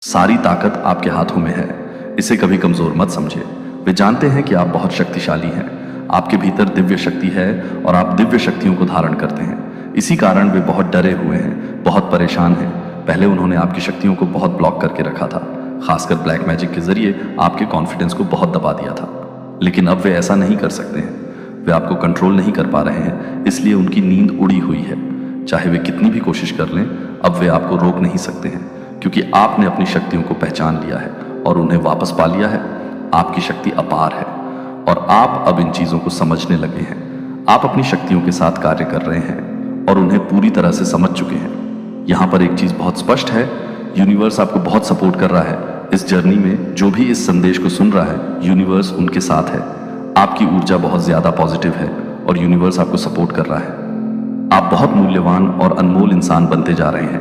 सारी ताकत आपके हाथों में है, इसे कभी कमजोर मत समझिए। वे जानते हैं कि आप बहुत शक्तिशाली हैं, आपके भीतर दिव्य शक्ति है और आप दिव्य शक्तियों को धारण करते हैं। इसी कारण वे बहुत डरे हुए हैं, बहुत परेशान हैं। पहले उन्होंने आपकी शक्तियों को बहुत ब्लॉक करके रखा था, खासकर ब्लैक मैजिक के जरिए आपके कॉन्फिडेंस को बहुत दबा दिया था। लेकिन अब वे ऐसा नहीं कर सकते हैं। वे आपको कंट्रोल नहीं कर पा रहे हैं, इसलिए उनकी नींद उड़ी हुई है। चाहे वे कितनी भी कोशिश कर लें, अब वे आपको रोक नहीं सकते हैं, क्योंकि आपने अपनी शक्तियों को पहचान लिया है और उन्हें वापस पा लिया है। आपकी शक्ति अपार है और आप अब इन चीजों को समझने लगे हैं। आप अपनी शक्तियों के साथ कार्य कर रहे हैं और उन्हें पूरी तरह से समझ चुके हैं। यहां पर एक चीज बहुत स्पष्ट है, यूनिवर्स आपको बहुत सपोर्ट कर रहा है इस जर्नी में। जो भी इस संदेश को सुन रहा है, यूनिवर्स उनके साथ है। आपकी ऊर्जा बहुत ज्यादा पॉजिटिव है और यूनिवर्स आपको सपोर्ट कर रहा है। आप बहुत मूल्यवान और अनमोल इंसान बनते जा रहे हैं।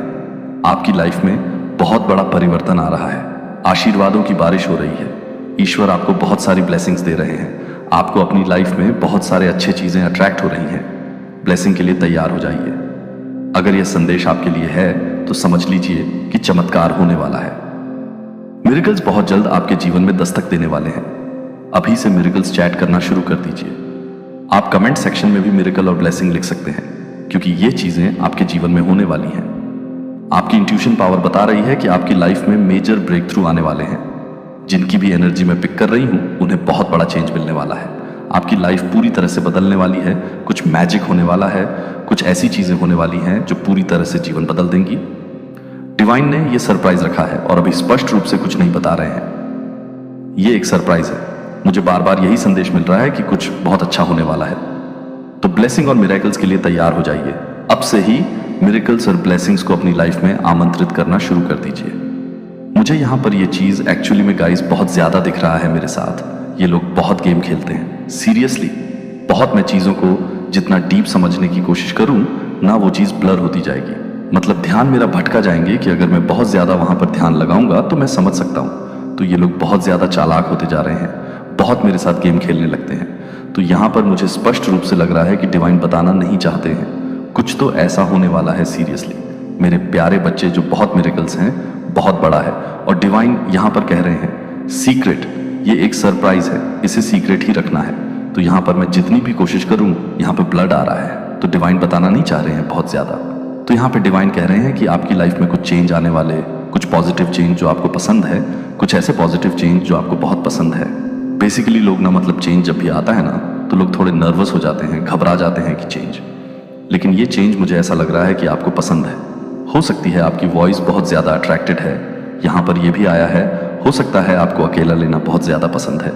आपकी लाइफ में बहुत बड़ा परिवर्तन आ रहा है। आशीर्वादों की बारिश हो रही है। ईश्वर आपको बहुत सारी ब्लेसिंग्स दे रहे हैं। आपको अपनी लाइफ में बहुत सारे अच्छे चीजें अट्रैक्ट हो रही हैं। ब्लेसिंग के लिए तैयार हो जाइए। अगर यह संदेश आपके लिए है तो समझ लीजिए कि चमत्कार होने वाला है। मिरेकल्स बहुत जल्द आपके जीवन में दस्तक देने वाले हैं। अभी से मिरेकल्स चैट करना शुरू कर दीजिए। आप कमेंट सेक्शन में भी मिरेकल और ब्लेसिंग लिख सकते हैं, क्योंकि ये चीजें आपके जीवन में होने वाली हैं। आपकी इंट्यूशन पावर बता रही है कि आपकी लाइफ में मेजर ब्रेक थ्रू आने वाले हैं। जिनकी भी एनर्जी मैं पिक कर रही हूं, उन्हें बहुत बड़ा चेंज मिलने वाला है। आपकी लाइफ पूरी तरह से बदलने वाली है। कुछ मैजिक होने वाला है। कुछ ऐसी चीजें होने वाली हैं जो पूरी तरह से जीवन बदल देंगी। डिवाइन ने यह सरप्राइज रखा है और अभी स्पष्ट रूप से कुछ नहीं बता रहे हैं। यह एक सरप्राइज है। मुझे बार बार यही संदेश मिल रहा है कि कुछ बहुत अच्छा होने वाला है। तो ब्लेसिंग और मिरेकल्स के लिए तैयार हो जाइए। अब से ही मिरेकल्स और ब्लेसिंग्स को अपनी लाइफ में आमंत्रित करना शुरू कर दीजिए। मुझे यहां पर यह चीज एक्चुअली में गाइस बहुत ज्यादा दिख रहा है मेरे साथ। ये लोग बहुत गेम खेलते हैं, सीरियसली बहुत। मैं चीजों को जितना डीप समझने की कोशिश करूं ना, वो चीज ब्लर होती जाएगी। मतलब ध्यान मेरा भटका जाएंगे कि अगर मैं बहुत ज्यादा वहां पर ध्यान लगाऊंगा तो मैं समझ सकता हूं। तो ये लोग बहुत ज्यादा चालाक होते जा रहे हैं, बहुत मेरे साथ गेम खेलने लगते हैं। तो यहां पर मुझे स्पष्ट रूप से लग रहा है कि डिवाइन बताना नहीं चाहते हैं। कुछ तो ऐसा होने वाला है सीरियसली। मेरे प्यारे बच्चे जो बहुत मिरेकल्स हैं, बहुत बड़ा है। और डिवाइन यहां पर कह रहे हैं सीक्रेट, ये एक सरप्राइज है, इसे सीक्रेट ही रखना है। तो यहां पर मैं जितनी भी कोशिश करूं, यहां पर ब्लड आ रहा है। तो डिवाइन बताना नहीं चाह रहे हैं बहुत ज्यादा। तो यहां पे डिवाइन कह रहे हैं कि आपकी लाइफ में कुछ चेंज आने वाले, कुछ पॉजिटिव चेंज जो आपको पसंद है, कुछ ऐसे पॉजिटिव चेंज जो आपको बहुत पसंद है। बेसिकली लोग ना, मतलब चेंज जब भी आता है ना, तो लोग थोड़े नर्वस हो जाते हैं, घबरा जाते हैं कि चेंज। लेकिन ये चेंज मुझे ऐसा लग रहा है कि आपको पसंद है। हो सकती है आपकी वॉइस बहुत ज्यादा अट्रैक्टेड है। यहां पर यह भी आया है, हो सकता है आपको अकेला लेना बहुत ज्यादा पसंद है,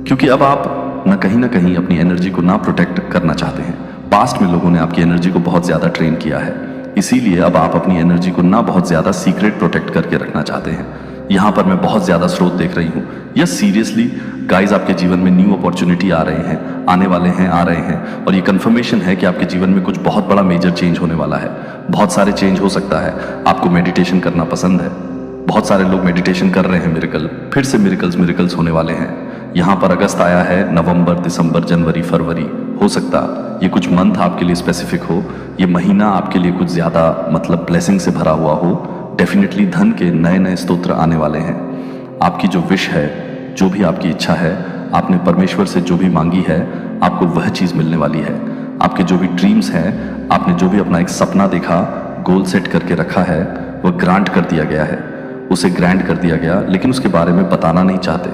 क्योंकि अब आप न कहीं अपनी एनर्जी को ना प्रोटेक्ट करना चाहते हैं। पास्ट में लोगों ने आपकी एनर्जी को बहुत ज्यादा ट्रेन किया है, इसीलिए अब आप अपनी एनर्जी को ना बहुत ज्यादा सीक्रेट प्रोटेक्ट करके रखना चाहते हैं। यहां पर मैं बहुत ज्यादा स्रोत देख रही हूं। यस, सीरियसली गाइज, आपके जीवन में न्यू अपॉर्चुनिटी आ रहे हैं, आने वाले हैं, आ रहे हैं। और ये कंफर्मेशन है कि आपके जीवन में कुछ बहुत बड़ा मेजर चेंज होने वाला है। बहुत सारे चेंज हो सकता है। आपको मेडिटेशन करना पसंद है, बहुत सारे लोग मेडिटेशन कर रहे हैं। मिरेकल, फिर से मिरेकल्स होने वाले हैं। यहां पर अगस्त आया है, नवंबर, दिसंबर, जनवरी, फरवरी। हो सकता ये कुछ मंथ आपके लिए स्पेसिफिक हो, ये महीना आपके लिए कुछ ज्यादा मतलब ब्लेसिंग से भरा हुआ हो। डेफिनेटली धन के नए नए स्तोत्र आने वाले हैं। आपकी जो विश है, जो भी आपकी इच्छा है, आपने परमेश्वर से जो भी मांगी है, आपको वह चीज मिलने वाली है। आपके जो भी ड्रीम्स हैं, आपने जो भी अपना एक सपना देखा, गोल सेट करके रखा है, वह ग्रांट कर दिया गया है, उसे ग्रैंड कर दिया गया। लेकिन उसके बारे में बताना नहीं चाहते।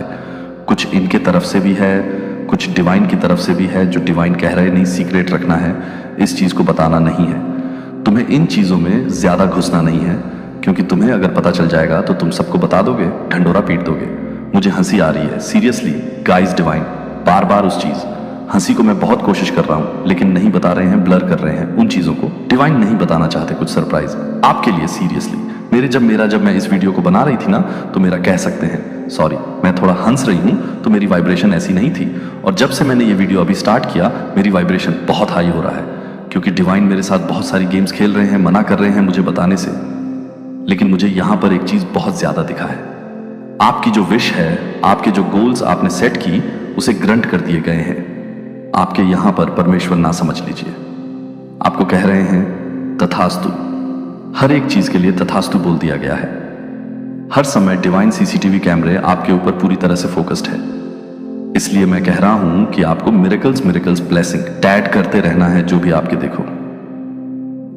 कुछ इनके तरफ से भी है, कुछ डिवाइन की तरफ से भी है, जो डिवाइन कह रहे नहीं सीक्रेट रखना है, इस चीज को बताना नहीं है। तुम्हें इन चीजों में ज्यादा घुसना नहीं है, क्योंकि तुम्हें अगर पता चल जाएगा तो तुम सबको बता दोगे, ढंडोरा पीट दोगे। मुझे हंसी आ रही है सीरियसली गाइस। डिवाइन बार बार उस चीज हंसी को मैं बहुत कोशिश कर रहा हूं, लेकिन नहीं बता रहे हैं, ब्लर कर रहे हैं उन चीजों को। डिवाइन नहीं बताना चाहते कुछ सरप्राइज आपके लिए सीरियसली। जब मैं इस वीडियो को बना रही थी ना, तो मेरा कह सकते हैं सॉरी, मैं थोड़ा हंस रही हूं, तो मेरी वाइब्रेशन ऐसी नहीं थी। और जब से मैंने ये वीडियो अभी स्टार्ट किया, मेरी वाइब्रेशन बहुत हाई हो रहा है, क्योंकि डिवाइन मेरे साथ बहुत सारी गेम्स खेल रहे हैं, मना कर रहे हैं मुझे बताने से। लेकिन मुझे यहां पर एक चीज बहुत ज्यादा दिखा है। आपकी जो विश है, आपके जो गोल्स आपने सेट की, उसे ग्रंट कर दिए गए हैं। आपके यहां पर परमेश्वर ना समझ लीजिए। आपको कह रहे हैं तथास्तु। हर एक चीज के लिए तथास्तु बोल दिया गया है। हर समय डिवाइन सीसीटीवी कैमरे आपके ऊपर पूरी तरह से फोकस्ड है। इसलिए मैं कह रहा हूं कि आपको मिरेकल्स ब्लेसिंग टैग करते रहना है जो भी आपके देखो।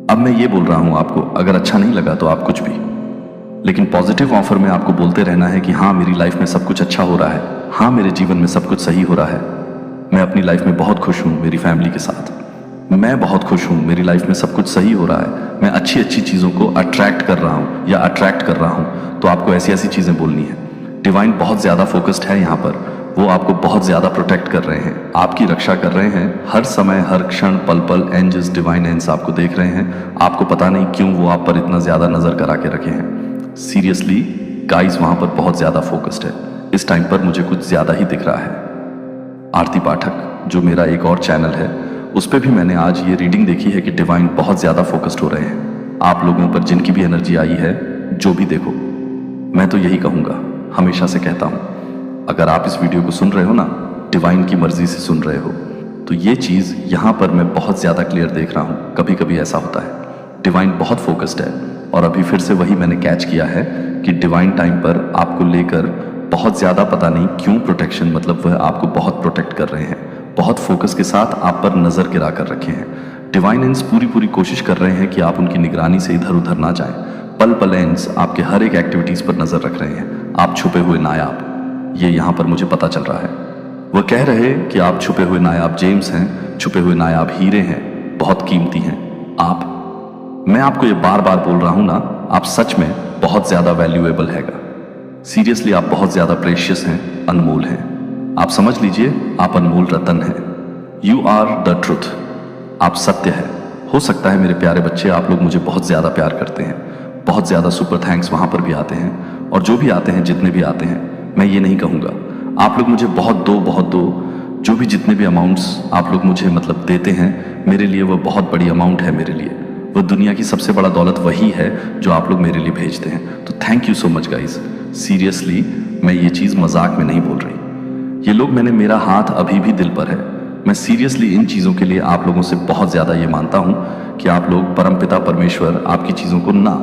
अब मैं ये बोल रहा हूं आपको, अगर अच्छा नहीं लगा तो आप कुछ भी, लेकिन पॉजिटिव ऑफर में आपको बोलते रहना है कि हाँ मेरी लाइफ में सब कुछ अच्छा हो रहा है, हाँ मेरे जीवन में सब कुछ सही हो रहा है, मैं अपनी लाइफ में बहुत खुश हूँ मेरी फैमिली के साथ, मैं बहुत खुश हूँ मेरी लाइफ में सब कुछ सही हो रहा है, मैं अच्छी अच्छी चीज़ों को अट्रैक्ट कर रहा हूँ या अट्रैक्ट कर रहा हूँ। तो आपको ऐसी ऐसी चीज़ें बोलनी है। डिवाइन बहुत ज़्यादा फोकस्ड है यहाँ पर, वो आपको बहुत ज़्यादा प्रोटेक्ट कर रहे हैं, आपकी रक्षा कर रहे हैं हर समय हर क्षण पल पल। एंजल्स डिवाइन एंस आपको देख रहे हैं, आपको पता नहीं क्यों वो आप पर इतना ज़्यादा नज़र करा के रखे हैं। सीरियसली गाइस वहाँ पर बहुत ज़्यादा फोकस्ड है। इस टाइम पर मुझे कुछ ज़्यादा ही दिख रहा है। आरती पाठक जो मेरा एक और चैनल है उस पर भी मैंने आज ये रीडिंग देखी है कि डिवाइन बहुत ज़्यादा फोकस्ड हो रहे हैं आप लोगों पर, जिनकी भी एनर्जी आई है, जो भी देखो। मैं तो यही कहूँगा, हमेशा से कहता हूँ, अगर आप इस वीडियो को सुन रहे हो ना, डिवाइन की मर्जी से सुन रहे हो, तो ये चीज़ यहाँ पर मैं बहुत ज़्यादा क्लियर देख रहा हूँ। कभी कभी ऐसा होता है, डिवाइन बहुत फोकस्ड है और अभी फिर से वही मैंने कैच किया है कि डिवाइन टाइम पर आपको लेकर बहुत ज़्यादा पता नहीं क्यों प्रोटेक्शन, मतलब वह आपको बहुत प्रोटेक्ट कर रहे हैं, बहुत फोकस के साथ आप पर नज़र गिरा कर रखे हैं। डिवाइन एंस पूरी कोशिश कर रहे हैं कि आप उनकी निगरानी से इधर उधर ना जाएं। पल पल एंस आपके हर एक एक्टिविटीज़ पर नज़र रख रहे हैं। आप छुपे हुए नायाब, ये यहाँ पर मुझे पता चल रहा है। वह कह रहे कि आप छुपे हुए नायाब जेम्स हैं, छुपे हुए नायाब हीरे हैं, बहुत कीमती हैं आप। मैं आपको ये बार बार बोल रहा हूँ ना, आप सच में बहुत ज़्यादा वैल्यूएबल हैगा। सीरियसली आप बहुत ज़्यादा प्रेशियस हैं, अनमोल हैं। आप समझ लीजिए आप अनमोल रतन हैं। यू आर द ट्रुथ, आप सत्य है। हो सकता है मेरे प्यारे बच्चे आप लोग मुझे बहुत ज़्यादा प्यार करते हैं, बहुत ज़्यादा सुपर थैंक्स वहाँ पर भी आते हैं, और जो भी आते हैं, जितने भी आते हैं, मैं ये नहीं कहूँगा आप लोग मुझे बहुत दो, जो भी जितने भी अमाउंट्स आप लोग मुझे मतलब देते हैं, मेरे लिए वो बहुत बड़ी अमाउंट है। मेरे लिए वो दुनिया की सबसे बड़ा दौलत वही है जो आप लोग मेरे लिए भेजते हैं। तो thank you so much guys. Seriously मैं ये चीज़ मजाक में नहीं बोल रही। ये लोग, मैंने, मेरा हाथ अभी भी दिल पर है। मैं सीरियसली इन चीज़ों के लिए आप लोगों से बहुत ज़्यादा ये मानता हूँ कि आप लोग, परमपिता परमेश्वर आपकी चीज़ों को ना,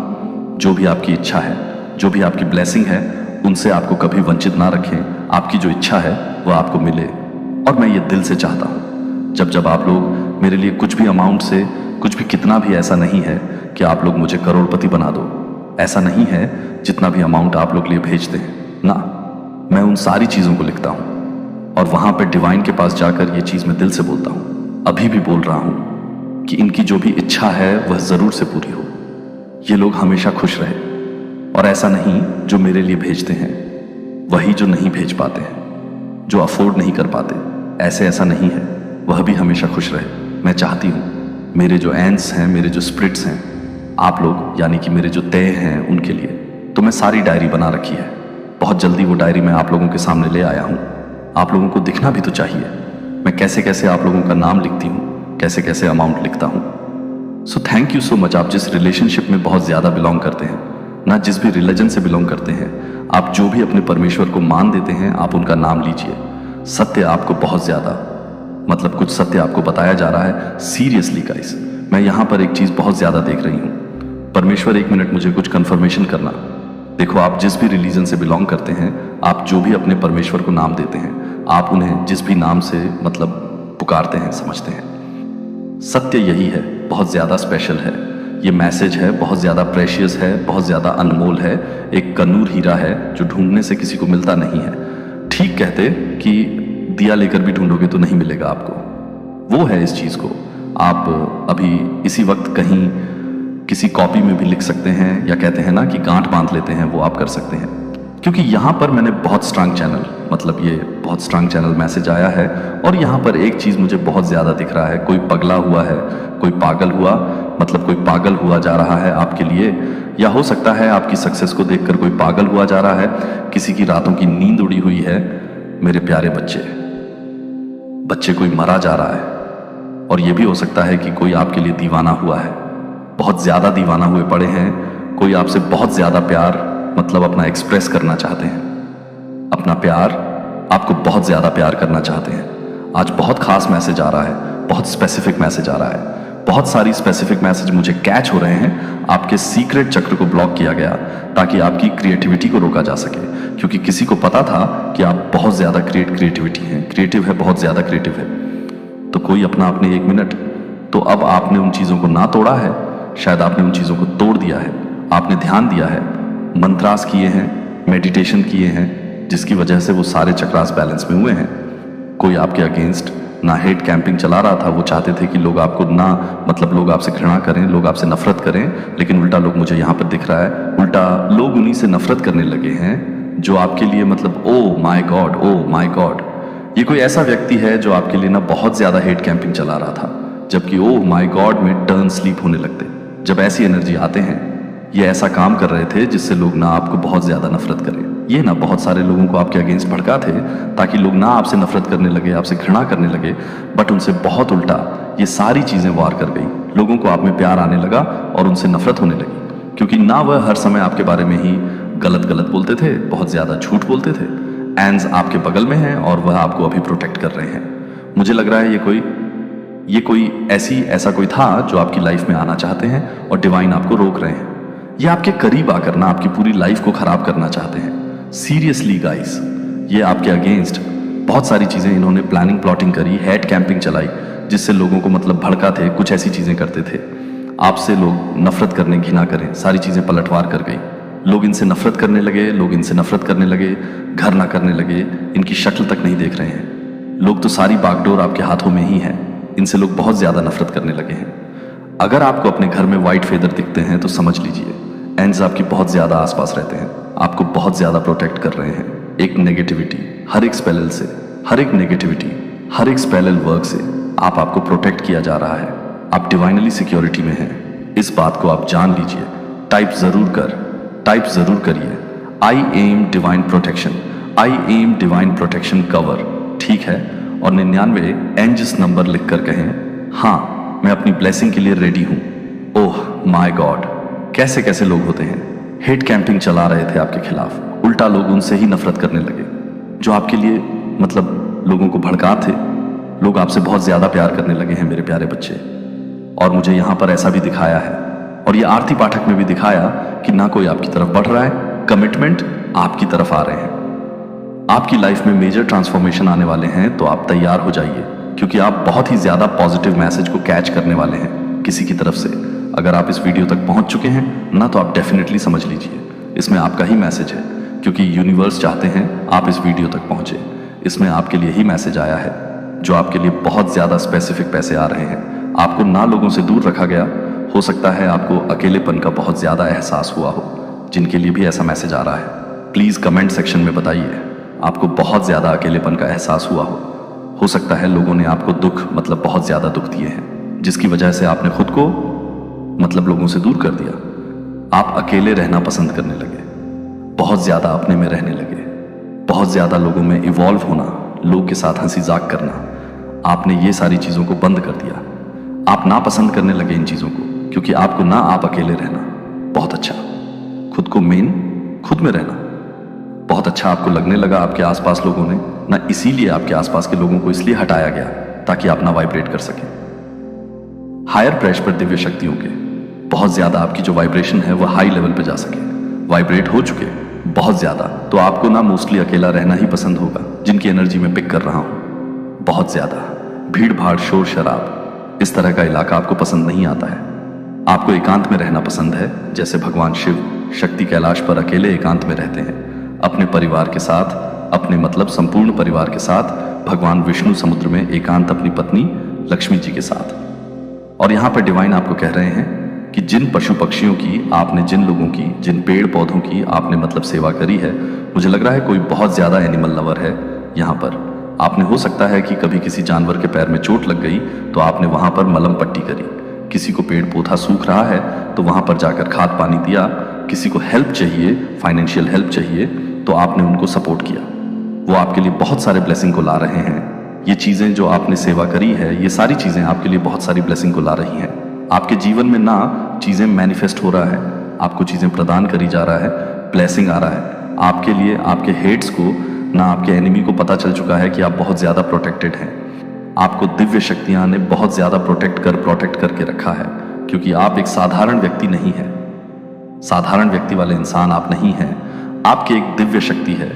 जो भी आपकी इच्छा है, जो भी आपकी ब्लेसिंग है, उनसे आपको कभी वंचित ना रखें। आपकी जो इच्छा है वो आपको मिले, और मैं ये दिल से चाहता हूँ। जब आप लोग मेरे लिए कुछ भी अमाउंट से, कुछ भी, कितना भी, ऐसा नहीं है कि आप लोग मुझे करोड़पति बना दो, ऐसा नहीं है। जितना भी अमाउंट आप लोग लिए भेजते हैं ना, मैं उन सारी चीज़ों को लिखता हूँ और वहाँ पर डिवाइन के पास जाकर ये चीज़ मैं दिल से बोलता हूँ। अभी भी बोल रहा हूँ कि इनकी जो भी इच्छा है वह ज़रूर से पूरी हो। ये लोग हमेशा खुश रहे, और ऐसा नहीं जो मेरे लिए भेजते हैं वही जो नहीं भेज पाते हैं, जो अफोर्ड नहीं कर पाते, ऐसा नहीं है, वह भी हमेशा खुश रहे। मैं चाहती हूँ मेरे जो एंस हैं, मेरे जो स्पिरिट्स हैं, आप लोग यानी कि मेरे जो तय हैं, उनके लिए तो मैं सारी डायरी बना रखी है। बहुत जल्दी वो डायरी मैं आप लोगों के सामने ले आया हूँ। आप लोगों को दिखना भी तो चाहिए मैं कैसे कैसे आप लोगों का नाम लिखती हूँ, कैसे कैसे अमाउंट लिखता हूँ। So thank you so much. आप जिस रिलेशनशिप में बहुत ज़्यादा बिलोंग करते हैं ना, जिस भी रिलीजन से बिलोंग करते हैं, आप जो भी अपने परमेश्वर को मान देते हैं, आप उनका नाम लीजिए। सत्य आपको बहुत ज़्यादा, मतलब कुछ सत्य आपको बताया जा रहा है। सीरियसली गाइस, मैं यहाँ पर एक चीज़ बहुत ज़्यादा देख रही हूँ। परमेश्वर, एक मिनट मुझे कुछ कंफर्मेशन करना। देखो, आप जिस भी रिलीजन से बिलोंग करते हैं, आप जो भी अपने परमेश्वर को नाम देते हैं, आप उन्हें जिस भी नाम से मतलब पुकारते हैं, समझते हैं, सत्य यही है, बहुत ज़्यादा स्पेशल है। ये मैसेज है, बहुत ज़्यादा प्रेशियस है, बहुत ज़्यादा अनमोल है, एक कनूर हीरा है जो ढूंढने से किसी को मिलता नहीं है। ठीक कहते कि दिया लेकर भी ढूंढोगे तो नहीं मिलेगा आपको। वो है इस चीज़ को आप अभी इसी वक्त कहीं किसी कॉपी में भी लिख सकते हैं, या कहते हैं ना कि गांठ बांध लेते हैं, वो आप कर सकते हैं। क्योंकि यहाँ पर मैंने बहुत स्ट्रांग चैनल, मतलब ये बहुत स्ट्रांग चैनल मैसेज आया है, और यहाँ पर एक चीज़ मुझे बहुत ज़्यादा दिख रहा है। कोई पगला हुआ है, कोई पागल हुआ, मतलब कोई पागल हुआ जा रहा है आपके लिए, या हो सकता है आपकी सक्सेस को देखकर कोई पागल हुआ जा रहा है, किसी की रातों की नींद उड़ी हुई है। मेरे प्यारे बच्चे कोई मरा जा रहा है, और ये भी हो सकता है कि कोई आपके लिए दीवाना हुआ है, बहुत ज़्यादा दीवाना हुए पड़े हैं। कोई आपसे बहुत ज़्यादा प्यार, मतलब अपना एक्सप्रेस करना चाहते हैं, अपना प्यार, आपको बहुत ज़्यादा प्यार करना चाहते हैं। आज बहुत खास मैसेज आ रहा है, बहुत स्पेसिफिक मैसेज आ रहा है, बहुत सारी स्पेसिफिक मैसेज मुझे कैच हो रहे हैं। आपके सीक्रेट चक्र को ब्लॉक किया गया ताकि आपकी क्रिएटिविटी को रोका जा सके, क्योंकि किसी को पता था कि आप बहुत ज़्यादा क्रिएटिविटी हैं, क्रिएटिव है, बहुत ज़्यादा क्रिएटिव है। तो कोई अपना आपने 1 मिनट, तो अब आपने उन चीज़ों को ना तोड़ा है, शायद आपने उन चीज़ों को तोड़ दिया है। आपने ध्यान दिया है, मंत्रास किए हैं, मेडिटेशन किए हैं, जिसकी वजह से वो सारे चक्रास बैलेंस में हुए हैं। कोई आपके अगेंस्ट ना हेट कैंपिंग चला रहा था, वो चाहते थे कि लोग आपको ना, मतलब लोग आपसे घृणा करें, लोग आपसे नफरत करें, लेकिन उल्टा लोग, मुझे यहाँ पर दिख रहा है, उल्टा लोग उन्हीं से नफरत करने लगे हैं जो आपके लिए, मतलब ओ माय गॉड, ये कोई ऐसा व्यक्ति है जो आपके लिए ना बहुत ज़्यादा हेट कैंपिंग चला रहा था, जबकि ओ माय गॉड में टर्न स्लीप होने लगते। जब ऐसी एनर्जी आते हैं, ये ऐसा काम कर रहे थे जिससे लोग ना आपको बहुत ज़्यादा नफरत करें। ये ना बहुत सारे लोगों को आपके अगेंस्ट भड़का थे ताकि लोग ना आपसे नफरत करने लगे, आपसे घृणा करने लगे, बट उनसे बहुत उल्टा ये सारी चीज़ें वार कर गई। लोगों को आप में प्यार आने लगा और उनसे नफरत होने लगी, क्योंकि ना वह हर समय आपके बारे में ही गलत बोलते थे, बहुत ज़्यादा झूठ बोलते थे। एंड्स आपके बगल में हैं और वह आपको अभी प्रोटेक्ट कर रहे हैं। मुझे लग रहा है ये कोई ऐसा कोई था जो आपकी लाइफ में आना चाहते हैं और डिवाइन आपको रोक रहे हैं। ये आपके करीब आकर ना आपकी पूरी लाइफ को खराब करना चाहते हैं। सीरियसली गाइस, ये आपके अगेंस्ट बहुत सारी चीज़ें इन्होंने प्लानिंग प्लॉटिंग करी, हेट कैंपिंग चलाई, जिससे लोगों को मतलब भड़का थे, कुछ ऐसी चीज़ें करते थे। आपसे लोग नफरत करने, घृणा करें, सारी चीज़ें पलटवार कर गई। लोग इनसे नफरत करने लगे, घर ना करने लगे, इनकी शक्ल तक नहीं देख रहे हैं। लोग तो सारी बागडोर आपके हाथों में ही है, इनसे लोग बहुत ज़्यादा नफरत करने लगे हैं। अगर आपको अपने घर में वाइट फेदर दिखते हैं तो समझ लीजिए एंड्स आपकी बहुत ज़्यादा आसपास रहते हैं, आपको बहुत ज़्यादा प्रोटेक्ट कर रहे हैं। एक नेगेटिविटी, हर एक स्पेल से, हर एक नेगेटिविटी, हर एक स्पेल वर्क से आपको प्रोटेक्ट किया जा रहा है। आप डिवाइनली सिक्योरिटी में हैं, इस बात को आप जान लीजिए। टाइप ज़रूर करिए, I am divine protection cover, ठीक है? और 99 एंजस नंबर लिखकर कहें, हाँ मैं अपनी ब्लेसिंग के लिए रेडी हूं। ओह माय गॉड, कैसे लोग होते हैं, हेट कैंपिंग चला रहे थे आपके खिलाफ, उल्टा लोग उनसे ही नफरत करने लगे जो आपके लिए, मतलब लोगों को भड़का थे। लोग आपसे बहुत ज्यादा प्यार करने लगे हैं मेरे प्यारे बच्चे। और मुझे यहां पर ऐसा भी दिखाया है, और ये आरती पाठक में भी दिखाया कि ना कोई आपकी तरफ बढ़ रहा है, कमिटमेंट आपकी तरफ आ रहे हैं। आपकी लाइफ में मेजर ट्रांसफॉर्मेशन आने वाले हैं, तो आप तैयार हो जाइए, क्योंकि आप बहुत ही ज्यादा पॉजिटिव मैसेज को कैच करने वाले हैं किसी की तरफ से। अगर आप इस वीडियो तक पहुंच चुके हैं ना, तो आप डेफिनेटली समझ लीजिए इसमें आपका ही मैसेज है, क्योंकि यूनिवर्स चाहते हैं आप इस वीडियो तक पहुंचे। इसमें आपके लिए ही मैसेज आया है, जो आपके लिए बहुत ज्यादा स्पेसिफिक पैसे आ रहे हैं। आपको ना लोगों से दूर रखा गया, हो सकता है आपको अकेलेपन का बहुत ज्यादा एहसास हुआ हो, जिनके लिए भी ऐसा मैसेज आ रहा है। प्लीज कमेंट सेक्शन में बताइए आपको बहुत ज्यादा अकेलेपन का एहसास हुआ हो सकता है लोगों ने आपको दुख, मतलब बहुत ज्यादा दुख दिए हैं, जिसकी वजह से आपने खुद को, मतलब लोगों से दूर कर दिया। आप अकेले रहना पसंद करने लगे, बहुत ज्यादा अपने में रहने लगे, बहुत ज्यादा लोगों में इवॉल्व होना, लोग के साथ हंसी जाक करना। आपने ये सारी चीजों को बंद कर दिया। आप ना पसंद करने लगे इन चीजों को, क्योंकि आपको ना आप अकेले रहना बहुत अच्छा, खुद को खुद में रहना बहुत अच्छा आपको लगने लगा। आपके आसपास लोगों ने ना, इसीलिए आपके आसपास के लोगों को इसलिए हटाया गया ताकि आप ना वाइब्रेट कर सके। हायर प्रेशर पर दिव्य शक्तियों के बहुत ज्यादा आपकी जो वाइब्रेशन है वह हाई लेवल पे जा सके, वाइब्रेट हो चुके बहुत ज्यादा, तो आपको ना मोस्टली अकेला रहना ही पसंद होगा, जिनकी एनर्जी में पिक कर रहा हूं। बहुत ज्यादा भीड़ भाड़, शोर शराब, इस तरह का इलाका आपको पसंद नहीं आता है। आपको एकांत में रहना पसंद है, जैसे भगवान शिव शक्ति कैलाश पर अकेले एकांत में रहते हैं, अपने परिवार के साथ, अपने मतलब संपूर्ण परिवार के साथ। भगवान विष्णु समुद्र में एकांत अपनी पत्नी लक्ष्मी जी के साथ। और यहाँ पर डिवाइन आपको कह रहे हैं कि जिन पशु पक्षियों की आपने, जिन लोगों की, जिन पेड़ पौधों की आपने मतलब सेवा करी है, मुझे लग रहा है कोई बहुत ज्यादा एनिमल लवर है यहाँ पर। आपने, हो सकता है कि कभी किसी जानवर के पैर में चोट लग गई तो आपने वहां पर मलम पट्टी करी, किसी को पेड़ पौधा सूख रहा है तो वहां पर जाकर खाद पानी दिया, किसी को हेल्प चाहिए, फाइनेंशियल हेल्प चाहिए तो आपने उनको सपोर्ट किया। वो आपके लिए बहुत सारे ब्लेसिंग को ला रहे हैं। ये चीजें जो आपने सेवा करी है, ये सारी चीजें आपके लिए बहुत सारी ब्लेसिंग को ला रही हैं। आपके जीवन में ना चीजें मैनिफेस्ट हो रहा है, आपको चीजें प्रदान करी जा रहा है, ब्लेसिंग आ रहा है आपके लिए। आपके हेट्स को ना, आपके एनिमी को पता चल चुका है कि आप बहुत ज्यादा प्रोटेक्टेड हैं। आपको दिव्य शक्तियां ने बहुत ज्यादा प्रोटेक्ट करके रखा है, क्योंकि आप एक साधारण व्यक्ति नहीं है। साधारण व्यक्ति वाले इंसान आप नहीं हैं। आपकी एक दिव्य शक्ति है,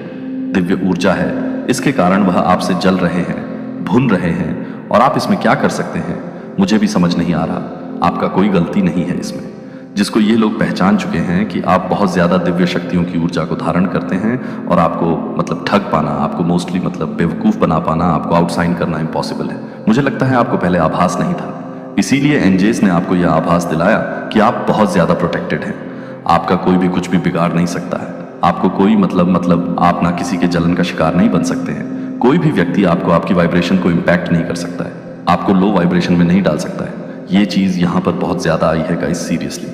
दिव्य ऊर्जा है। इसके कारण वह आपसे जल रहे हैं, भुन रहे हैं, और आप इसमें क्या कर सकते हैं मुझे भी समझ नहीं आ रहा। आपका कोई गलती नहीं है इसमें। जिसको ये लोग पहचान चुके हैं कि आप बहुत ज्यादा दिव्य शक्तियों की ऊर्जा को धारण करते हैं, और आपको मतलब ठग पाना, आपको मोस्टली मतलब बेवकूफ बना पाना, आपको आउटसाइन करना इम्पॉसिबल है। मुझे लगता है आपको पहले आभास नहीं था, इसीलिए एंजेस ने आपको यह आभास दिलाया कि आप बहुत ज्यादा प्रोटेक्टेड हैं। आपका कोई भी कुछ भी बिगाड़ नहीं सकता है। आपको कोई मतलब आप ना किसी के जलन का शिकार नहीं बन सकते हैं। कोई भी व्यक्ति आपको आपकी वाइब्रेशन को इम्पैक्ट नहीं कर सकता है, आपको लो वाइब्रेशन में नहीं डाल सकता है। ये चीज़ यहाँ पर बहुत ज़्यादा आई है गाइस, सीरियसली।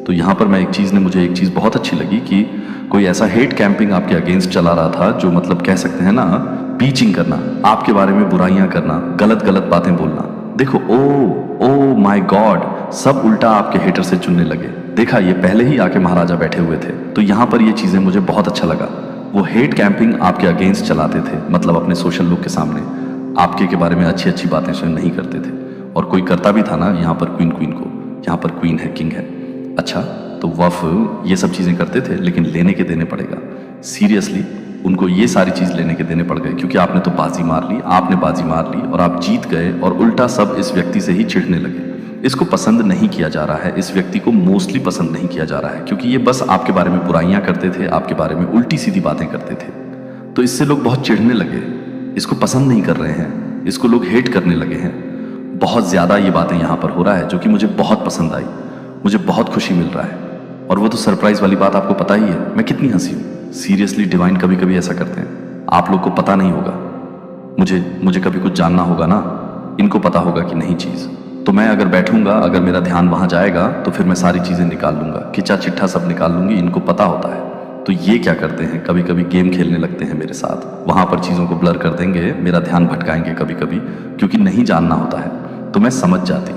तो यहाँ पर मुझे एक चीज़ बहुत अच्छी लगी कि कोई ऐसा हेट कैंपिंग आपके अगेंस्ट चला रहा था, जो मतलब कह सकते हैं ना, पीचिंग करना, आपके बारे में बुराइयां करना, गलत गलत बातें बोलना। देखो, ओ माय गॉड, सब उल्टा आपके हेटर से चुनने लगे। देखा, ये पहले ही आके महाराजा बैठे हुए थे। तो यहाँ पर ये चीज़ें मुझे बहुत अच्छा लगा। वो हेट कैंपिंग आपके अगेंस्ट चलाते थे, मतलब अपने सोशल लोग के सामने आपके के बारे में अच्छी अच्छी बातें स्वयं नहीं करते थे। और कोई करता भी था ना, यहाँ पर क्वीन को, यहाँ पर क्वीन है, किंग है, अच्छा, तो वफ ये सब चीज़ें करते थे, लेकिन लेने के देने पड़ेगा। सीरियसली उनको ये सारी चीज़ लेने के देने पड़ गए, क्योंकि आपने तो बाजी मार ली, आपने बाजी मार ली और आप जीत गए, और उल्टा सब इस व्यक्ति से ही चिढ़ने लगे। इसको पसंद नहीं किया जा रहा है, इस व्यक्ति को मोस्टली पसंद नहीं किया जा रहा है, क्योंकि ये बस आपके बारे में बुराइयां करते थे, आपके बारे में उल्टी सीधी बातें करते थे। तो इससे लोग बहुत चिढ़ने लगे, इसको पसंद नहीं कर रहे हैं, इसको लोग हेट करने लगे हैं। बहुत ज़्यादा ये बातें यहाँ पर हो रहा है, जो कि मुझे बहुत पसंद आई, मुझे बहुत खुशी मिल रहा है। और वो तो सरप्राइज वाली बात आपको पता ही है, मैं कितनी हंसी हूँ। सीरियसली डिवाइन कभी कभी ऐसा करते हैं, आप लोग को पता नहीं होगा, मुझे कभी कुछ जानना होगा ना, इनको पता होगा कि नहीं चीज़। तो मैं अगर बैठूंगा, अगर मेरा ध्यान वहां जाएगा, तो फिर मैं सारी चीज़ें निकाल लूंगा, खिंचा चिट्ठा सब निकाल लूंगी, इनको पता होता है। तो ये क्या करते हैं, कभी कभी गेम खेलने लगते हैं मेरे साथ, वहां पर चीज़ों को ब्लर कर देंगे, मेरा ध्यान भटकाएंगे कभी कभी, क्योंकि नहीं जानना होता है। तो मैं समझ जाती,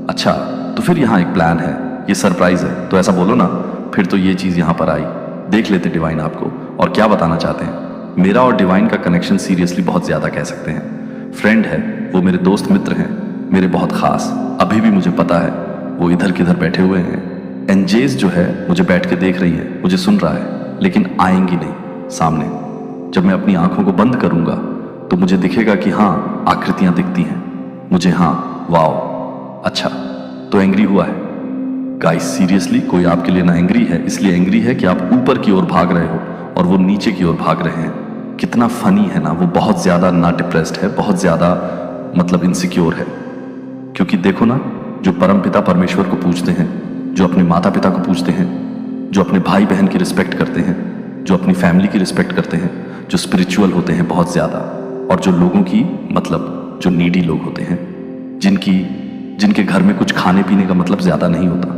अच्छा तो फिर यहाँ एक प्लान है, ये सरप्राइज है, तो ऐसा बोलो ना। फिर तो ये चीज़ यहाँ पर आई, देख लेते डिवाइन आपको और क्या बताना चाहते हैं। मेरा और डिवाइन का कनेक्शन सीरियसली बहुत ज़्यादा कह सकते हैं, फ्रेंड है, वो मेरे दोस्त मित्र हैं, मेरे बहुत खास। अभी भी मुझे पता है वो इधर किधर बैठे हुए हैं। एंजेस जो है मुझे बैठ के देख रही है, मुझे सुन रहा है, लेकिन आएंगी नहीं सामने। जब मैं अपनी आंखों को बंद करूंगा तो मुझे दिखेगा कि हाँ, आकृतियां दिखती हैं मुझे, हाँ, वाओ, अच्छा, तो एंग्री हुआ है। गाइस सीरियसली कोई आपके लिए ना एंग्री है, इसलिए एंग्री है कि आप ऊपर की ओर भाग रहे हो और वो नीचे की ओर भाग रहे हैं। कितना फनी है ना, वो बहुत ज्यादा ना डिप्रेस्ड है, बहुत ज्यादा मतलब इनसिक्योर है। क्योंकि देखो ना, जो परमपिता परमेश्वर को पूजते हैं, जो अपने माता पिता को पूजते हैं, जो अपने भाई बहन की रिस्पेक्ट करते हैं, जो अपनी फैमिली की रिस्पेक्ट करते हैं, जो स्पिरिचुअल होते हैं बहुत ज्यादा, और जो लोगों की मतलब जो नीडी लोग होते हैं, जिनके घर में कुछ खाने पीने का मतलब ज्यादा नहीं होता,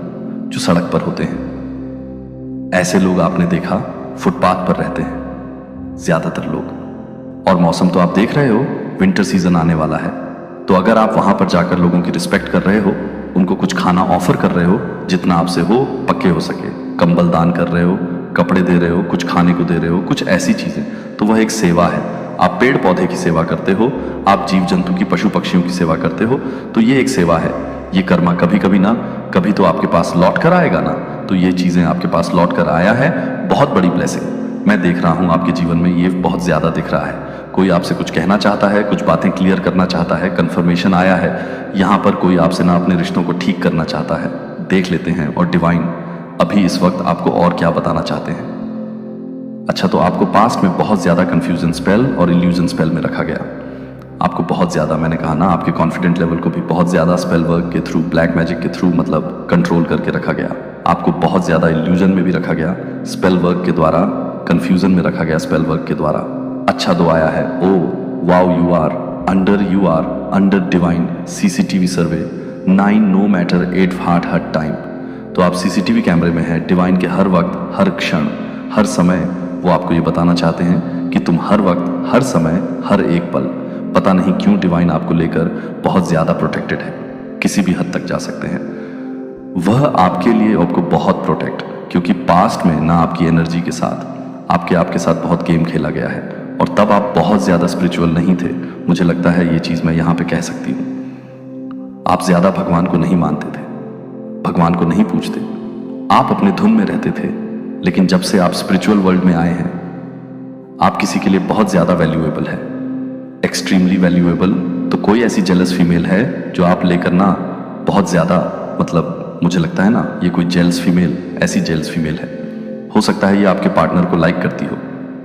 जो सड़क पर होते हैं, ऐसे लोग आपने देखा फुटपाथ पर रहते हैं ज्यादातर लोग। और मौसम तो आप देख रहे हो, विंटर सीजन आने वाला है। तो अगर आप वहां पर जाकर लोगों की रिस्पेक्ट कर रहे हो, उनको कुछ खाना ऑफर कर रहे हो, जितना आपसे हो पक्के हो सके, कंबल दान कर रहे हो, कपड़े दे रहे हो, कुछ खाने को दे रहे हो, कुछ ऐसी चीजें, तो वह एक सेवा है। आप पेड़ पौधे की सेवा करते हो, आप जीव जंतु की, पशु पक्षियों की सेवा करते हो, तो ये एक सेवा है। ये कर्मा कभी कभी ना कभी तो आपके पास लौट कर आएगा ना। तो ये चीजें आपके पास लौट कर आया है, बहुत बड़ी ब्लेसिंग। मैं देख रहा हूं आपके जीवन में ये बहुत ज्यादा दिख रहा है। कोई आपसे कुछ कहना चाहता है, कुछ बातें क्लियर करना चाहता है, कंफर्मेशन आया है। यहाँ पर कोई आपसे ना अपने रिश्तों को ठीक करना चाहता है। देख लेते हैं और डिवाइन अभी इस वक्त आपको और क्या बताना चाहते हैं। अच्छा, तो आपको पास्ट में बहुत ज्यादा कंफ्यूजन स्पेल और इल्यूजन स्पेल में रखा गया। आपको बहुत ज्यादा, मैंने कहा ना, आपके कॉन्फिडेंट लेवल को भी बहुत ज्यादा स्पेल वर्क के थ्रू, ब्लैक मैजिक के थ्रू मतलब कंट्रोल करके रखा गया। आपको बहुत ज्यादा इल्यूजन में भी रखा गया, स्पेल वर्क के द्वारा, कंफ्यूजन में रखा गया स्पेल वर्क के द्वारा। अच्छा दो आया है, oh wow, you are under divine CCTV survey 9 no matter 8 हर टाइम। तो आप सीसीटीवी कैमरे में है, डिवाइन के हर वक्त, हर क्षण, हर समय वो आपको ये बताना चाहते हैं कि तुम हर वक्त, हर समय, हर एक पल, पता नहीं क्यों डिवाइन आपको लेकर बहुत ज्यादा प्रोटेक्टेड है, किसी भी हद तक जा सकते हैं। वह आपके लिए आपको बहुत प्रोटेक्ट, क्योंकि पास्ट में ना आपकी एनर्जी के साथ आपके साथ बहुत गेम खेला गया है, और तब आप बहुत ज्यादा स्पिरिचुअल नहीं थे। मुझे लगता है ये चीज मैं यहां पे कह सकती हूं। आप ज्यादा भगवान को नहीं मानते थे, भगवान को नहीं पूछते, आप अपने धुन में रहते थे। लेकिन जब से आप स्पिरिचुअल वर्ल्ड में आए हैं, आप किसी के लिए बहुत ज्यादा वैल्यूएबल है, एक्सट्रीमली वैल्यूएबल। तो कोई ऐसी जेलस फीमेल है जो आप लेकर ना बहुत ज्यादा, मतलब मुझे लगता है ना ये कोई जेलस फीमेल, ऐसी जेलस फीमेल है। हो सकता है ये आपके पार्टनर को लाइक करती हो,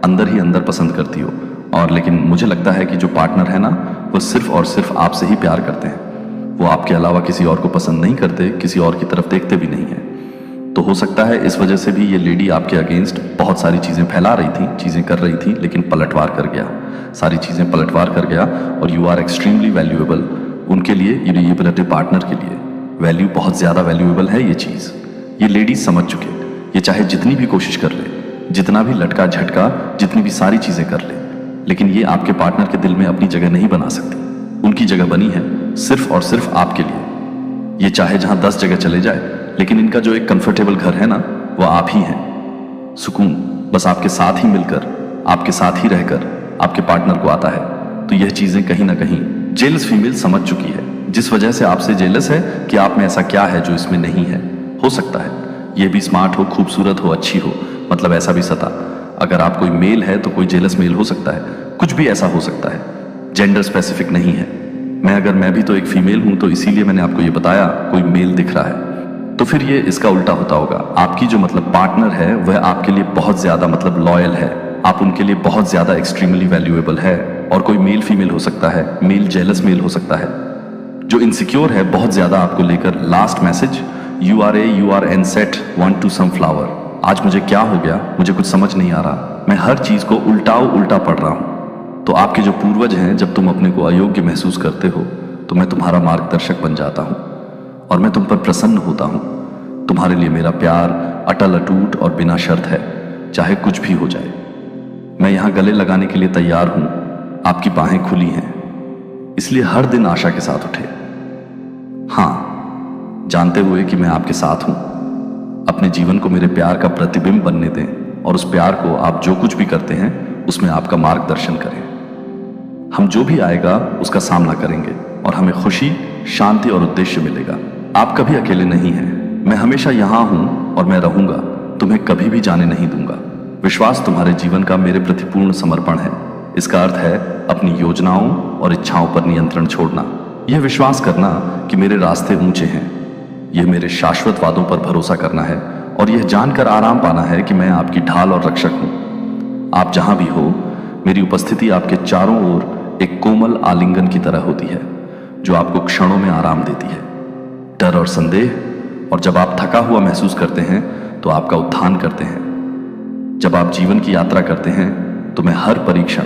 अंदर ही अंदर पसंद करती हो, और लेकिन मुझे लगता है कि जो पार्टनर है ना वो सिर्फ और सिर्फ आपसे ही प्यार करते हैं। वो आपके अलावा किसी और को पसंद नहीं करते, किसी और की तरफ देखते भी नहीं है। तो हो सकता है इस वजह से भी ये लेडी आपके अगेंस्ट बहुत सारी चीजें फैला रही थी, चीजें कर रही थी, लेकिन पलटवार कर गया, सारी चीजें पलटवार कर गया। और यू आर एक्सट्रीमली वैल्यूएबल उनके लिए, ये अपने पार्टनर के लिए वैल्यू, बहुत ज्यादा वैल्यूएबल है ये चीज। ये लेडीज समझ चुके, ये चाहे जितनी भी कोशिश कर ले, जितना भी लटका झटका, जितनी भी सारी चीजें कर ले, लेकिन ये आपके पार्टनर के दिल में अपनी जगह नहीं बना सकती। उनकी जगह बनी है सिर्फ और सिर्फ आपके लिए। ये चाहे जहां 10 जगह चले जाए, लेकिन इनका जो एक कंफर्टेबल घर है ना वो आप ही हैं। सुकून बस आपके साथ ही मिलकर, आपके साथ ही रहकर आपके पार्टनर को आता है। तो यह चीजें कहीं ना कहीं जेलस फीमेल समझ चुकी है, जिस वजह से आपसे जेलस है कि आप में ऐसा क्या है जो इसमें नहीं है। हो सकता है ये भी स्मार्ट हो, खूबसूरत हो, अच्छी हो, मतलब ऐसा भी सता। अगर आप कोई मेल है तो कोई जेलस मेल हो सकता है, कुछ भी ऐसा हो सकता है, जेंडर स्पेसिफिक नहीं है। मैं भी तो एक फीमेल हूं, तो इसीलिए मैंने आपको ये बताया कोई मेल दिख रहा है। तो फिर ये इसका उल्टा होता होगा, आपकी जो मतलब पार्टनर है वह आपके लिए बहुत ज्यादा मतलब लॉयल है, आप उनके लिए बहुत ज्यादा एक्सट्रीमली वैल्यूएबल है। और कोई मेल फीमेल हो सकता है, मेल जेलस मेल हो सकता है, जो इनसिक्योर है बहुत ज्यादा आपको लेकर। Last message, you are an set want to some flower. आज मुझे क्या हो गया, मुझे कुछ समझ नहीं आ रहा, मैं हर चीज को उल्टा पढ़ रहा हूं। तो आपके जो पूर्वज हैं, जब तुम अपने को अयोग्य महसूस करते हो तो मैं तुम्हारा मार्गदर्शक बन जाता हूं और मैं तुम पर प्रसन्न होता हूं। तुम्हारे लिए मेरा प्यार अटल अटूट और बिना शर्त है, चाहे कुछ भी हो जाए। मैं यहां गले लगाने के लिए तैयार हूं, आपकी बाहें खुली हैं, इसलिए हर दिन आशा के साथ उठे। हां, जानते हुए कि मैं आपके साथ हूं। अपने जीवन को मेरे प्यार का प्रतिबिंब बनने दें और उस प्यार को आप जो कुछ भी करते हैं उसमें आपका मार्गदर्शन करें। हम जो भी आएगा उसका सामना करेंगे और हमें खुशी, शांति और उद्देश्य मिलेगा। आप कभी अकेले नहीं हैं, मैं हमेशा यहां हूं और मैं रहूंगा, तुम्हें कभी भी जाने नहीं दूंगा। विश्वास तुम्हारे जीवन का मेरे प्रति पूर्ण समर्पण है। इसका अर्थ है अपनी योजनाओं और इच्छाओं पर नियंत्रण छोड़ना, यह विश्वास करना कि मेरे रास्ते ऊंचे हैं, यह मेरे शाश्वत वादों पर भरोसा करना है और यह जानकर आराम पाना है कि मैं आपकी ढाल और रक्षक हूं। आप जहां भी हो, मेरी उपस्थिति आपके चारों ओर एक कोमल आलिंगन की तरह होती है जो आपको क्षणों में आराम देती है। डर और संदेह, और जब आप थका हुआ महसूस करते हैं तो आपका उत्थान करते हैं। जब आप जीवन की यात्रा करते हैं तो मैं हर परीक्षण,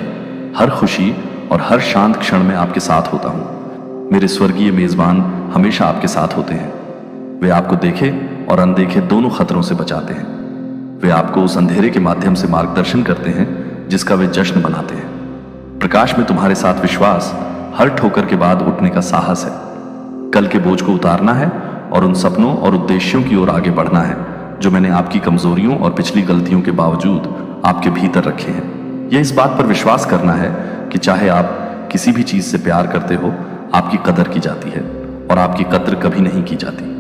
हर खुशी और हर शांत क्षण में आपके साथ होता हूं। मेरे स्वर्गीय मेजबान हमेशा आपके साथ होते हैं। वे आपको देखे और अनदेखे दोनों खतरों से बचाते हैं। वे आपको उस अंधेरे के माध्यम से मार्गदर्शन करते हैं जिसका वे जश्न बनाते हैं। प्रकाश में तुम्हारे साथ विश्वास, हर ठोकर के बाद उठने का साहस है। कल के बोझ को उतारना है और उन सपनों और उद्देश्यों की ओर आगे बढ़ना है जो मैंने आपकी कमजोरियों और पिछली गलतियों के बावजूद आपके भीतर रखे हैं। यह इस बात पर विश्वास करना है कि चाहे आप किसी भी चीज से प्यार करते हो, आपकी कदर की जाती है और आपकी कद्र कभी नहीं की जाती।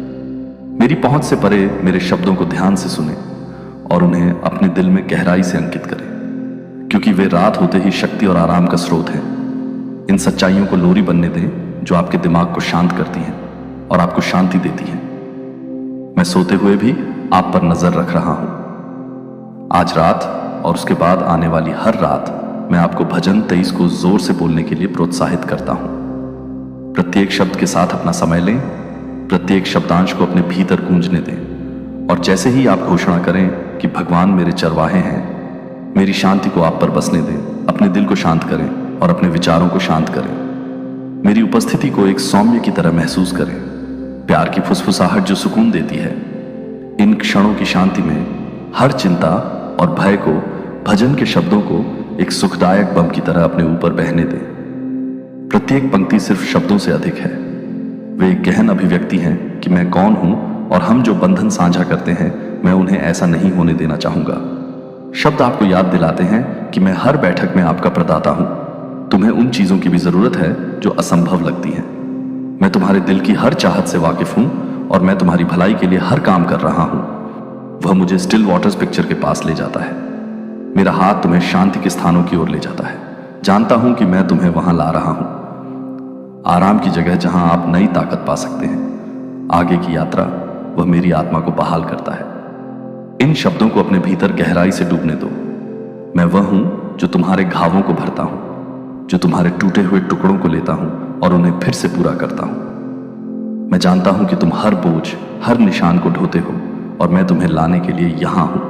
मेरी पहुंच से परे मेरे शब्दों को ध्यान से सुने और उन्हें अपने दिल में गहराई से अंकित करें, क्योंकि वे रात होते ही शक्ति और आराम का स्रोत हैं। इन सच्चाइयों को लोरी बनने दें जो आपके दिमाग को शांत करती हैं और आपको शांति देती हैं। मैं सोते हुए भी आप पर नजर रख रहा हूं। आज रात और उसके बाद आने वाली हर रात मैं आपको भजन 23 को जोर से बोलने के लिए प्रोत्साहित करता हूं। प्रत्येक शब्द के साथ अपना समय लें, प्रत्येक शब्दांश को अपने भीतर गूंजने दें और जैसे ही आप घोषणा करें कि भगवान मेरे चरवाहे हैं, मेरी शांति को आप पर बसने दें। अपने दिल को शांत करें और अपने विचारों को शांत करें। मेरी उपस्थिति को एक सौम्य की तरह महसूस करें, प्यार की फुसफुसाहट जो सुकून देती है। इन क्षणों की शांति में हर चिंता और भय को, भजन के शब्दों को एक सुखदायक बम की तरह अपने ऊपर बहने दें। प्रत्येक पंक्ति सिर्फ शब्दों से अधिक है। वे एक गहन अभिव्यक्ति हैं कि मैं कौन हूं और हम जो बंधन साझा करते हैं मैं उन्हें ऐसा नहीं होने देना चाहूंगा। शब्द आपको याद दिलाते हैं कि मैं हर बैठक में आपका प्रदाता हूं। तुम्हें उन चीजों की भी जरूरत है जो असंभव लगती हैं। मैं तुम्हारे दिल की हर चाहत से वाकिफ हूं और मैं तुम्हारी भलाई के लिए हर काम कर रहा हूं। वह मुझे स्टिल वाटर्स पिक्चर के पास ले जाता है। मेरा हाथ तुम्हें शांति के स्थानों की ओर ले जाता है। जानता हूं कि मैं तुम्हें वहां ला रहा हूं, आराम की जगह जहां आप नई ताकत पा सकते हैं। आगे की यात्रा वह मेरी आत्मा को बहाल करता है। इन शब्दों को अपने भीतर गहराई से डूबने दो। मैं वह हूं जो तुम्हारे घावों को भरता हूं, जो तुम्हारे टूटे हुए टुकड़ों को लेता हूं और उन्हें फिर से पूरा करता हूं। मैं जानता हूं कि तुम हर बोझ, हर निशान को ढोते हो और मैं तुम्हें लाने के लिए यहां हूं।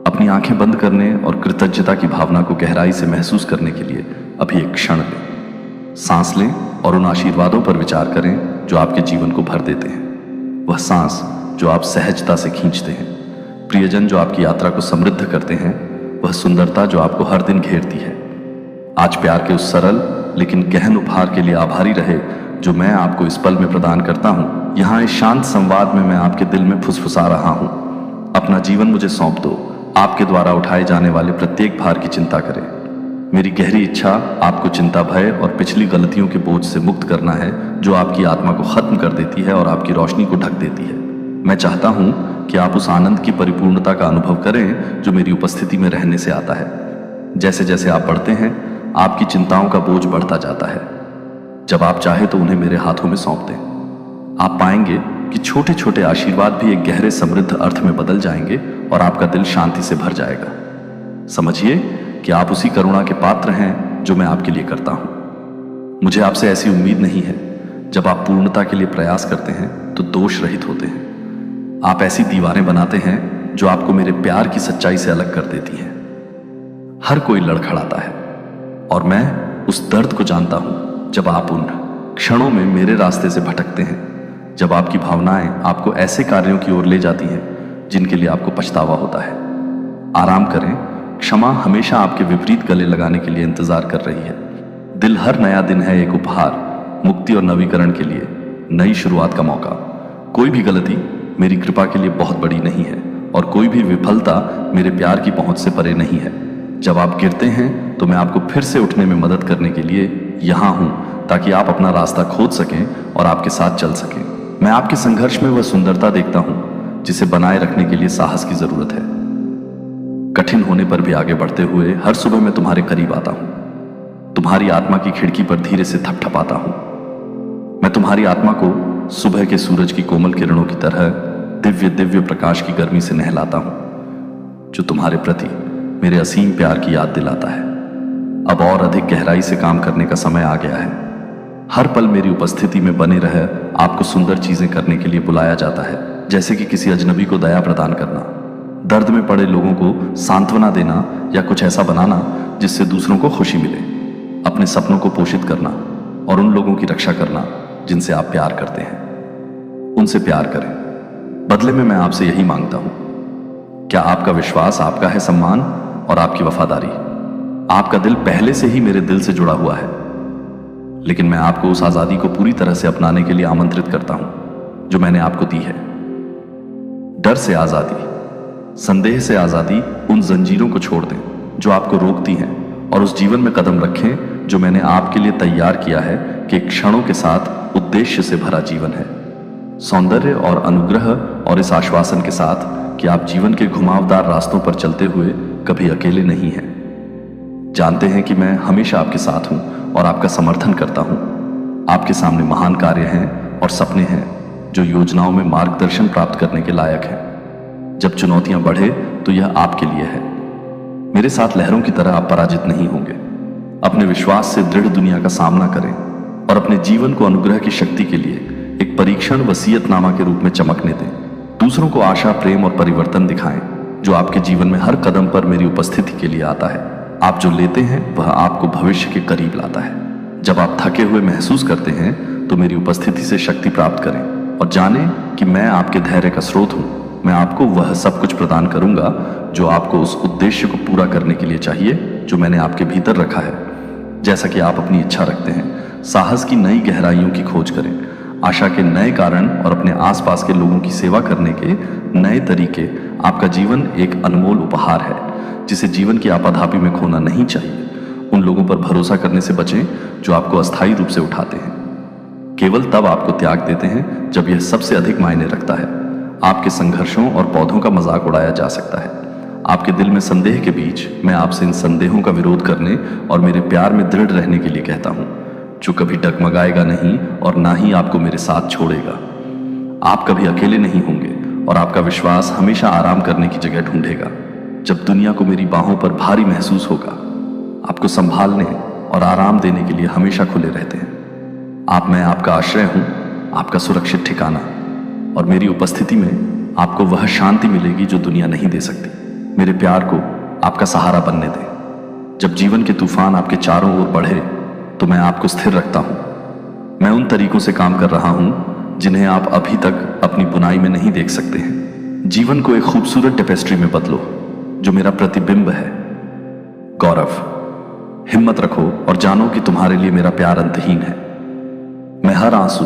अपनी आंखें बंद करने और कृतज्ञता की भावना को गहराई से महसूस करने के लिए अभी एक क्षण लें। सांस लें और उन आशीर्वादों पर विचार करें जो आपके जीवन को भर देते हैं। वह सांस जो आप सहजता से खींचते हैं, प्रियजन जो आपकी यात्रा को समृद्ध करते हैं, वह सुंदरता जो आपको हर दिन घेरती है। आज प्यार के उस सरल लेकिन गहन उपहार के लिए आभारी रहे जो मैं आपको इस पल में प्रदान करता हूं। यहां इस शांत संवाद में मैं आपके दिल में फुसफुसा रहा हूं। अपना जीवन मुझे सौंप दो। आपके द्वारा उठाए जाने वाले प्रत्येक भार की चिंता करें। मेरी गहरी इच्छा आपको चिंता, भय और पिछली गलतियों के बोझ से मुक्त करना है जो आपकी आत्मा को खत्म कर देती है और आपकी रोशनी को ढक देती है। मैं चाहता हूं कि आप उस आनंद की परिपूर्णता का अनुभव करें जो मेरी उपस्थिति में रहने से आता है। जैसे जैसे आप बढ़ते हैं, आपकी चिंताओं का बोझ बढ़ता जाता है। जब आप चाहे तो उन्हें मेरे हाथों में सौंप दें। आप पाएंगे कि छोटे छोटे आशीर्वाद भी एक गहरे समृद्ध अर्थ में बदल जाएंगे और आपका दिल शांति से भर जाएगा। समझिए कि आप उसी करुणा के पात्र हैं जो मैं आपके लिए करता हूं। मुझे आपसे ऐसी उम्मीद नहीं है। जब आप पूर्णता के लिए प्रयास करते हैं तो दोष रहित होते हैं। आप ऐसी दीवारें बनाते हैं जो आपको मेरे प्यार की सच्चाई से अलग कर देती हैं। हर कोई लड़खड़ाता है और मैं उस दर्द को जानता हूं जब आप उन क्षणों में मेरे रास्ते से भटकते हैं, जब आपकी भावनाएं आपको ऐसे कार्यों की ओर ले जाती हैं जिनके लिए आपको पछतावा होता है। आराम करें। क्षमा हमेशा आपके विपरीत गले लगाने के लिए इंतजार कर रही है। दिल हर नया दिन है एक उपहार, मुक्ति और नवीकरण के लिए नई शुरुआत का मौका। कोई भी गलती मेरी कृपा के लिए बहुत बड़ी नहीं है और कोई भी विफलता मेरे प्यार की पहुंच से परे नहीं है। जब आप गिरते हैं तो मैं आपको फिर से उठने में मदद करने के लिए यहां हूं, ताकि आप अपना रास्ता खोज सकें और आपके साथ चल सकें। मैं आपके संघर्ष में वह सुंदरता देखता हूं जिसे बनाए रखने के लिए साहस की जरूरत है। कठिन होने पर भी आगे बढ़ते हुए हर सुबह मैं तुम्हारे करीब आता हूं, तुम्हारी आत्मा की खिड़की पर धीरे से थपथपाता हूं। मैं तुम्हारी आत्मा को सुबह के सूरज की कोमल किरणों की तरह दिव्य दिव्य प्रकाश की गर्मी से नहलाता हूं, जो तुम्हारे प्रति मेरे असीम प्यार की याद दिलाता है। अब और अधिक गहराई से काम करने का समय आ गया है। हर पल मेरी उपस्थिति में बने रह आपको सुंदर चीजें करने के लिए बुलाया जाता है, जैसे कि किसी अजनबी को दया प्रदान करना, दर्द में पड़े लोगों को सांत्वना देना या कुछ ऐसा बनाना जिससे दूसरों को खुशी मिले, अपने सपनों को पोषित करना और उन लोगों की रक्षा करना जिनसे आप प्यार करते हैं। उनसे प्यार करें। बदले में मैं आपसे यही मांगता हूं। क्या आपका विश्वास आपका है सम्मान और आपकी वफादारी? आपका दिल पहले से ही मेरे दिल से जुड़ा हुआ है, लेकिन मैं आपको उस आजादी को पूरी तरह से अपनाने के लिए आमंत्रित करता हूं जो मैंने आपको दी है। डर से आजादी, संदेह से आजादी, उन जंजीरों को छोड़ दें जो आपको रोकती हैं और उस जीवन में कदम रखें जो मैंने आपके लिए तैयार किया है, कि क्षणों के साथ उद्देश्य से भरा जीवन है, सौंदर्य और अनुग्रह, और इस आश्वासन के साथ कि आप जीवन के घुमावदार रास्तों पर चलते हुए कभी अकेले नहीं हैं। जानते हैं कि मैं हमेशा आपके साथ हूं और आपका समर्थन करता हूं। आपके सामने महान कार्य हैं और सपने हैं जो योजनाओं में मार्गदर्शन प्राप्त करने के लायक हैं। जब चुनौतियां बढ़े तो यह आपके लिए है। मेरे साथ लहरों की तरह आप पराजित नहीं होंगे। अपने विश्वास से दृढ़ दुनिया का सामना करें और अपने जीवन को अनुग्रह की शक्ति के लिए एक परीक्षण वसीयतनामा के रूप में चमकने दें। दूसरों को आशा, प्रेम और परिवर्तन दिखाएं जो आपके जीवन में हर कदम पर मेरी उपस्थिति के लिए आता है। आप जो लेते हैं वह आपको भविष्य के करीब लाता है। जब आप थके हुए महसूस करते हैं तो मेरी उपस्थिति से शक्ति प्राप्त करें और जानें कि मैं आपके धैर्य का स्रोत हूं। मैं आपको वह सब कुछ प्रदान करूंगा जो आपको उस उद्देश्य को पूरा करने के लिए चाहिए जो मैंने आपके भीतर रखा है। जैसा कि आप अपनी इच्छा रखते हैं, साहस की नई गहराइयों की खोज करें। आशा के नए कारण और अपने आसपास के लोगों की सेवा करने के नए तरीके आपका जीवन एक अनमोल उपहार है जिसे जीवन की आपाधापी में खोना नहीं चाहिए। उन लोगों पर भरोसा करने से बचें जो आपको अस्थायी रूप से उठाते हैं, केवल तब आपको त्याग देते हैं जब यह सबसे अधिक मायने रखता है। आपके संघर्षों और पौधों का मजाक उड़ाया जा सकता है। आपके दिल में संदेह के बीच मैं आपसे इन संदेहों का विरोध करने और मेरे प्यार में दृढ़ रहने के लिए कहता हूं, जो कभी डगमगाएगा नहीं और ना ही आपको मेरे साथ छोड़ेगा। आप कभी अकेले नहीं होंगे और आपका विश्वास हमेशा आराम करने की जगह ढूंढेगा। जब दुनिया को मेरी बाहों पर भारी महसूस होगा, आपको संभालने और आराम देने के लिए हमेशा खुले रहते हैं। मैं आपका आश्रय हूं, आपका सुरक्षित ठिकाना, और मेरी उपस्थिति में आपको वह शांति मिलेगी जो दुनिया नहीं दे सकती। मेरे प्यार को आपका सहारा बनने दें। जब जीवन के तूफान आपके चारों ओर बढ़े तो मैं आपको स्थिर रखता हूं। मैं उन तरीकों से काम कर रहा हूं जिन्हें आप अभी तक अपनी बुनाई में नहीं देख सकते हैं। जीवन को एक खूबसूरत टेपेस्ट्री में बदलो जो मेरा प्रतिबिंब है। गौरव, हिम्मत रखो और जानो कि तुम्हारे लिए मेरा प्यार अंतहीन है। मैं हर आंसू,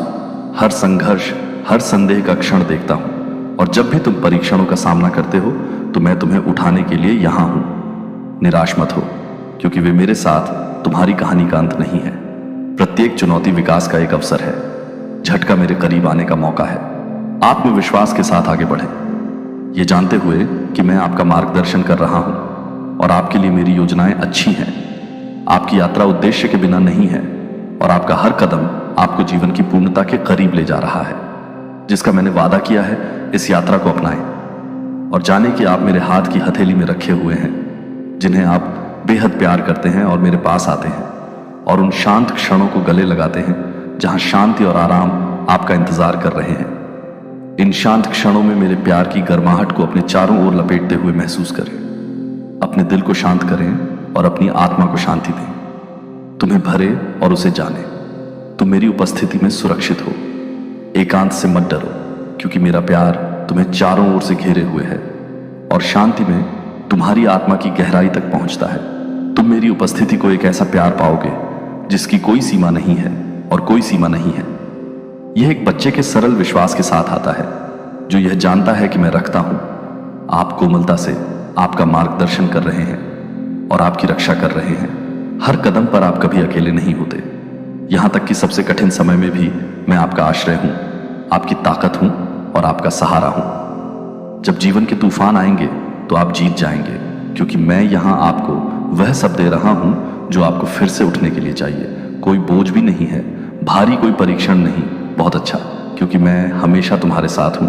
हर संघर्ष, हर संदेह का क्षण देखता हूं, और जब भी तुम परीक्षणों का सामना करते हो तो मैं तुम्हें उठाने के लिए यहां हूं। निराश मत हो, क्योंकि वे मेरे साथ तुम्हारी कहानी का अंत नहीं है। प्रत्येक चुनौती विकास का एक अवसर है, झटका मेरे करीब आने का मौका है। आत्मविश्वास के साथ आगे बढ़ें, ये जानते हुए कि मैं आपका मार्गदर्शन कर रहा हूं और आपके लिए मेरी योजनाएं अच्छी हैं। आपकी यात्रा उद्देश्य के बिना नहीं है और आपका हर कदम आपको जीवन की पूर्णता के करीब ले जा रहा है। जिसका मैंने वादा किया है, इस यात्रा को अपनाएं और जाने कि आप मेरे हाथ की हथेली में रखे हुए हैं, जिन्हें आप बेहद प्यार करते हैं और मेरे पास आते हैं और उन शांत क्षणों को गले लगाते हैं जहां शांति और आराम आपका इंतजार कर रहे हैं। इन शांत क्षणों में मेरे प्यार की गर्माहट को अपने चारों ओर लपेटते हुए महसूस करें। अपने दिल को शांत करें और अपनी आत्मा को शांति दें। तुम्हें भरे और उसे जाने। तुम मेरी उपस्थिति में सुरक्षित हो। एकांत से मत डरो, क्योंकि मेरा प्यार तुम्हें चारों ओर से घेरे हुए है और शांति में तुम्हारी आत्मा की गहराई तक पहुंचता है। तुम मेरी उपस्थिति को एक ऐसा प्यार पाओगे जिसकी कोई सीमा नहीं है और कोई सीमा नहीं है। यह एक बच्चे के सरल विश्वास के साथ आता है, जो यह जानता है कि मैं रखता हूं। आप कोमलता से आपका मार्गदर्शन कर रहे हैं और आपकी रक्षा कर रहे हैं। हर कदम पर आप कभी अकेले नहीं होते। यहां तक कि सबसे कठिन समय में भी मैं आपका आश्रय हूं, आपकी ताकत हूं और आपका सहारा हूं। जब जीवन के तूफान आएंगे तो आप जीत जाएंगे, क्योंकि मैं यहां आपको वह सब दे रहा हूं जो आपको फिर से उठने के लिए चाहिए। कोई बोझ भी नहीं है, भारी कोई परीक्षण नहीं। बहुत अच्छा, क्योंकि मैं हमेशा तुम्हारे साथ हूं।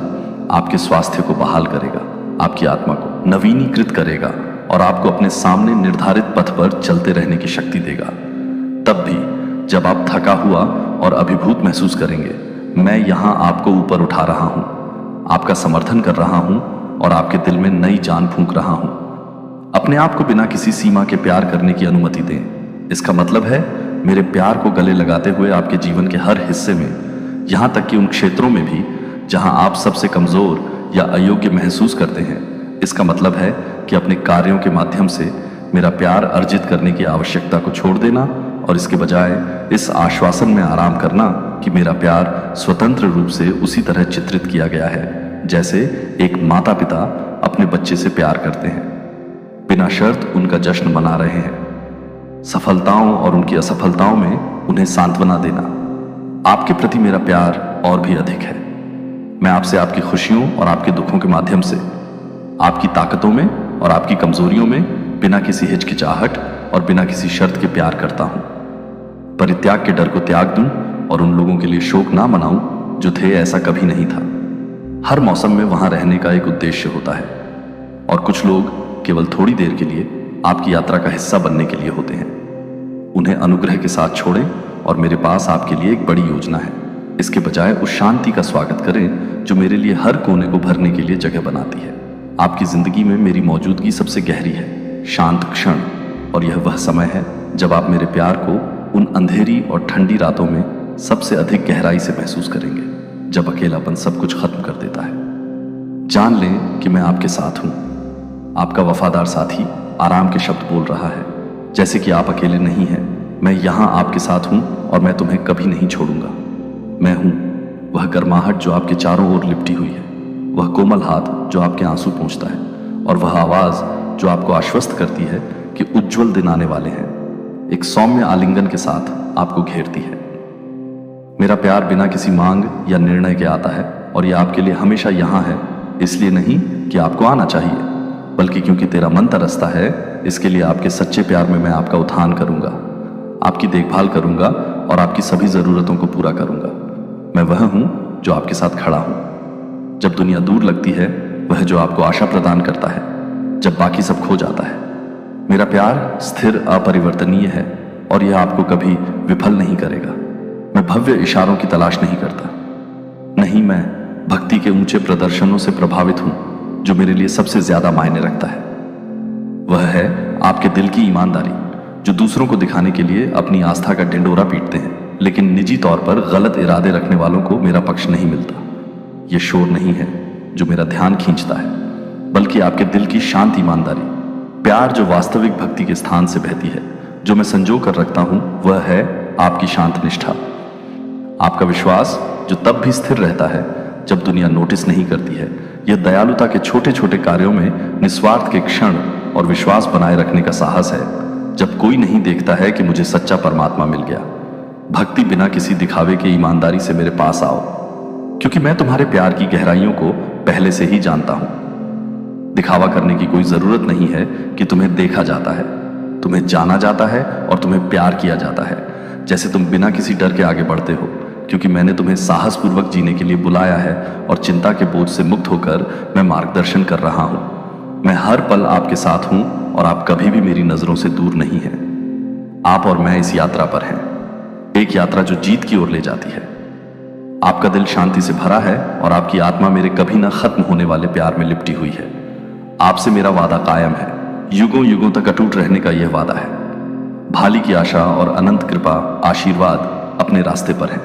आपके स्वास्थ्य को बहाल करेगा, आपकी आत्मा को नवीनीकृत करेगा और आपको अपने सामने निर्धारित पथ पर चलते रहने की शक्ति देगा। तब भी जब आप थका हुआ और अभिभूत महसूस करेंगे, मैं यहां आपको ऊपर उठा रहा हूं, आपका समर्थन कर रहा हूं और आपके दिल में नई जान फूंक रहा हूं। अपने आप को बिना किसी सीमा के प्यार करने की अनुमति दें। इसका मतलब है मेरे प्यार को गले लगाते हुए आपके जीवन के हर हिस्से में, यहां तक कि उन क्षेत्रों में भी जहां आप सबसे कमजोर या अयोग्य महसूस करते हैं। इसका मतलब है कि अपने कार्यों के माध्यम से मेरा प्यार अर्जित करने की आवश्यकता को छोड़ देना और इसके बजाय इस आश्वासन में आराम करना कि मेरा प्यार स्वतंत्र रूप से उसी तरह चित्रित किया गया है जैसे एक माता पिता अपने बच्चे से प्यार करते हैं, बिना शर्त उनका जश्न मना रहे हैं। सफलताओं और उनकी असफलताओं में उन्हें सांत्वना देना। आपके प्रति मेरा प्यार और भी अधिक है। मैं आपसे आपकी खुशियों और आपके दुखों के माध्यम से, आपकी ताकतों में और आपकी कमजोरियों में बिना किसी हिचकिचाहट और बिना किसी शर्त के प्यार करता हूं। परित्याग के डर को त्याग दूं और उन लोगों के लिए शोक ना मनाऊं जो थे ऐसा कभी नहीं था। हर मौसम में वहां रहने का एक उद्देश्य होता है और कुछ लोग केवल थोड़ी देर के लिए आपकी यात्रा का हिस्सा बनने के लिए होते हैं। उन्हें अनुग्रह के साथ छोड़ें और मेरे पास आपके लिए एक बड़ी योजना है। इसके बजाय उस शांति का स्वागत करें जो मेरे लिए हर कोने को भरने के लिए जगह बनाती है। आपकी जिंदगी में मेरी मौजूदगी सबसे गहरी है, शांत क्षण, और यह वह समय है जब आप मेरे प्यार को उन अंधेरी और ठंडी रातों में सबसे अधिक गहराई से महसूस करेंगे, जब अकेलापन सब कुछ खत्म कर देता है। जान लें कि मैं आपके साथ हूं। आपका वफादार साथी आराम के शब्द बोल रहा है, जैसे कि आप अकेले नहीं हैं। मैं यहां आपके साथ हूं और मैं तुम्हें कभी नहीं छोड़ूंगा। मैं हूं, वह गर्माहट जो आपके चारों ओर लिपटी हुई है, वह कोमल हाथ जो आपके आंसू पोंछता है, और वह आवाज जो आपको आश्वस्त करती है कि उज्जवल दिन आने वाले हैं, एक सौम्य आलिंगन के साथ आपको घेरती है। मेरा प्यार बिना किसी मांग या निर्णय के आता है, और यह आपके लिए हमेशा यहां है, इसलिए नहीं कि आपको आना चाहिए, बल्कि क्योंकि तेरा मन तरसता है। इसके लिए आपके सच्चे प्यार में मैं आपका उत्थान करूंगा, आपकी देखभाल करूंगा और आपकी सभी जरूरतों को पूरा करूंगा। मैं वह हूं जो आपके साथ खड़ा हूं जब दुनिया दूर लगती है, वह जो आपको आशा प्रदान करता है जब बाकी सब खो जाता है। मेरा प्यार स्थिर अपरिवर्तनीय है और यह आपको कभी विफल नहीं करेगा। मैं भव्य इशारों की तलाश नहीं करता, नहीं, मैं भक्ति के ऊंचे प्रदर्शनों से प्रभावित हूं जो मेरे लिए सबसे ज्यादा मायने रखता है। वह है आपके दिल की ईमानदारी, जो दूसरों को दिखाने के लिए अपनी आस्था का ढिंढोरा पीटते हैं, लेकिन निजी तौर पर गलत इरादे रखने वालों को मेरा पक्ष नहीं मिलता। यह शोर नहीं है जो मेरा ध्यान खींचता है, बल्कि आपके दिल की शांत ईमानदारी। प्यार जो वास्तविक भक्ति के स्थान से बहती है, जो मैं संजो कर रखता हूं, वह है आपकी शांत निष्ठा। आपका विश्वास जो तब भी स्थिर रहता है जब दुनिया नोटिस नहीं करती है। यह दयालुता के छोटे छोटे कार्यों में निस्वार्थ के क्षण और विश्वास बनाए रखने का साहस है जब कोई नहीं देखता है कि मुझे सच्चा परमात्मा मिल गया। भक्ति बिना किसी दिखावे के ईमानदारी से मेरे पास आओ, क्योंकि मैं तुम्हारे प्यार की गहराइयों को पहले से ही जानता हूं। दिखावा करने की कोई जरूरत नहीं है कि तुम्हें देखा जाता है, तुम्हें जाना जाता है और तुम्हें प्यार किया जाता है। जैसे तुम बिना किसी डर के आगे बढ़ते हो, क्योंकि मैंने तुम्हें साहसपूर्वक जीने के लिए बुलाया है और चिंता के बोझ से मुक्त होकर मैं मार्गदर्शन कर रहा हूं। मैं हर पल आपके साथ हूं और आप कभी भी मेरी नजरों से दूर नहीं हैं। आप और मैं इस यात्रा पर हैं, एक यात्रा जो जीत की ओर ले जाती है। आपका दिल शांति से भरा है और आपकी आत्मा मेरे कभी न खत्म होने वाले प्यार में लिपटी हुई है। आपसे मेरा वादा कायम है, युगों युगों तक अटूट रहने का यह वादा है। भाली की आशा और अनंत कृपा आशीर्वाद अपने रास्ते पर है।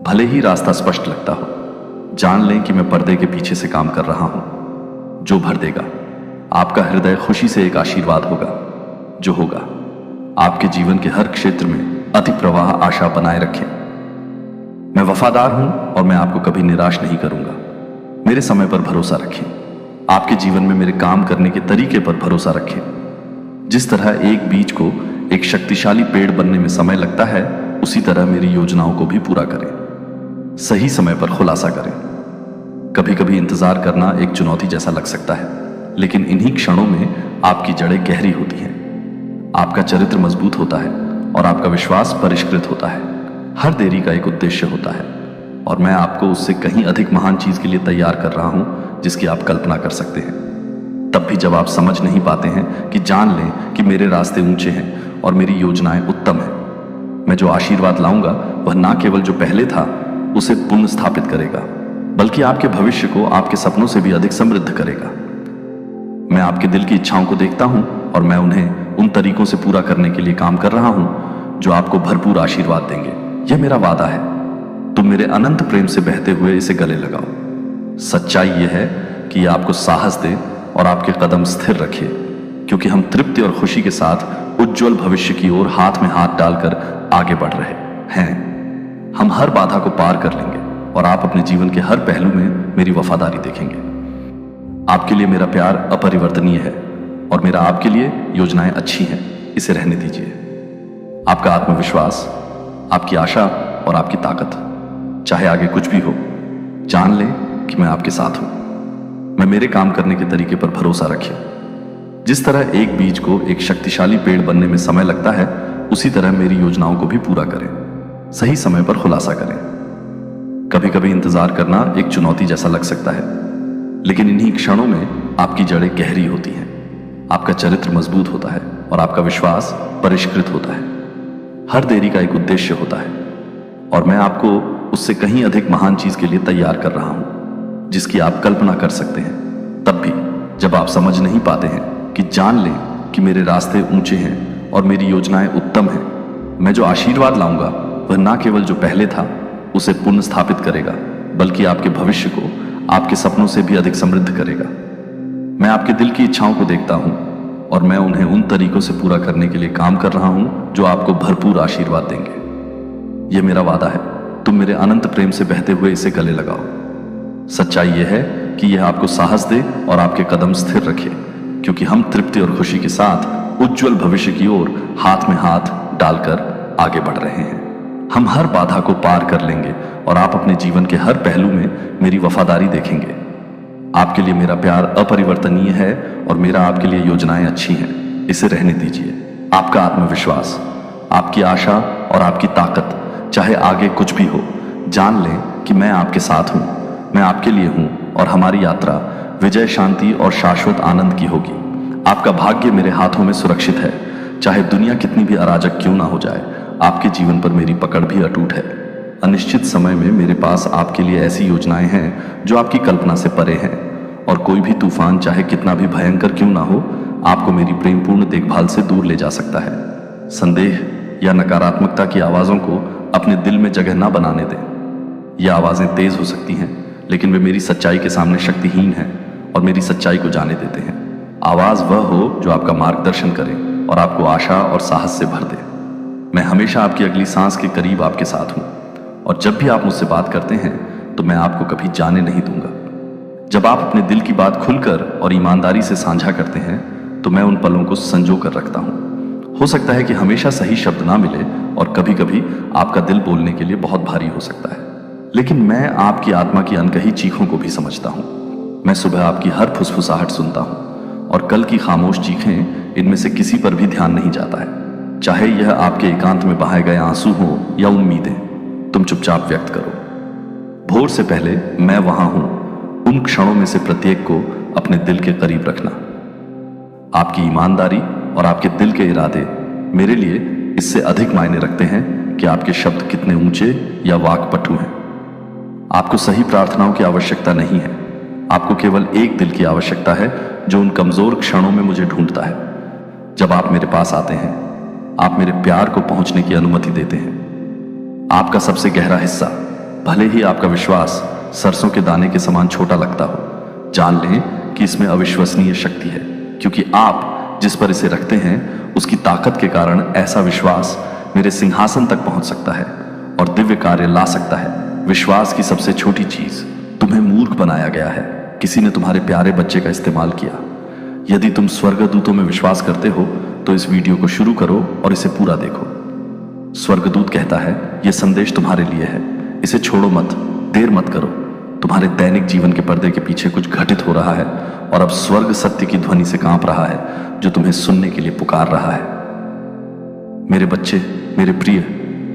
भले ही रास्ता स्पष्ट लगता हो, जान लें कि मैं पर्दे के पीछे से काम कर रहा हूं। जो भर देगा आपका हृदय खुशी से एक आशीर्वाद होगा, जो होगा आपके जीवन के हर क्षेत्र में अति प्रवाह आशा बनाए रखें। मैं वफादार हूं और मैं आपको कभी निराश नहीं करूंगा। मेरे समय पर भरोसा रखें, आपके जीवन में मेरे काम करने के तरीके पर भरोसा रखें। जिस तरह एक बीज को एक शक्तिशाली पेड़ बनने में समय लगता है, उसी तरह मेरी योजनाओं को भी पूरा करें, सही समय पर खुलासा करें। कभी कभी इंतजार करना एक चुनौती जैसा लग सकता है, लेकिन इन्हीं क्षणों में आपकी जड़ें गहरी होती हैं, आपका चरित्र मजबूत होता है और आपका विश्वास परिष्कृत होता है। हर देरी का एक उद्देश्य होता है और मैं आपको उससे कहीं अधिक महान चीज के लिए तैयार कर रहा हूं जिसकी आप कल्पना कर सकते हैं। तब भी जब आप समझ नहीं पाते हैं कि जान लें कि मेरे रास्ते ऊंचे हैं और मेरी योजनाएं उत्तम हैं। मैं जो आशीर्वाद लाऊंगा वह ना केवल जो पहले था उसे पुनः स्थापित करेगा, बल्कि आपके भविष्य को आपके सपनों से भी अधिक समृद्ध करेगा। मैं आपके दिल की इच्छाओं को देखता हूं और मैं उन्हें उन तरीकों से पूरा करने के लिए काम कर रहा हूं जो आपको भरपूर आशीर्वाद देंगे। यह मेरा वादा है। तुम मेरे अनंत प्रेम से बहते हुए इसे गले लगाओ। सच्चाई यह है कि यह आपको साहस दे और आपके कदम स्थिर रखे, क्योंकि हम तृप्ति और खुशी के साथ उज्जवल भविष्य की ओर हाथ में हाथ डालकर आगे बढ़ रहे हैं। हम हर बाधा को पार कर लेंगे और आप अपने जीवन के हर पहलू में मेरी वफादारी देखेंगे। आपके लिए मेरा प्यार अपरिवर्तनीय है और मेरा आपके लिए योजनाएं अच्छी हैं, इसे रहने दीजिए। आपका आत्मविश्वास, आपकी आशा और आपकी ताकत, चाहे आगे कुछ भी हो, जान लें कि मैं आपके साथ हूं। मैं मेरे काम करने के तरीके पर भरोसा रखें। जिस तरह एक बीज को एक शक्तिशाली पेड़ बनने में समय लगता है, उसी तरह मेरी योजनाओं को भी पूरा करें, सही समय पर खुलासा करें। कभी कभी इंतजार करना एक चुनौती जैसा लग सकता है, लेकिन इन्हीं क्षणों में आपकी जड़ें गहरी होती हैं, आपका चरित्र मजबूत होता है और आपका विश्वास परिष्कृत होता है। हर देरी का एक उद्देश्य होता है और मैं आपको उससे कहीं अधिक महान चीज के लिए तैयार कर रहा हूं जिसकी आप कल्पना कर सकते हैं। तब भी जब आप समझ नहीं पाते हैं कि जान लें कि मेरे रास्ते ऊंचे हैं और मेरी योजनाएं उत्तम हैं। मैं जो आशीर्वाद लाऊंगा वह ना केवल जो पहले था उसे पुनः स्थापित करेगा, बल्कि आपके भविष्य को आपके सपनों से भी अधिक समृद्ध करेगा। मैं आपके दिल की इच्छाओं को देखता हूं और मैं उन्हें उन तरीकों से पूरा करने के लिए काम कर रहा हूं जो आपको भरपूर आशीर्वाद देंगे। यह मेरा वादा है तुम मेरे अनंत प्रेम से बहते हुए इसे गले लगाओ। सच्चाई यह है कि यह आपको साहस दे और आपके कदम स्थिर रखे, क्योंकि हम तृप्ति और खुशी के साथ उज्जवल भविष्य की ओर हाथ में हाथ डालकर आगे बढ़ रहे हैं। हम हर बाधा को पार कर लेंगे और आप अपने जीवन के हर पहलू में मेरी वफादारी देखेंगे। आपके लिए मेरा प्यार अपरिवर्तनीय है और मेरा आपके लिए योजनाएं अच्छी हैं, इसे रहने दीजिए। आपका आत्मविश्वास, आपकी आशा और आपकी ताकत, चाहे आगे कुछ भी हो, जान लें कि मैं आपके साथ हूं, मैं आपके लिए हूं और हमारी यात्रा विजय, शांति और शाश्वत आनंद की होगी। आपका भाग्य मेरे हाथों में सुरक्षित है, चाहे दुनिया कितनी भी अराजक क्यों ना हो जाए, आपके जीवन पर मेरी पकड़ भी अटूट है। अनिश्चित समय में मेरे पास आपके लिए ऐसी योजनाएं हैं जो आपकी कल्पना से परे हैं, और कोई भी तूफान चाहे कितना भी भयंकर क्यों ना हो, आपको मेरी प्रेमपूर्ण देखभाल से दूर ले जा सकता है। संदेह या नकारात्मकता की आवाजों को अपने दिल में जगह ना बनाने दें। ये आवाजें तेज हो सकती हैं, लेकिन वे मेरी सच्चाई के सामने शक्तिहीन हैं और मेरी सच्चाई को जाने देते हैं। आवाज वह हो जो आपका मार्गदर्शन करे और आपको आशा और साहस से भर दे। मैं हमेशा आपकी अगली सांस के करीब आपके साथ हूं, और जब भी आप मुझसे बात करते हैं तो मैं आपको कभी जाने नहीं दूंगा। जब आप अपने दिल की बात खुलकर और ईमानदारी से साझा करते हैं तो मैं उन पलों को संजो कर रखता हूं। हो सकता है कि हमेशा सही शब्द ना मिले और कभी कभी आपका दिल बोलने के लिए बहुत भारी हो सकता है, लेकिन मैं आपकी आत्मा की अनकही चीखों को भी समझता हूं। मैं सुबह आपकी हर फुसफुसाहट सुनता हूं और कल की खामोश चीखें, इनमें से किसी पर भी ध्यान नहीं जाता है। चाहे यह आपके एकांत में बहाए गए आंसू हो या उम्मीदें, तुम चुपचाप व्यक्त करो। भोर से पहले मैं वहां हूं। उन क्षणों में से प्रत्येक को अपने दिल के करीब रखना। आपकी ईमानदारी और आपके दिल के इरादे मेरे लिए इससे अधिक मायने रखते हैं कि आपके शब्द कितने ऊंचे या वाक्पटु हैं। आपको सही प्रार्थनाओं की आवश्यकता नहीं है, आपको केवल एक दिल की आवश्यकता है जो उन कमजोर क्षणों में मुझे ढूंढता है। जब आप मेरे पास आते हैं, आप मेरे प्यार को पहुंचने की अनुमति देते हैं। आपका सबसे गहरा हिस्सा, भले ही आपका विश्वास सरसों के दाने के समान छोटा लगता हो, जान लें कि इसमें अविश्वसनीय शक्ति है, क्योंकि आप जिस पर इसे रखते हैं उसकी ताकत के कारण ऐसा विश्वास मेरे सिंहासन तक पहुंच सकता है और दिव्य कार्य ला सकता है। विश्वास की सबसे छोटी चीज, तुम्हें मूर्ख बनाया गया है। किसी ने तुम्हारे प्यारे बच्चे का इस्तेमाल किया। यदि तुम स्वर्गदूतों में विश्वास करते हो तो इस वीडियो को शुरू करो और इसे पूरा देखो। स्वर्गदूत कहता है, यह संदेश तुम्हारे लिए है, इसे छोड़ो मत, देर मत करो। तुम्हारे दैनिक जीवन के पर्दे के पीछे कुछ घटित हो रहा है और अब स्वर्ग सत्य की ध्वनि से कांप रहा है, जो तुम्हें सुनने के लिए पुकार रहा है। मेरे बच्चे, मेरे प्रिय,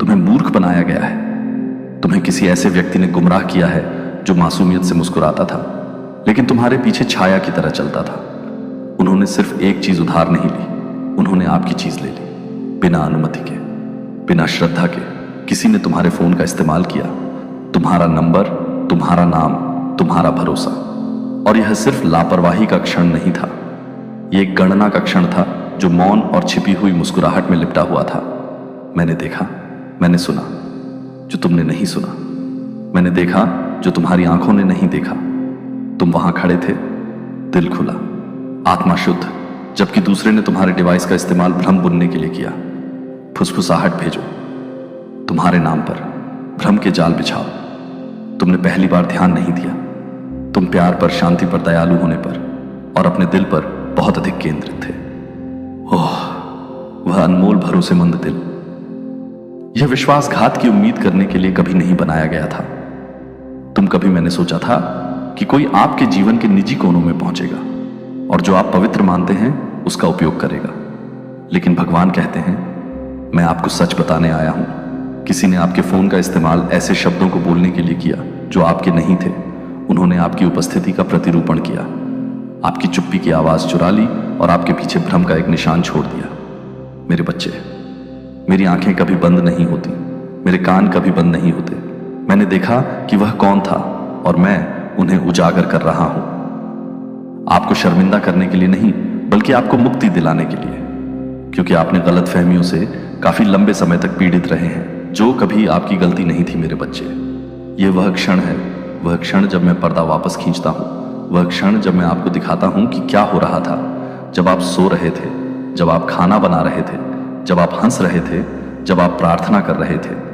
तुम्हें मूर्ख बनाया गया है। तुम्हें किसी ऐसे व्यक्ति ने गुमराह किया है जो मासूमियत से मुस्कुराता था, लेकिन तुम्हारे पीछे छाया की तरह चलता था। उन्होंने सिर्फ एक चीज उधार नहीं ली, उन्होंने आपकी चीज ले ली, बिना अनुमति के, बिना श्रद्धा के। किसी ने तुम्हारे फोन का इस्तेमाल किया, तुम्हारा नंबर, तुम्हारा नाम, तुम्हारा भरोसा। और यह सिर्फ लापरवाही का क्षण नहीं था, यह एक गणना का क्षण था जो मौन और छिपी हुई मुस्कुराहट में लिपटा हुआ था। मैंने देखा, मैंने सुना जो तुमने नहीं सुना, मैंने देखा जो तुम्हारी आंखों ने नहीं देखा। तुम वहां खड़े थे, दिल खुला, आत्मा शुद्ध, जबकि दूसरे ने तुम्हारे डिवाइस का इस्तेमाल भ्रम बुनने के लिए किया। फुसफुसाहट भेजो, तुम्हारे नाम पर भ्रम के जाल बिछाओ। तुमने पहली बार ध्यान नहीं दिया, तुम प्यार पर, शांति पर, दयालु होने पर और अपने दिल पर बहुत अधिक केंद्रित थे। ओह, वह अनमोल भरोसेमंद दिल। यह विश्वासघात की उम्मीद करने के लिए कभी नहीं बनाया गया था। कभी मैंने सोचा था कि कोई आपके जीवन के निजी कोनों में पहुंचेगा और जो आप पवित्र मानते हैं उसका उपयोग करेगा। लेकिन भगवान कहते हैं, मैं आपको सच बताने आया हूं। किसी ने आपके फोन का इस्तेमाल ऐसे शब्दों को बोलने के लिए किया जो आपके नहीं थे। उन्होंने आपकी उपस्थिति का प्रतिरूपण किया, आपकी चुप्पी की आवाज चुरा ली और आपके पीछे भ्रम का एक निशान छोड़ दिया। मेरे बच्चे, मेरी आंखें कभी बंद नहीं होती, मेरे कान कभी बंद नहीं होते। मैंने देखा कि वह कौन था और मैं उन्हें उजागर कर रहा हूं। आपको शर्मिंदा करने के लिए नहीं, बल्कि आपको मुक्ति दिलाने के लिए, क्योंकि आपने गलत फहमियों से काफी लंबे समय तक पीड़ित रहे हैं, जो कभी आपकी गलती नहीं थी। मेरे बच्चे, यह वह क्षण है, वह क्षण जब मैं पर्दा वापस खींचता हूं, वह क्षण जब मैं आपको दिखाता हूं कि क्या हो रहा था जब आप सो रहे थे, जब आप खाना बना रहे थे, जब आप हंस रहे थे, जब आप प्रार्थना कर रहे थे।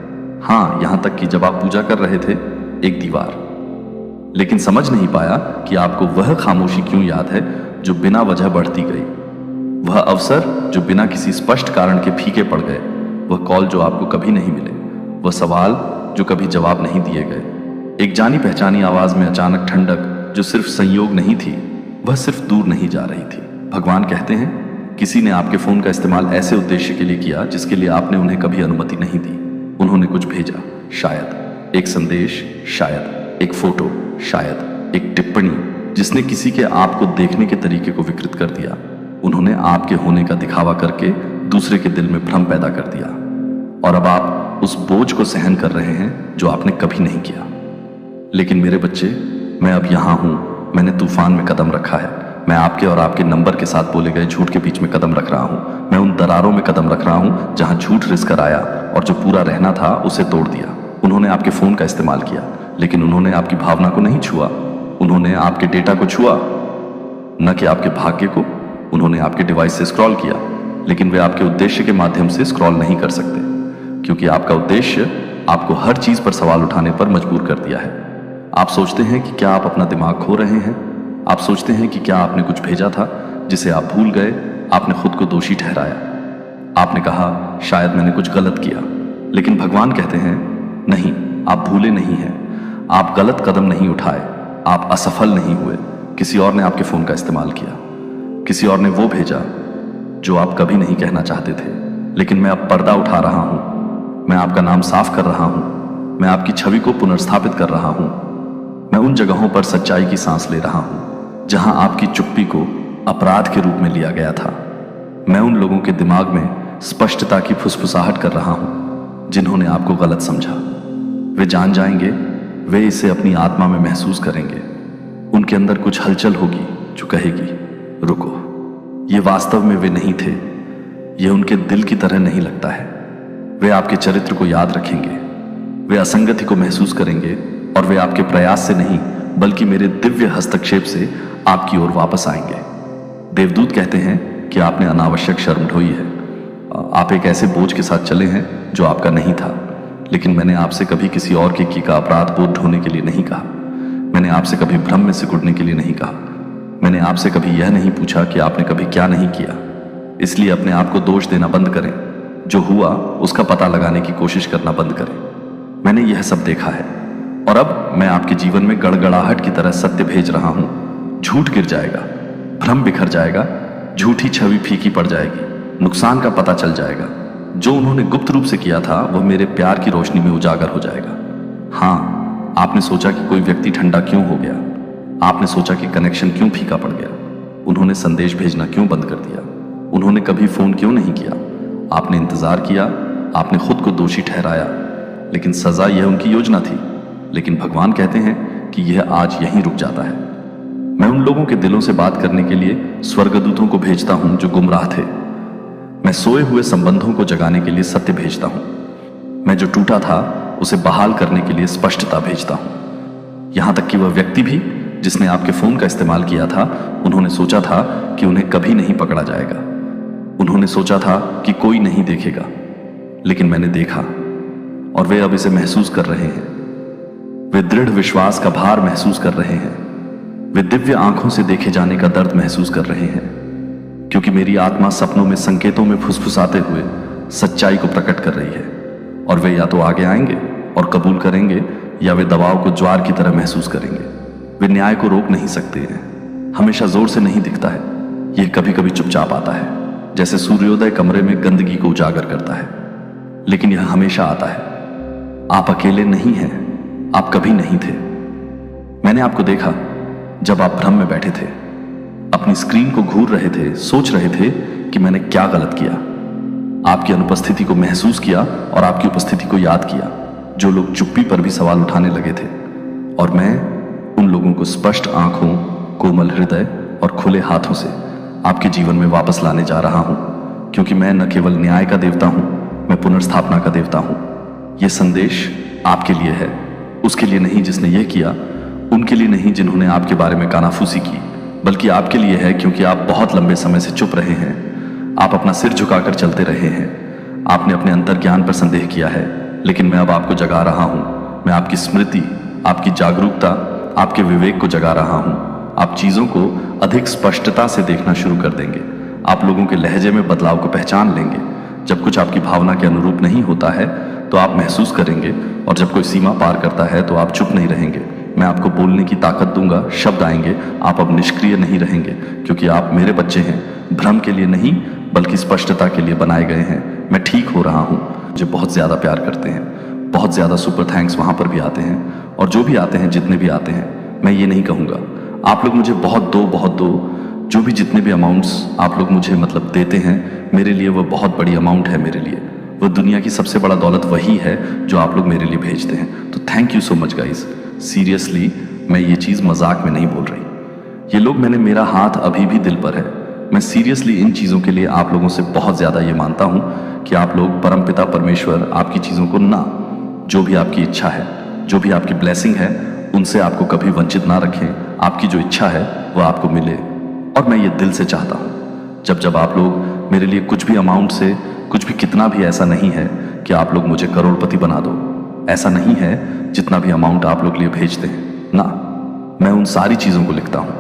हाँ, यहां तक कि जब आप पूजा कर रहे थे, एक दीवार। लेकिन समझ नहीं पाया कि आपको वह खामोशी क्यों याद है जो बिना वजह बढ़ती गई, वह अवसर जो बिना किसी स्पष्ट कारण के फीके पड़ गए, वह कॉल जो आपको कभी नहीं मिले, वह सवाल जो कभी जवाब नहीं दिए गए। एक जानी पहचानी आवाज में अचानक ठंडक जो सिर्फ संयोग नहीं थी, वह सिर्फ दूर नहीं जा रही थी। भगवान कहते हैं, किसी ने आपके फोन का इस्तेमाल ऐसे उद्देश्य के लिए किया जिसके लिए आपने उन्हें कभी अनुमति नहीं दी। उन्होंने कुछ भेजा, शायद एक संदेश, शायद एक फोटो, शायद एक टिप्पणी जिसने किसी के आपको देखने के तरीके को विकृत कर दिया। उन्होंने आपके होने का दिखावा करके दूसरे के दिल में भ्रम पैदा कर दिया, और अब आप उस बोझ को सहन कर रहे हैं जो आपने कभी नहीं किया। लेकिन मेरे बच्चे, मैं अब यहां हूं। मैंने तूफान में कदम रखा है। मैं आपके और आपके नंबर के साथ बोले गए झूठ के बीच में कदम रख रहा हूं। मैं उन दरारों में कदम रख रहा हूं जहां झूठ रिस कर आया और जो पूरा रहना था उसे तोड़ दिया। उन्होंने आपके फोन का इस्तेमाल किया, लेकिन उन्होंने आपकी भावना को नहीं छुआ। उन्होंने आपके डेटा को छुआ, न कि आपके भाग्य को। उन्होंने आपके डिवाइस से स्क्रॉल किया, लेकिन वे आपके उद्देश्य के माध्यम से स्क्रॉल नहीं कर सकते, क्योंकि आपका उद्देश्य आपको हर चीज पर सवाल उठाने पर मजबूर कर दिया है। आप सोचते हैं कि क्या आप अपना दिमाग खो रहे हैं। आप सोचते हैं कि क्या आपने कुछ भेजा था जिसे आप भूल गए। आपने खुद को दोषी ठहराया। आपने कहा, शायद मैंने कुछ गलत किया। लेकिन भगवान कहते हैं, नहीं, आप भूले नहीं हैं। आप गलत कदम नहीं उठाए, आप असफल नहीं हुए। किसी और ने आपके फोन का इस्तेमाल किया, किसी और ने वो भेजा जो आप कभी नहीं कहना चाहते थे। लेकिन मैं अब पर्दा उठा रहा हूं। मैं आपका नाम साफ कर रहा हूं। मैं आपकी छवि को पुनर्स्थापित कर रहा हूं। मैं उन जगहों पर सच्चाई की सांस ले रहा हूं जहां आपकी चुप्पी को अपराध के रूप में लिया गया था। मैं उन लोगों के दिमाग में स्पष्टता की फुसफुसाहट कर रहा हूं जिन्होंने आपको गलत समझा। वे जान जाएंगे, वे इसे अपनी आत्मा में महसूस करेंगे। उनके अंदर कुछ हलचल होगी जो कहेगी, रुको, ये वास्तव में वे नहीं थे। ये उनके दिल की तरह नहीं लगता है। वे आपके चरित्र को याद रखेंगे। वे असंगति को महसूस करेंगे और वे आपके प्रयास से नहीं बल्कि मेरे दिव्य हस्तक्षेप से आपकी ओर वापस आएंगे। देवदूत कहते हैं कि आपने अनावश्यक शर्म ढोई है। आप एक ऐसे बोझ के साथ चले हैं जो आपका नहीं था। लेकिन मैंने आपसे कभी किसी और की का अपराध बोध ढोने के लिए नहीं कहा। मैंने आपसे कभी भ्रम में सिकुड़ने के लिए नहीं कहा। मैंने आपसे कभी यह नहीं पूछा कि आपने कभी क्या नहीं किया। इसलिए अपने आप को दोष देना बंद करें। जो हुआ उसका पता लगाने की कोशिश करना बंद करें। मैंने यह सब देखा है, और अब मैं आपके जीवन में गड़गड़ाहट की तरह सत्य भेज रहा हूं। झूठ गिर जाएगा, भ्रम बिखर जाएगा, झूठी छवि फीकी पड़ जाएगी, नुकसान का पता चल जाएगा। जो उन्होंने गुप्त रूप से किया था वह मेरे प्यार की रोशनी में उजागर हो जाएगा। हाँ, आपने सोचा कि कोई व्यक्ति ठंडा क्यों हो गया। आपने सोचा कि कनेक्शन क्यों फीका पड़ गया। उन्होंने संदेश भेजना क्यों बंद कर दिया। उन्होंने कभी फोन क्यों नहीं किया। आपने इंतजार किया, आपने खुद को दोषी ठहराया, लेकिन सजा यह उनकी योजना थी। लेकिन भगवान कहते हैं कि यह आज यहीं रुक जाता है। मैं उन लोगों के दिलों से बात करने के लिए स्वर्गदूतों को भेजता हूं जो गुमराह थे। मैं सोए हुए संबंधों को जगाने के लिए सत्य भेजता हूं। मैं जो टूटा था उसे बहाल करने के लिए स्पष्टता भेजता हूं। यहां तक कि वह व्यक्ति भी जिसने आपके फोन का इस्तेमाल किया था, उन्होंने सोचा था कि उन्हें कभी नहीं पकड़ा जाएगा। उन्होंने सोचा था कि कोई नहीं देखेगा, लेकिन मैंने देखा, और वे अब इसे महसूस कर रहे हैं। वे दृढ़ विश्वास का भार महसूस कर रहे हैं। वे दिव्य आंखों से देखे जाने का दर्द महसूस कर रहे हैं, क्योंकि मेरी आत्मा सपनों में संकेतों में फुसफुसाते हुए सच्चाई को प्रकट कर रही है। और वे या तो आगे आएंगे और कबूल करेंगे, या वे दबाव को ज्वार की तरह महसूस करेंगे। वे न्याय को रोक नहीं सकते हैं। हमेशा जोर से नहीं दिखता है, यह कभी कभी चुपचाप आता है, जैसे सूर्योदय कमरे में गंदगी को उजागर करता है। लेकिन यह हमेशा आता है। आप अकेले नहीं हैं, आप कभी नहीं थे। मैंने आपको देखा जब आप भ्रम में बैठे थे, अपनी स्क्रीन को घूर रहे थे, सोच रहे थे कि मैंने क्या गलत किया। आपकी अनुपस्थिति को महसूस किया और आपकी उपस्थिति को याद किया। जो लोग चुप्पी पर भी सवाल उठाने लगे थे, और मैं उन लोगों को स्पष्ट आंखों, कोमल हृदय और खुले हाथों से आपके जीवन में वापस लाने जा रहा हूं, क्योंकि मैं न केवल न्याय का देवता हूं, मैं पुनर्स्थापना का देवता हूं। यह संदेश आपके लिए है, उसके लिए नहीं जिसने यह किया, उनके लिए नहीं जिन्होंने आपके बारे में कानाफूसी की, बल्कि आपके लिए है क्योंकि आप बहुत लंबे समय से चुप रहे हैं। आप अपना सिर झुकाकर चलते रहे हैं। आपने अपने अंतर्ज्ञान पर संदेह किया है, लेकिन मैं अब आपको जगा रहा हूं। मैं आपकी स्मृति, आपकी जागरूकता, आपके विवेक को जगा रहा हूं। आप चीजों को अधिक स्पष्टता से देखना शुरू कर देंगे। आप लोगों के लहजे में बदलाव को पहचान लेंगे। जब कुछ आपकी भावना के अनुरूप नहीं होता है तो आप महसूस करेंगे, और जब कोई सीमा पार करता है तो आप चुप नहीं रहेंगे। मैं आपको बोलने की ताकत दूंगा, शब्द आएंगे, आप अब निष्क्रिय नहीं रहेंगे, क्योंकि आप मेरे बच्चे हैं। भ्रम के लिए नहीं, बल्कि स्पष्टता के लिए बनाए गए हैं। मैं ठीक हो रहा हूं। मुझे बहुत ज्यादा प्यार करते हैं। बहुत ज्यादा सुपर थैंक्स वहां पर भी आते हैं, और जो भी आते हैं, जितने भी आते हैं, मैं ये नहीं कहूंगा आप लोग मुझे बहुत दो। जो भी जितने भी अमाउंट्स आप लोग मुझे मतलब देते हैं, मेरे लिए वो बहुत बड़ी अमाउंट है। मेरे लिए वो दुनिया की सबसे बड़ा दौलत वही है जो आप लोग मेरे लिए भेजते हैं। तो thank you so much guys. Seriously, मैं ये चीज़ मजाक में नहीं बोल रही। ये लोग, मैंने, मेरा हाथ अभी भी दिल पर है। मैं सीरियसली इन चीज़ों के लिए आप लोगों से बहुत ज़्यादा ये मानता हूँ कि आप लोग, परमपिता परमेश्वर आपकी चीज़ों को ना, जो भी आपकी इच्छा है, जो भी आपकी ब्लेसिंग है, उनसे आपको कभी वंचित ना रखें। आपकी जो इच्छा है वो आपको मिले, और मैं ये दिल से चाहता हूँ। जब आप लोग मेरे लिए कुछ भी अमाउंट से, कुछ भी, कितना भी, ऐसा नहीं है कि आप लोग मुझे करोड़पति बना दो। ऐसा नहीं है जितना भी अमाउंट आप लोग लिए भेजते हैं ना। मैं उन सारी चीज़ों को लिखता हूँ,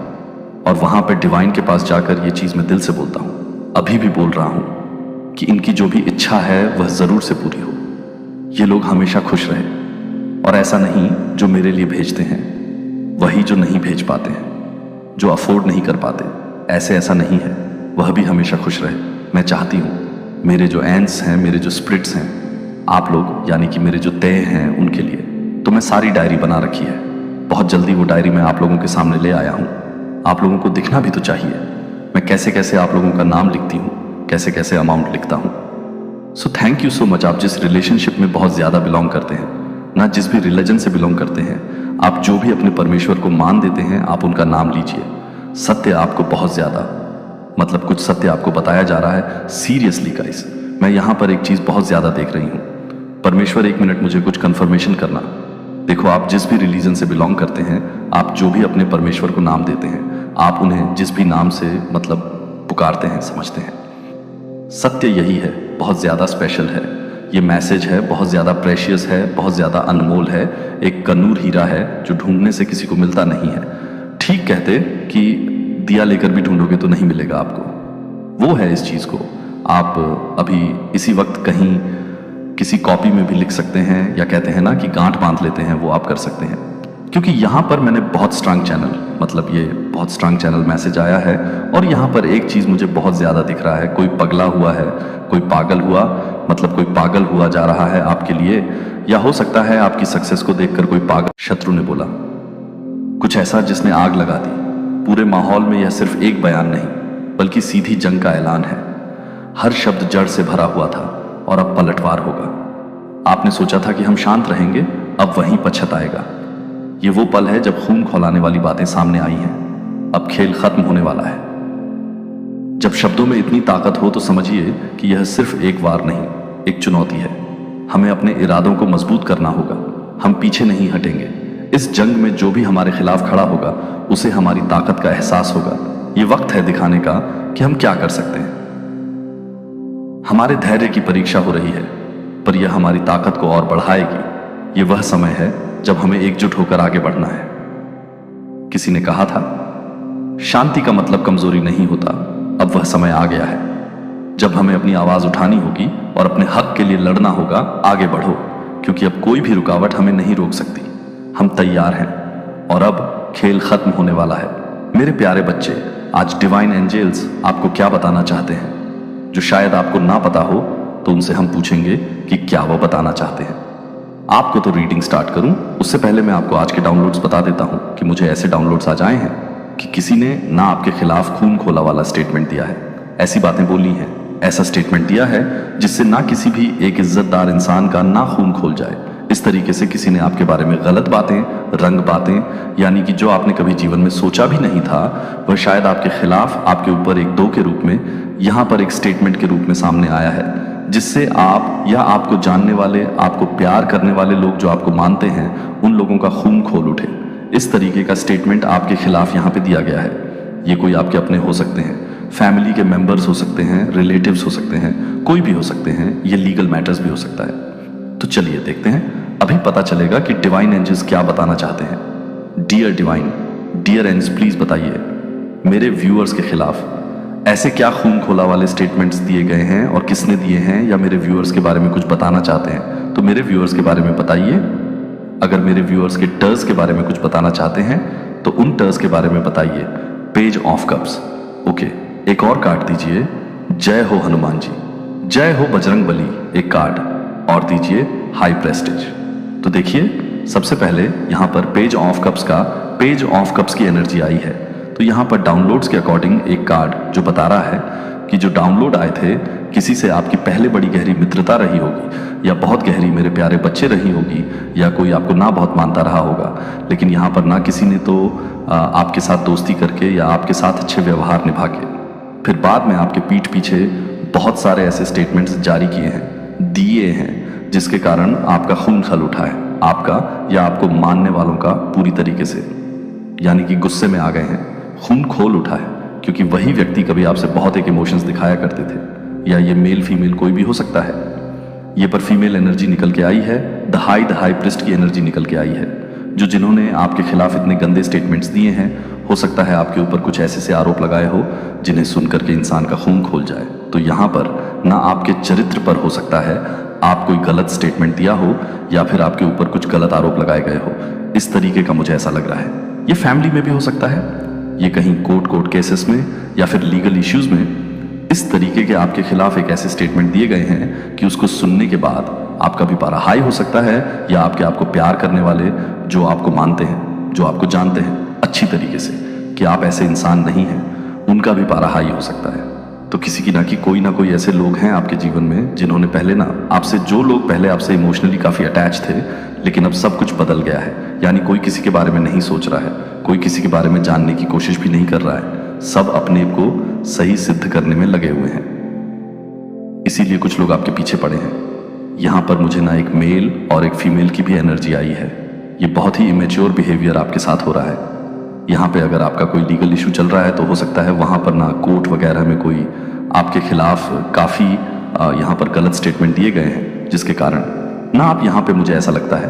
और वहाँ पर डिवाइन के पास जाकर ये चीज़ मैं दिल से बोलता हूँ। अभी भी बोल रहा हूँ कि इनकी जो भी इच्छा है वह ज़रूर से पूरी हो। ये लोग हमेशा खुश रहे, और ऐसा नहीं जो मेरे लिए भेजते हैं वही जो नहीं भेज पाते हैं, जो अफोर्ड नहीं कर पाते, ऐसा नहीं है। वह भी हमेशा खुश रहे। मैं चाहती हूँ मेरे जो एंड्स हैं, मेरे जो स्प्रिट्स हैं, आप लोग, यानी कि मेरे जो तय हैं, उनके लिए तो मैं सारी डायरी बना रखी है। बहुत जल्दी वो डायरी मैं आप लोगों के सामने ले आया हूँ। आप लोगों को दिखना भी तो चाहिए मैं कैसे कैसे आप लोगों का नाम लिखती हूँ, कैसे कैसे अमाउंट लिखता हूँ। So thank you so much. आप जिस रिलेशनशिप में बहुत ज़्यादा बिलोंग करते हैं ना, जिस भी रिलीजन से बिलोंग करते हैं, आप जो भी अपने परमेश्वर को मान देते हैं, आप उनका नाम लीजिए। सत्य आपको बहुत ज़्यादा, मतलब कुछ सत्य आपको बताया जा रहा है। सीरियसली गाइस, मैं यहाँ पर एक चीज़ बहुत ज़्यादा देख रही हूँ। परमेश्वर, एक मिनट मुझे कुछ कंफर्मेशन करना। देखो, आप जिस भी रिलीजन से बिलोंग करते हैं, आप जो भी अपने परमेश्वर को नाम देते हैं, आप उन्हें जिस भी नाम से मतलब पुकारते हैं, समझते हैं, सत्य यही है, बहुत ज़्यादा स्पेशल है। ये मैसेज है, बहुत ज़्यादा प्रेशियस है, बहुत ज़्यादा अनमोल है। एक कनूर हीरा है जो ढूंढने से किसी को मिलता नहीं है। ठीक कहते कि दिया लेकर भी ढूंढोगे तो नहीं मिलेगा आपको। वो है इस चीज़ को आप अभी इसी वक्त कहीं किसी कॉपी में भी लिख सकते हैं, या कहते हैं ना कि गांठ बांध लेते हैं, वो आप कर सकते हैं। क्योंकि यहाँ पर मैंने बहुत स्ट्रांग चैनल, मतलब ये बहुत स्ट्रांग चैनल मैसेज आया है, और यहाँ पर एक चीज़ मुझे बहुत ज़्यादा दिख रहा है। कोई पगला हुआ है, कोई पागल हुआ, मतलब कोई पागल हुआ जा रहा है आपके लिए, या हो सकता है आपकी सक्सेस को देखकर कोई पागल शत्रु ने बोला कुछ ऐसा जिसने आग लगा दी। पूरे माहौल में यह सिर्फ एक बयान नहीं, बल्कि सीधी जंग का ऐलान है। हर शब्द जड़ से भरा हुआ था, और अब पलटवार होगा। आपने सोचा था कि हम शांत रहेंगे, अब वहीं पछताएगा। ये वो पल है जब खून खौलाने वाली बातें सामने आई हैं। अब खेल खत्म होने वाला है। जब शब्दों में इतनी ताकत हो तो समझिए कि यह सिर्फ एक वार नहीं, एक चुनौती है। हमें अपने इरादों को मजबूत करना होगा। हम पीछे नहीं हटेंगे। इस जंग में जो भी हमारे खिलाफ खड़ा होगा, उसे हमारी ताकत का एहसास होगा। ये वक्त है दिखाने का कि हम क्या कर सकते हैं। हमारे धैर्य की परीक्षा हो रही है, पर यह हमारी ताकत को और बढ़ाएगी। ये वह समय है जब हमें एकजुट होकर आगे बढ़ना है। किसी ने कहा था, शांति का मतलब कमजोरी नहीं होता। अब वह समय आ गया है जब हमें अपनी आवाज उठानी होगी और अपने हक के लिए लड़ना होगा। आगे बढ़ो, क्योंकि अब कोई भी रुकावट हमें नहीं रोक सकती। हम तैयार हैं, और अब खेल खत्म होने वाला है। मेरे प्यारे बच्चे, आज डिवाइन एंजल्स आपको क्या बताना चाहते हैं, जो शायद आपको ना पता हो, तो उनसे हम पूछेंगे कि क्या वो बताना चाहते हैं। आपको तो रीडिंग स्टार्ट करूं, उससे पहले मैं आपको आज के डाउनलोड्स बता देता हूं कि मुझे ऐसे डाउनलोड्स आ जाए हैं कि किसी ने ना आपके खिलाफ खून खोला वाला स्टेटमेंट दिया है, ऐसी बातें बोली हैं, ऐसा स्टेटमेंट दिया है जिससे ना किसी भी एक इज्जतदार इंसान का ना खून खोल जाए। इस तरीके से किसी ने आपके बारे में गलत बातें, रंग बातें, यानी कि जो आपने कभी जीवन में सोचा भी नहीं था, वह शायद आपके खिलाफ, आपके ऊपर एक दो के रूप में, यहाँ पर एक स्टेटमेंट के रूप में सामने आया है, जिससे आप या आपको जानने वाले, आपको प्यार करने वाले लोग जो आपको मानते हैं, उन लोगों का खून खोल उठे। इस तरीके का स्टेटमेंट आपके खिलाफ यहाँ पे दिया गया है। ये कोई आपके अपने हो सकते हैं, फैमिली के मेंबर्स हो सकते हैं, रिलेटिव्स हो सकते हैं, कोई भी हो सकते हैं, ये लीगल मैटर्स भी हो सकता है। तो चलिए देखते हैं, अभी पता चलेगा कि डिवाइन एंजल्स क्या बताना चाहते हैं। Dear divine, dear angels, please बताइए मेरे व्यूअर्स के खिलाफ ऐसे क्या खून खोला वाले स्टेटमेंट्स दिए गए हैं और किसने दिए हैं, या मेरे व्यूअर्स के बारे में कुछ बताना चाहते हैं तो मेरे व्यूअर्स के बारे में बताइए। अगर मेरे व्यूअर्स के टर्स के बारे में कुछ बताना चाहते हैं तो उन टर्स के बारे में बताइए। Page of cups, okay. एक और कार्ड दीजिए, जय हो हनुमान जी, जय हो बजरंग बली, एक कार्ड और दीजिए, हाई प्रेस्टिज। तो देखिए सबसे पहले यहां पर पेज ऑफ कप्स का, पेज ऑफ कप्स की एनर्जी आई है। तो यहां पर डाउनलोड्स के अकॉर्डिंग एक कार्ड जो बता रहा है कि जो डाउनलोड आए थे, किसी से आपकी पहले बड़ी गहरी मित्रता रही होगी, या बहुत गहरी मेरे प्यारे बच्चे रही होगी, या कोई आपको ना बहुत मानता रहा होगा, लेकिन यहाँ पर ना किसी ने तो आपके साथ दोस्ती करके या आपके साथ अच्छे व्यवहार निभा के फिर बाद में आपके पीठ पीछे बहुत सारे ऐसे स्टेटमेंट्स जारी किए हैं, दिए हैं, जिसके कारण आपका खून खल उठा है, आपका या आपको मानने वालों का पूरी तरीके से, यानी कि गुस्से में आ गए हैं, खून खोल उठा है। क्योंकि वही व्यक्ति कभी आपसे बहुत एक इमोशंस दिखाया करते थे, या ये मेल फीमेल कोई भी हो सकता है। ये पर फीमेल एनर्जी निकल के आई है, द हाई प्रिस्ट की एनर्जी निकल के आई है, जो जिन्होंने आपके खिलाफ इतने गंदे स्टेटमेंट्स दिए हैं, हो सकता है आपके ऊपर कुछ ऐसे से आरोप लगाए हो जिन्हें सुनकर के इंसान का खून खोल जाए। तो यहाँ पर ना आपके चरित्र पर हो सकता है आप कोई गलत स्टेटमेंट दिया हो, या फिर आपके ऊपर कुछ गलत आरोप लगाए गए हो, इस तरीके का मुझे ऐसा लग रहा है। ये फैमिली में भी हो सकता है, ये कहीं कोर्ट केसेस में या फिर लीगल इश्यूज में इस तरीके के आपके खिलाफ एक ऐसे स्टेटमेंट दिए गए हैं कि उसको सुनने के बाद आपका भी पारा हाई हो सकता है, या आपको प्यार करने वाले जो आपको मानते हैं, जो आपको जानते हैं अच्छी तरीके से कि आप ऐसे इंसान नहीं हैं, उनका भी पारा हाई हो सकता है। तो किसी की ना कोई ऐसे लोग हैं आपके जीवन में जिन्होंने पहले ना आपसे, जो लोग पहले आपसे इमोशनली काफी अटैच थे, लेकिन अब सब कुछ बदल गया है। यानी कोई किसी के बारे में नहीं सोच रहा है, कोई किसी के बारे में जानने की कोशिश भी नहीं कर रहा है, सब अपने को सही सिद्ध करने में लगे हुए हैं। इसीलिए कुछ लोग आपके पीछे पड़े हैं। यहां पर मुझे ना एक मेल और एक फीमेल की भी एनर्जी आई है। ये बहुत ही इमेच्योर बिहेवियर आपके साथ हो रहा है। यहाँ पे अगर आपका कोई लीगल इशू चल रहा है तो हो सकता है वहां पर ना कोर्ट वगैरह में कोई आपके खिलाफ काफी यहाँ पर गलत स्टेटमेंट दिए गए हैं, जिसके कारण ना आप यहाँ पे, मुझे ऐसा लगता है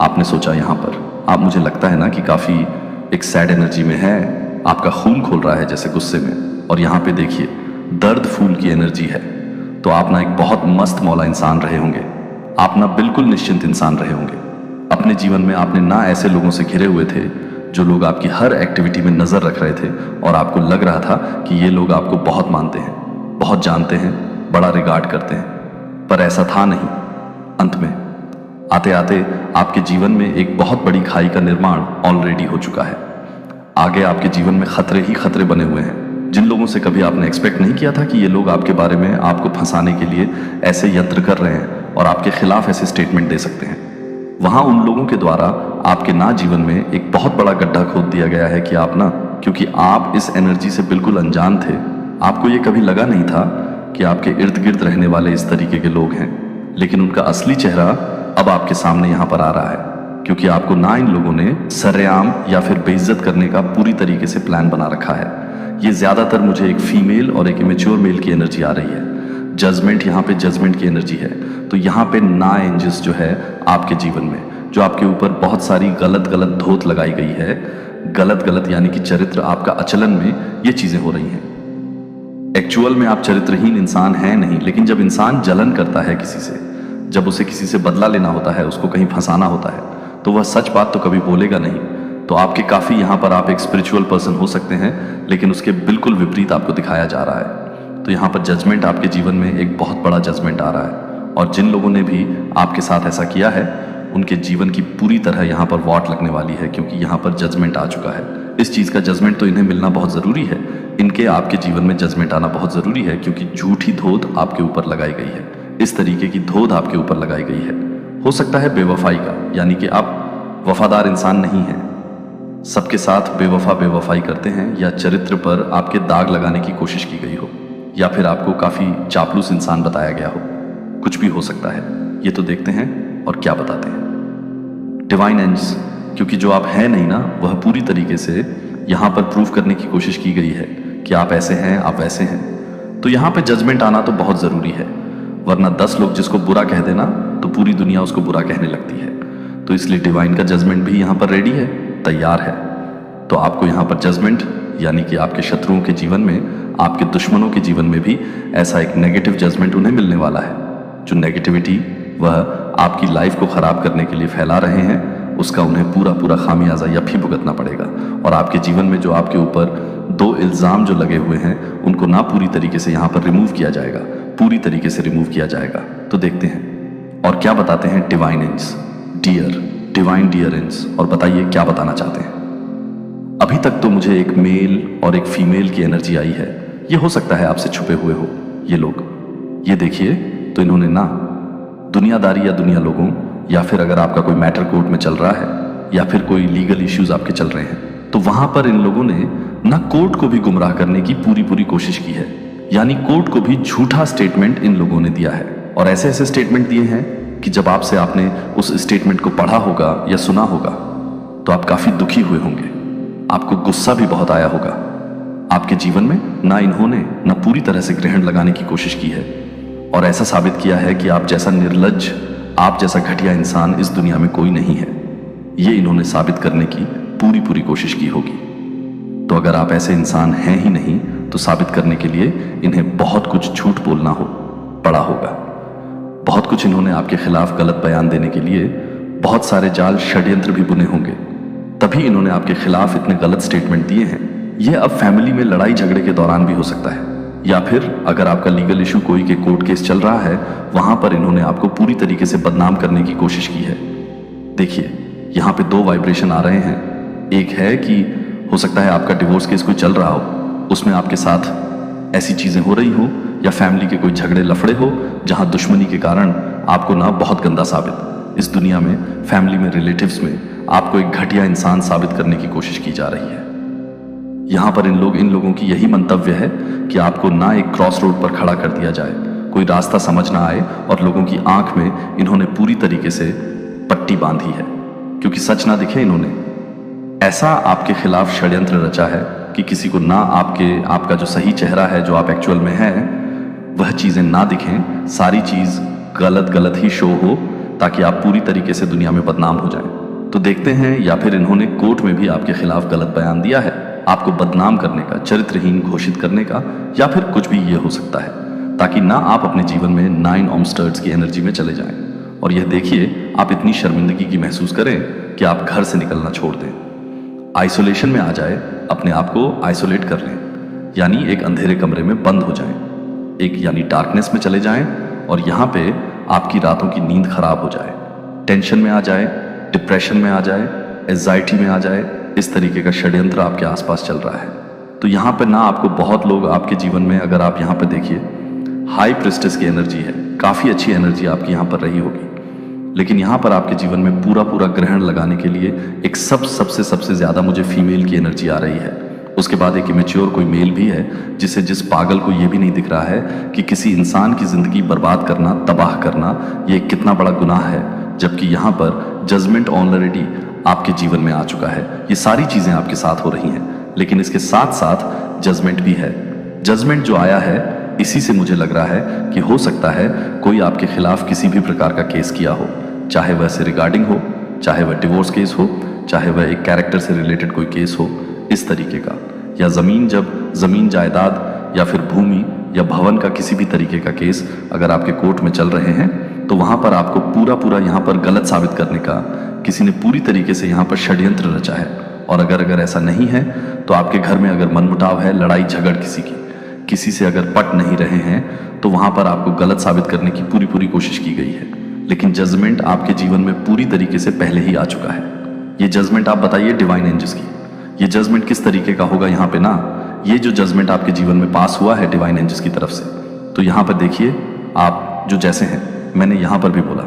आपने सोचा यहाँ पर आप, मुझे लगता है ना कि काफी एक सैड एनर्जी में है, आपका खून खोल रहा है जैसे गुस्से में। और यहाँ पे देखिए दर्द फूल की एनर्जी है। तो आप ना एक बहुत मस्त मौला इंसान रहे होंगे, आप ना बिल्कुल निश्चिंत इंसान रहे होंगे। अपने जीवन में आपने ना ऐसे लोगों से घिरे हुए थे जो लोग आपकी हर एक्टिविटी में नजर रख रहे थे, और आपको लग रहा था कि ये लोग आपको बहुत मानते हैं, बहुत जानते हैं, बड़ा रिगार्ड करते हैं, पर ऐसा था नहीं। अंत में आते आते आपके जीवन में एक बहुत बड़ी खाई का निर्माण ऑलरेडी हो चुका है। आगे आपके जीवन में खतरे ही खतरे बने हुए हैं। जिन लोगों से कभी आपने एक्सपेक्ट नहीं किया था कि ये लोग आपके बारे में, आपको फंसाने के लिए ऐसे यंत्र कर रहे हैं और आपके खिलाफ ऐसे स्टेटमेंट दे सकते हैं, वहां उन लोगों के द्वारा आपके ना जीवन में एक बहुत बड़ा गड्ढा खोद दिया गया है कि आप ना, क्योंकि आप इस एनर्जी से बिल्कुल अनजान थे, आपको ये कभी लगा नहीं था कि आपके इर्द गिर्द रहने वाले इस तरीके के लोग हैं, लेकिन उनका असली चेहरा अब आपके सामने यहाँ पर आ रहा है। क्योंकि आपको ना इन लोगों ने सरेआम या फिर बेइज्जत करने का पूरी तरीके से प्लान बना रखा है। ये ज्यादातर मुझे एक फीमेल और एक इमेच्योर मेल की एनर्जी आ रही है। जजमेंट, यहाँ पे जजमेंट की एनर्जी है। तो यहाँ पे ना एंजल्स जो है आपके जीवन में, जो आपके ऊपर बहुत सारी गलत धोत लगाई गई है, गलत यानी कि चरित्र आपका अचलन में ये चीजें हो रही हैं। एक्चुअल में आप चरित्रहीन इंसान हैं नहीं, लेकिन जब इंसान जलन करता है किसी से, जब उसे किसी से बदला लेना होता है, उसको कहीं फंसाना होता है, तो वह सच बात तो कभी बोलेगा नहीं। तो आपके काफी यहाँ पर आप एक स्पिरिचुअल पर्सन हो सकते हैं, लेकिन उसके बिल्कुल विपरीत आपको दिखाया जा रहा है। तो यहाँ पर जजमेंट, आपके जीवन में एक बहुत बड़ा जजमेंट आ रहा है, और जिन लोगों ने भी आपके साथ ऐसा किया है उनके जीवन की पूरी तरह यहाँ पर वॉट लगने वाली है, क्योंकि यहाँ पर जजमेंट आ चुका है। इस चीज का जजमेंट तो इन्हें मिलना बहुत जरूरी है, इनके आपके जीवन में जजमेंट आना बहुत जरूरी है, क्योंकि झूठी धोध आपके ऊपर लगाई गई है, इस तरीके की धोध आपके ऊपर लगाई गई है। हो सकता है बेवफाई का, यानी कि आप वफादार इंसान नहीं हैं, सबके साथ बेवफाई करते हैं, या चरित्र पर आपके दाग लगाने की कोशिश की गई हो, या फिर आपको काफी चापलूस इंसान बताया गया हो, कुछ भी हो सकता है। ये तो देखते हैं और क्या बताते हैं डिवाइन एंजल्स, क्योंकि जो आप हैं नहीं ना, वह पूरी तरीके से यहाँ पर प्रूव करने की कोशिश की गई है कि आप ऐसे हैं, आप वैसे हैं। तो यहाँ पे जजमेंट आना तो बहुत जरूरी है, वरना 10 लोग जिसको बुरा कह देना तो पूरी दुनिया उसको बुरा कहने लगती है। तो इसलिए डिवाइन का जजमेंट भी यहाँ पर रेडी है, तैयार है। तो आपको यहाँ पर जजमेंट यानी कि आपके शत्रुओं के जीवन में, आपके दुश्मनों के जीवन में भी ऐसा एक नेगेटिव जजमेंट उन्हें मिलने वाला है। जो नेगेटिविटी वह आपकी लाइफ को खराब करने के लिए फैला रहे हैं, उसका उन्हें पूरा पूरा खामियाजा या भी भुगतना पड़ेगा। और आपके जीवन में जो आपके ऊपर 2 इल्ज़ाम जो लगे हुए हैं, उनको ना पूरी तरीके से यहाँ पर रिमूव किया जाएगा, पूरी तरीके से रिमूव किया जाएगा। तो देखते हैं और क्या बताते हैं divine angels, divine dear angels, और बताइए क्या बताना चाहते हैं। अभी तक तो मुझे एक मेल और एक फीमेल की एनर्जी आई है। ये हो सकता है आपसे छुपे हुए हो ये लोग। ये देखिए, तो इन्होंने ना दुनियादारी या दुनिया लोगों, या फिर अगर आपका कोई मैटर कोर्ट में चल रहा है या फिर कोई लीगल इश्यूज आपके चल रहे हैं, तो वहां पर इन लोगों ने ना कोर्ट को भी गुमराह करने की पूरी कोशिश की है। यानी कोर्ट को भी झूठा स्टेटमेंट इन लोगों ने दिया है, और ऐसे ऐसे स्टेटमेंट दिए हैं कि जब आपने उस स्टेटमेंट को पढ़ा होगा या सुना होगा तो आप काफी दुखी हुए होंगे, आपको गुस्सा भी बहुत आया होगा। आपके जीवन में ना इन्होंने ना पूरी तरह से ग्रहण लगाने की कोशिश की है, और ऐसा साबित किया है कि आप जैसा निर्लज्ज, आप जैसा घटिया इंसान इस दुनिया में कोई नहीं है। ये इन्होंने साबित करने की पूरी कोशिश की होगी। तो अगर आप ऐसे इंसान हैं ही नहीं, तो साबित करने के लिए इन्हें बहुत कुछ झूठ बोलना पड़ा होगा। बहुत कुछ इन्होंने आपके खिलाफ गलत बयान देने के लिए बहुत सारे जाल षड्यंत्र भी बुने होंगे, तभी इन्होंने आपके खिलाफ इतने गलत स्टेटमेंट दिए हैं। यह अब फैमिली में लड़ाई झगड़े के दौरान भी हो सकता है, या फिर अगर आपका लीगल इशू कोई के कोर्ट केस चल रहा है, वहां पर इन्होंने आपको पूरी तरीके से बदनाम करने की कोशिश की है। देखिए, यहाँ पे 2 वाइब्रेशन आ रहे हैं। एक है कि हो सकता है आपका डिवोर्स केस कोई चल रहा हो, उसमें आपके साथ ऐसी चीजें हो रही हो, या फैमिली के कोई झगड़े लफड़े हो जहां दुश्मनी के कारण आपको ना बहुत गंदा साबित इस दुनिया में, फैमिली में, रिलेटिव्स में आपको एक घटिया इंसान साबित करने की कोशिश की जा रही है। यहां पर इन लोगों की यही मंतव्य है कि आपको ना एक क्रॉस रोड पर खड़ा कर दिया जाए, कोई रास्ता समझ ना आए, और लोगों की आंख में इन्होंने पूरी तरीके से पट्टी बांधी है, क्योंकि सच ना दिखे। इन्होंने ऐसा आपके खिलाफ षड्यंत्र रचा है कि किसी को ना आपका जो सही चेहरा है, जो आप एक्चुअल में हैं, वह चीजें ना दिखें, सारी चीज गलत ही शो हो, ताकि आप पूरी तरीके से दुनिया में बदनाम हो जाएं। तो देखते हैं, या फिर इन्होंने कोर्ट में भी आपके खिलाफ गलत बयान दिया है, आपको बदनाम करने का, चरित्रहीन घोषित करने का, या फिर कुछ भी ये हो सकता है, ताकि ना आप अपने जीवन में 9 ऑमस्टर्स की एनर्जी में चले जाएं। और यह देखिए, आप इतनी शर्मिंदगी की महसूस करें कि आप घर से निकलना छोड़ दें, आइसोलेशन में आ जाए, अपने आप को आइसोलेट कर लें, यानी एक अंधेरे कमरे में बंद हो जाएं, एक यानी डार्कनेस में चले जाएं, और यहाँ पे आपकी रातों की नींद खराब हो जाए, टेंशन में आ जाए, डिप्रेशन में आ जाए, एंजाइटी में आ जाए। इस तरीके का षड्यंत्र आपके आसपास चल रहा है। तो यहाँ पे ना आपको बहुत लोग आपके जीवन में, अगर आप यहाँ पे देखिए, हाई प्रिस्टेस की एनर्जी है, काफी अच्छी एनर्जी आपकी यहाँ पर रही होगी, लेकिन यहाँ पर आपके जीवन में पूरा ग्रहण लगाने के लिए एक सबसे ज्यादा मुझे फीमेल की एनर्जी आ रही है। उसके बाद एक इमेच्योर कोई मेल भी है, जिस पागल को ये भी नहीं दिख रहा है कि किसी इंसान की जिंदगी बर्बाद करना, तबाह करना, ये कितना बड़ा गुनाह है, जबकि यहाँ पर जजमेंट ऑलरेडी आपके जीवन में आ चुका है। ये सारी चीजें आपके साथ हो रही हैं, लेकिन इसके साथ साथ जजमेंट भी है। जजमेंट जो आया है, इसी से मुझे लग रहा है कि हो सकता है कोई आपके खिलाफ किसी भी प्रकार का केस किया हो, चाहे वह से रिगार्डिंग हो, चाहे वह डिवोर्स केस हो, चाहे वह एक कैरेक्टर से रिलेटेड कोई केस हो, इस तरीके का, या जमीन जायदाद या फिर भूमि या भवन का किसी भी तरीके का केस अगर आपके कोर्ट में चल रहे हैं, तो वहां पर आपको पूरा यहाँ पर गलत साबित करने का किसी ने पूरी तरीके से यहाँ पर षड्यंत्र रचा है। और अगर ऐसा नहीं है, तो आपके घर में अगर मनमुटाव है, लड़ाई झगड़ किसी से अगर पट नहीं रहे हैं, तो वहां पर आपको गलत साबित करने की पूरी कोशिश की गई है। लेकिन जजमेंट आपके जीवन में पूरी तरीके से पहले ही आ चुका है। ये जजमेंट आप बताइए डिवाइन एंजल्स की, ये जजमेंट किस तरीके का होगा यहाँ पे ना, ये जो जजमेंट आपके जीवन में पास हुआ है डिवाइन एंजल्स की तरफ से, तो यहाँ पर देखिए, आप जो जैसे हैं, मैंने यहाँ पर भी बोला,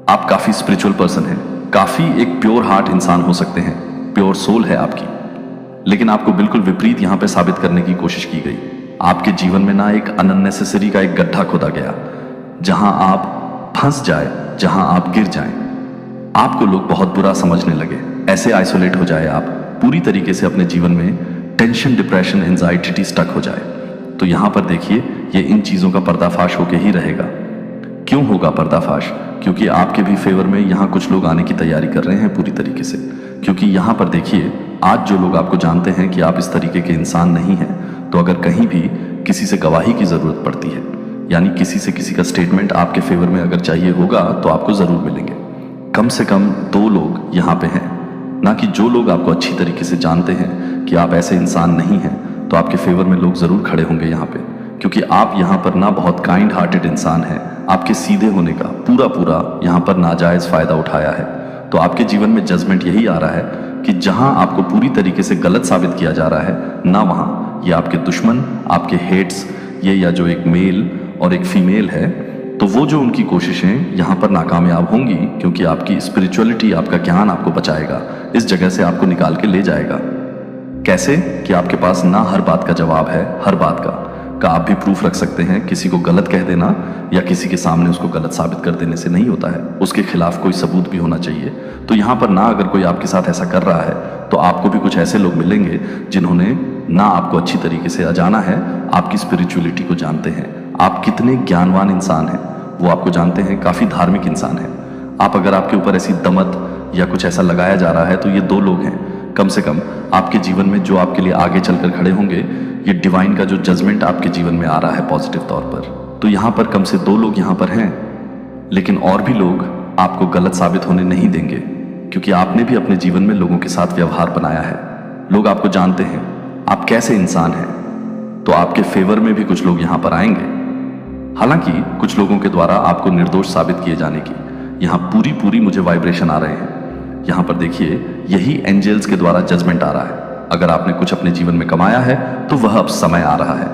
आप काफी स्पिरिचुअल पर्सन हैं, काफी एक प्योर हार्ट इंसान हो सकते हैं, प्योर सोल है आपकी, लेकिन आपको बिल्कुल विपरीत यहाँ पे साबित करने की कोशिश की गई। आपके जीवन में ना एक अननेसेसरी का एक गड्ढा खोदा गया, जहां आप फंस जाए, जहां आप गिर जाएं, आपको लोग बहुत बुरा समझने लगे, ऐसे आइसोलेट हो जाए आप पूरी तरीके से अपने जीवन में, टेंशन, डिप्रेशन, एंजाइटी स्टक हो जाए। तो यहां पर देखिए, ये इन चीजों का पर्दाफाश होके ही रहेगा क्यों होगा पर्दाफाश? क्योंकि आपके भी फेवर में यहाँ कुछ लोग आने की तैयारी कर रहे हैं पूरी तरीके से। क्योंकि यहाँ पर देखिए, आज जो लोग आपको जानते हैं कि आप इस तरीके के इंसान नहीं हैं, तो अगर कहीं भी किसी से गवाही की ज़रूरत पड़ती है, यानी किसी से किसी का स्टेटमेंट आपके फेवर में अगर चाहिए होगा, तो आपको ज़रूर मिलेंगे। कम से कम 2 लोग यहाँ पे हैं, ना कि जो लोग आपको अच्छी तरीके से जानते हैं कि आप ऐसे इंसान नहीं हैं, तो आपके फेवर में लोग ज़रूर खड़े होंगे यहाँ पे। क्योंकि आप यहाँ पर ना बहुत काइंड हार्टेड इंसान हैं, आपके सीधे होने का पूरा यहाँ पर नाजायज़ फ़ायदा उठाया है। तो आपके जीवन में जजमेंट यही आ रहा है कि जहाँ आपको पूरी तरीके से गलत साबित किया जा रहा है, ना वहाँ ये आपके दुश्मन, आपके हेट्स, ये या जो एक मेल और एक फीमेल है, तो वो जो उनकी कोशिशें यहाँ पर नाकामयाब होंगी। क्योंकि आपकी स्पिरिचुअलिटी, आपका ज्ञान आपको बचाएगा, इस जगह से आपको निकाल के ले जाएगा। कैसे? कि आपके पास ना हर बात का जवाब है, हर बात का आप भी प्रूफ रख सकते हैं। किसी को गलत कह देना या किसी के सामने उसको गलत साबित कर देने से नहीं होता है, उसके खिलाफ कोई सबूत भी होना चाहिए। तो यहाँ पर ना अगर कोई आपके साथ ऐसा कर रहा है, तो आपको भी कुछ ऐसे लोग मिलेंगे जिन्होंने ना आपको अच्छी तरीके से जाना है, आपकी स्पिरिचुअलिटी को जानते हैं, आप कितने ज्ञानवान इंसान हैं वो आपको जानते हैं, काफ़ी धार्मिक इंसान हैं आप। अगर आपके ऊपर ऐसी दमत या कुछ ऐसा लगाया जा रहा है, तो ये 2 लोग हैं कम से कम आपके जीवन में जो आपके लिए आगे चलकर खड़े होंगे। ये डिवाइन का जो जजमेंट आपके जीवन में आ रहा है पॉजिटिव तौर पर, तो यहाँ पर कम से 2 लोग यहाँ पर हैं। लेकिन और भी लोग आपको गलत साबित होने नहीं देंगे, क्योंकि आपने भी अपने जीवन में लोगों के साथ व्यवहार बनाया है। लोग आपको जानते हैं आप कैसे इंसान हैं, तो आपके फेवर में भी कुछ लोग यहाँ पर आएंगे। हालांकि कुछ लोगों के द्वारा आपको निर्दोष साबित किए जाने की यहाँ पूरी मुझे वाइब्रेशन आ रहे हैं। यहाँ पर देखिए, यही एंजल्स के द्वारा जजमेंट आ रहा है। अगर आपने कुछ अपने जीवन में कमाया है, तो वह अब समय आ रहा है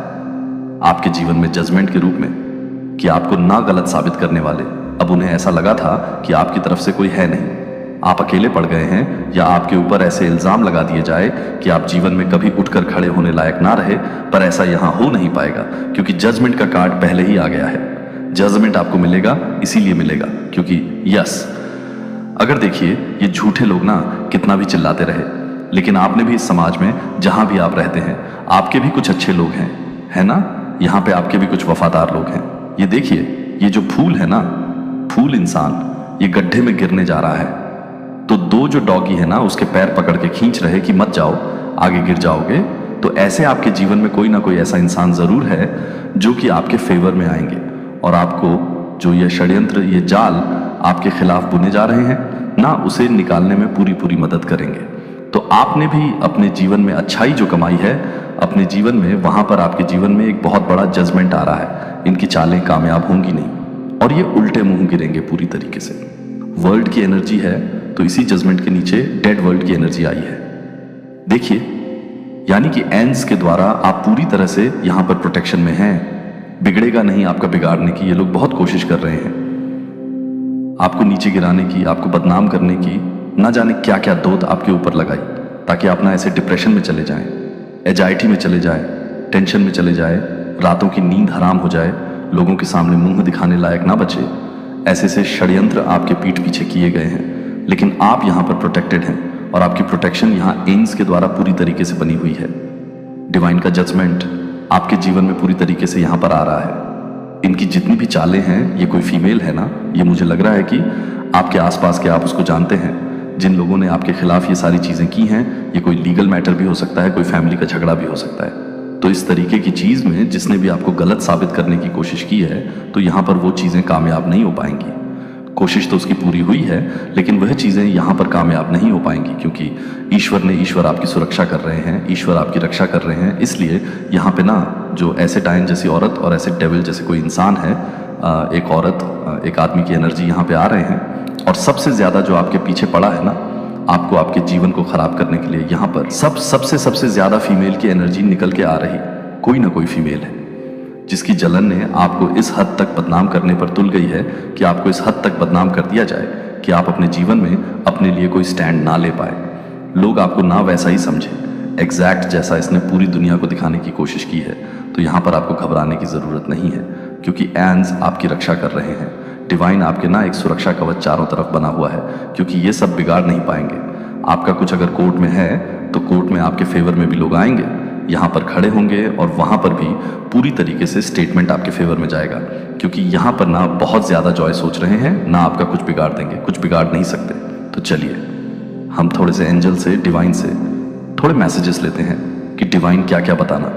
आपके जीवन में जजमेंट के रूप में, कि आपको ना गलत साबित करने वाले, अब उन्हें ऐसा लगा था कि आपकी तरफ से कोई है नहीं, आप अकेले पड़ गए हैं, या आपके ऊपर ऐसे इल्जाम लगा दिए जाए कि आप जीवन में कभी उठकर खड़े होने लायक ना रहे। पर ऐसा यहाँ हो नहीं पाएगा, क्योंकि जजमेंट का कार्ड पहले ही आ गया है। जजमेंट आपको मिलेगा, इसीलिए मिलेगा क्योंकि यस। अगर देखिए, ये झूठे लोग ना कितना भी चिल्लाते रहे, लेकिन आपने भी इस समाज में जहां भी आप रहते हैं, आपके भी कुछ अच्छे लोग हैं, है ना? यहाँ पे आपके भी कुछ वफादार लोग हैं। ये देखिए, ये जो फूल है ना, फूल इंसान, ये गड्ढे में गिरने जा रहा है, तो 2 जो डॉगी है ना, उसके पैर पकड़ के खींच रहे कि मत जाओ, आगे गिर जाओगे। तो ऐसे आपके जीवन में कोई ना कोई ऐसा इंसान जरूर है जो कि आपके फेवर में आएंगे, और आपको जो ये षड्यंत्र, ये जाल आपके खिलाफ बुने जा रहे हैं ना, उसे निकालने में पूरी मदद करेंगे। तो आपने भी अपने जीवन में अच्छाई जो कमाई है अपने जीवन में, वहां पर आपके जीवन में एक बहुत बड़ा जजमेंट आ रहा है। इनकी चालें कामयाब होंगी नहीं, और ये उल्टे मुंह गिरेंगे पूरी तरीके से। वर्ल्ड की एनर्जी है, तो इसी जजमेंट के नीचे डेड वर्ल्ड की एनर्जी आई है। देखिए, यानी कि एंड्स के द्वारा आप पूरी तरह से यहां पर प्रोटेक्शन में हैं। बिगड़ेगा नहीं आपका बिगाड़ने की, ये लोग बहुत कोशिश कर रहे हैं आपको नीचे गिराने की, आपको बदनाम करने की, ना जाने क्या क्या दोत आपके ऊपर लगाई, ताकि आप ना ऐसे डिप्रेशन में चले जाएं, एजाइटी में चले जाएं, टेंशन में चले जाएं, रातों की नींद हराम हो जाए, लोगों के सामने मुंह दिखाने लायक ना बचे। ऐसे से षड्यंत्र आपके पीठ पीछे किए गए हैं, लेकिन आप यहाँ पर प्रोटेक्टेड हैं, और आपकी प्रोटेक्शन यहाँ एंग्स के द्वारा पूरी तरीके से बनी हुई है। डिवाइन का जजमेंट आपके जीवन में पूरी तरीके से यहाँ पर आ रहा है। इनकी जितनी भी चालें हैं, ये कोई फीमेल है ना, ये मुझे लग रहा है कि आपके आसपास के आप उसको जानते हैं। जिन लोगों ने आपके खिलाफ ये सारी चीज़ें की हैं, ये कोई लीगल मैटर भी हो सकता है, कोई फैमिली का झगड़ा भी हो सकता है। तो इस तरीके की चीज़ में जिसने भी आपको गलत साबित करने की कोशिश की है, तो यहाँ पर वो चीज़ें कामयाब नहीं हो पाएंगी। कोशिश तो उसकी पूरी हुई है, लेकिन वह चीज़ें यहाँ पर कामयाब नहीं हो पाएंगी, क्योंकि ईश्वर आपकी सुरक्षा कर रहे हैं, ईश्वर आपकी रक्षा कर रहे हैं। इसलिए यहाँ पे ना जो ऐसे डायन जैसी औरत और ऐसे डेविल जैसे कोई इंसान है, एक औरत, एक आदमी की एनर्जी यहाँ पे आ रहे हैं, और सबसे ज़्यादा जो आपके पीछे पड़ा है ना, आपको आपके जीवन को खराब करने के लिए, यहाँ पर सबसे ज़्यादा फीमेल की एनर्जी निकल के आ रही, कोई ना कोई फीमेल है जिसकी जलन ने आपको इस हद तक बदनाम करने पर तुल गई है कि आपको इस हद तक बदनाम कर दिया जाए कि आप अपने जीवन में अपने लिए कोई स्टैंड ना ले पाए। लोग आपको ना वैसा ही समझे, एग्जैक्ट जैसा इसने पूरी दुनिया को दिखाने की कोशिश की है। तो यहाँ पर आपको घबराने की ज़रूरत नहीं है, क्योंकि एंस आपकी रक्षा कर रहे हैं। डिवाइन आपके ना एक सुरक्षा कवच चारों तरफ बना हुआ है, क्योंकि ये सब बिगाड़ नहीं पाएंगे। आपका कुछ अगर कोर्ट में है, तो कोर्ट में आपके फेवर में भी लोग आएंगे, यहाँ पर खड़े होंगे और वहाँ पर भी पूरी तरीके से स्टेटमेंट आपके फेवर में जाएगा, क्योंकि यहाँ पर ना बहुत ज़्यादा जॉय सोच रहे हैं, ना आपका कुछ बिगाड़ देंगे, कुछ बिगाड़ नहीं सकते। तो चलिए हम थोड़े से एंजल से, डिवाइन से थोड़े मैसेजेस लेते हैं कि डिवाइन क्या क्या बताना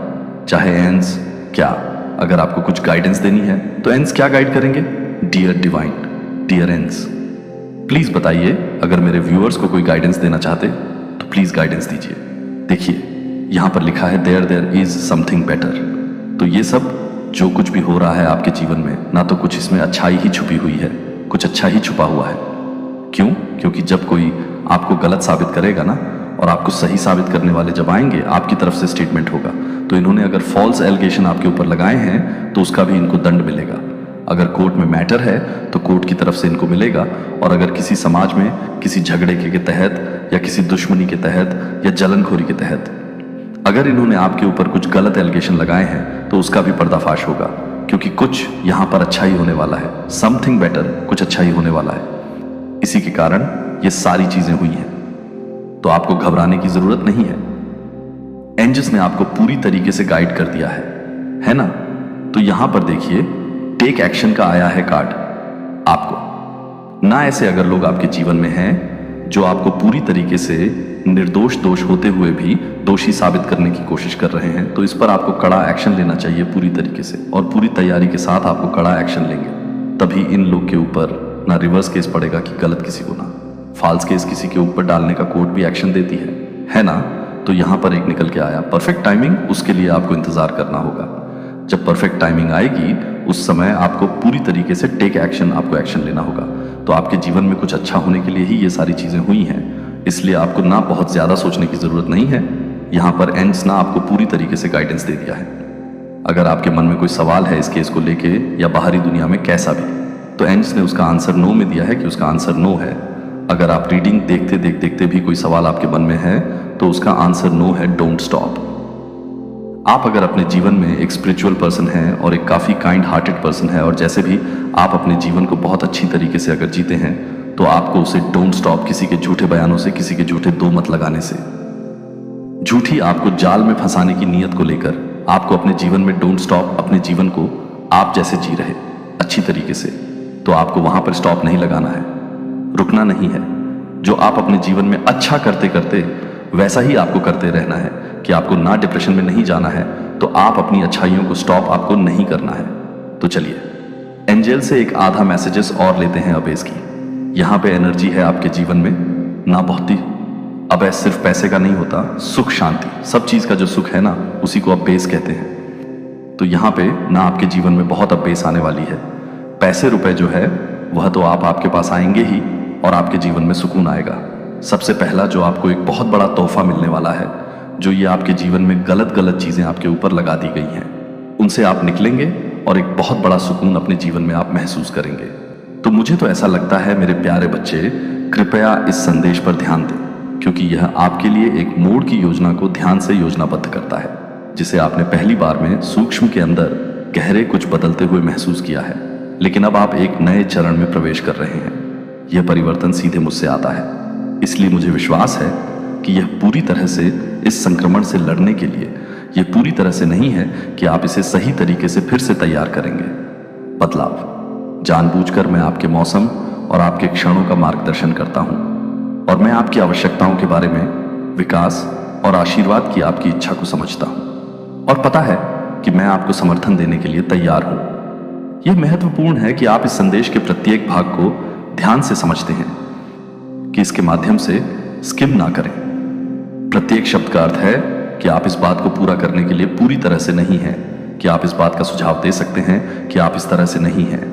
चाहे। एंस क्या, अगर आपको कुछ गाइडेंस देनी है तो एंस क्या गाइड करेंगे? डियर डिवाइन, डियर एंस, प्लीज बताइए। अगर मेरे व्यूअर्स को कोई गाइडेंस देना चाहते तो प्लीज गाइडेंस दीजिए। देखिए यहां पर लिखा है देयर इज समथिंग बेटर। तो ये सब जो कुछ भी हो रहा है आपके जीवन में, ना तो कुछ इसमें अच्छाई ही छुपी हुई है, कुछ अच्छा ही छुपा हुआ है। क्यों? क्योंकि जब कोई आपको गलत साबित करेगा ना, और आपको सही साबित करने वाले जब आएंगे, आपकी तरफ से स्टेटमेंट होगा, तो इन्होंने अगर फॉल्स एलिगेशन आपके ऊपर लगाए हैं तो उसका भी इनको दंड मिलेगा। अगर कोर्ट में मैटर है तो कोर्ट की तरफ से इनको मिलेगा, और अगर किसी समाज में किसी झगड़े के तहत या किसी दुश्मनी के तहत या जलनखोरी के तहत अगर इन्होंने आपके ऊपर कुछ गलत एलिगेशन लगाए हैं तो उसका भी पर्दाफाश होगा, क्योंकि कुछ यहां पर अच्छा ही होने वाला है। समथिंग बेटर, कुछ अच्छा ही होने वाला है। इसी के कारण ये सारी चीजें हुई हैं, तो आपको घबराने की जरूरत नहीं है। एंजल्स ने आपको पूरी तरीके से गाइड कर दिया है ना? तो यहां पर देखिए टेक एक्शन का आया है कार्ड आपको। ना ऐसे अगर लोग आपके जीवन में हैं जो आपको पूरी तरीके से निर्दोष दोष होते हुए भी दोषी साबित करने की कोशिश कर रहे हैं, तो इस पर आपको कड़ा एक्शन लेना चाहिए पूरी तरीके से, और पूरी तैयारी के साथ आपको कड़ा एक्शन लेंगे, तभी इन लोग के ऊपर ना रिवर्स केस पड़ेगा कि गलत किसी को, ना फॉल्स केस किसी के ऊपर डालने का कोर्ट भी एक्शन देती है ना? तो यहां पर एक निकल के आया परफेक्ट टाइमिंग, उसके लिए आपको इंतजार करना होगा। जब परफेक्ट टाइमिंग आएगी उस समय आपको पूरी तरीके से टेक एक्शन, आपको एक्शन लेना होगा। तो आपके जीवन में कुछ अच्छा होने के लिए ही ये सारी चीजें हुई हैं, इसलिए आपको ना बहुत ज्यादा सोचने की जरूरत नहीं है। यहां पर एंड्स ना आपको पूरी तरीके से गाइडेंस दे दिया है। अगर आपके मन में कोई सवाल है इस केस को लेके या बाहरी दुनिया में कैसा भी, तो एंड्स ने उसका आंसर नो में दिया है कि उसका आंसर नो है। अगर आप रीडिंग देखते भी कोई सवाल आपके मन में है तो उसका आंसर नो है, डोंट स्टॉप। आप अगर अपने जीवन में एक स्पिरिचुअल पर्सन हैं और एक काफी काइंड हार्टेड पर्सन है, और जैसे भी आप अपने जीवन को बहुत अच्छी तरीके से अगर जीते हैं, तो आपको उसे डोंट स्टॉप किसी के झूठे बयानों से, किसी के झूठे दो मत लगाने से, झूठी आपको जाल में फंसाने की नीयत को लेकर आपको अपने जीवन में डोंट स्टॉप, अपने जीवन को आप जैसे जी रहे अच्छी तरीके से, तो आपको वहां पर स्टॉप नहीं लगाना है, रुकना नहीं है। जो आप अपने जीवन में अच्छा करते करते वैसा ही आपको करते रहना है, कि आपको ना डिप्रेशन में नहीं जाना है, तो आप अपनी अच्छाइयों को स्टॉप आपको नहीं करना है। तो चलिए एंजल से एक आधा मैसेजेस और लेते हैं अबेस की। यहां पे एनर्जी है आपके जीवन में ना बहुत ही, अब सिर्फ पैसे का नहीं होता, सुख शांति, सब चीज का जो सुख है ना, उसी को अब बेस कहते हैं। तो यहाँ पे ना आपके जीवन में बहुत अब बेस आने वाली है। पैसे रुपए जो है वह तो आपके पास आएंगे ही, और आपके जीवन में सुकून आएगा। सबसे पहला जो आपको एक बहुत बड़ा तोहफा मिलने वाला है, जो ये आपके जीवन में गलत चीजें आपके ऊपर लगा दी गई हैं, उनसे आप निकलेंगे और एक बहुत बड़ा सुकून अपने जीवन में आप महसूस करेंगे। तो मुझे तो ऐसा लगता है मेरे प्यारे बच्चे, कृपया इस संदेश पर ध्यान दें, क्योंकि यह आपके लिए एक मोड़ की योजना को ध्यान से योजनाबद्ध करता है, जिसे आपने पहली बार में सूक्ष्म के अंदर गहरे कुछ बदलते हुए महसूस किया है। लेकिन अब आप एक नए चरण में प्रवेश कर रहे हैं। यह परिवर्तन सीधे मुझसे आता है, इसलिए मुझे विश्वास है कि यह पूरी तरह से इस संक्रमण से लड़ने के लिए, यह पूरी तरह से नहीं है कि आप इसे सही तरीके से फिर से तैयार करेंगे। बदलाव जानबूझकर मैं आपके मौसम और आपके क्षणों का मार्गदर्शन करता हूं, और मैं आपकी आवश्यकताओं के बारे में, विकास और आशीर्वाद की आपकी इच्छा को समझता हूं, और पता है कि मैं आपको समर्थन देने के लिए तैयार हूं। यह महत्वपूर्ण है कि आप इस संदेश के प्रत्येक भाग को ध्यान से समझते हैं, कि इसके माध्यम से स्किम ना करें। प्रत्येक शब्द का अर्थ है कि आप इस बात को पूरा करने के लिए पूरी तरह से नहीं हैं, कि आप इस बात का सुझाव दे सकते हैं कि आप इस तरह से नहीं हैं।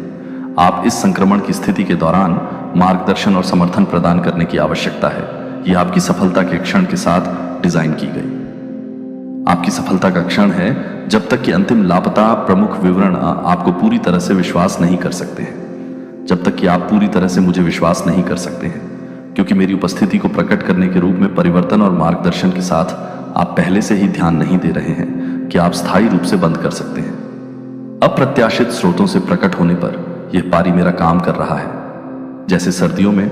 आप इस संक्रमण की स्थिति के दौरान मार्गदर्शन और समर्थन प्रदान करने की आवश्यकता है। यह आपकी सफलता के क्षण के साथ डिजाइन की गई। आपकी सफलता का क्षण है जब तक कि अंतिम लापता प्रमुख विवरण आपको पूरी तरह से विश्वास नहीं कर सकते हैं, जब तक कि आप पूरी तरह से मुझे विश्वास नहीं कर सकते हैं, क्योंकि मेरी उपस्थिति को प्रकट करने के रूप में परिवर्तन और मार्गदर्शन के साथ आप पहले से ही ध्यान नहीं दे रहे हैं कि आप स्थायी रूप से बंद कर सकते हैं। अप्रत्याशित स्रोतों से प्रकट होने पर यह पारी मेरा काम कर रहा है। जैसे सर्दियों में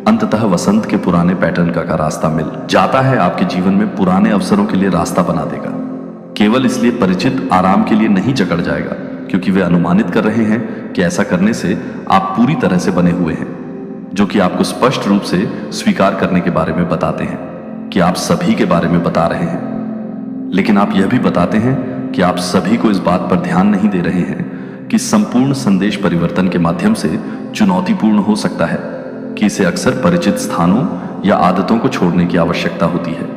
अंततः वसंत के पुराने पैटर्न का रास्ता मिल जाता है, आपके जीवन में पुराने अवसरों के लिए रास्ता बना देगा। केवल इसलिए परिचित आराम के लिए नहीं जकड़ जाएगा, क्योंकि वे अनुमानित कर रहे हैं कि ऐसा करने से आप पूरी तरह से बने हुए हैं, जो कि आपको स्पष्ट रूप से स्वीकार करने के बारे में बताते हैं कि आप सभी के बारे में बता रहे हैं। लेकिन आप यह भी बताते हैं कि आप सभी को इस बात पर ध्यान नहीं दे रहे हैं कि संपूर्ण संदेश परिवर्तन के माध्यम से चुनौतीपूर्ण हो सकता है, कि इसे अक्सर परिचित स्थानों या आदतों को छोड़ने की आवश्यकता होती है।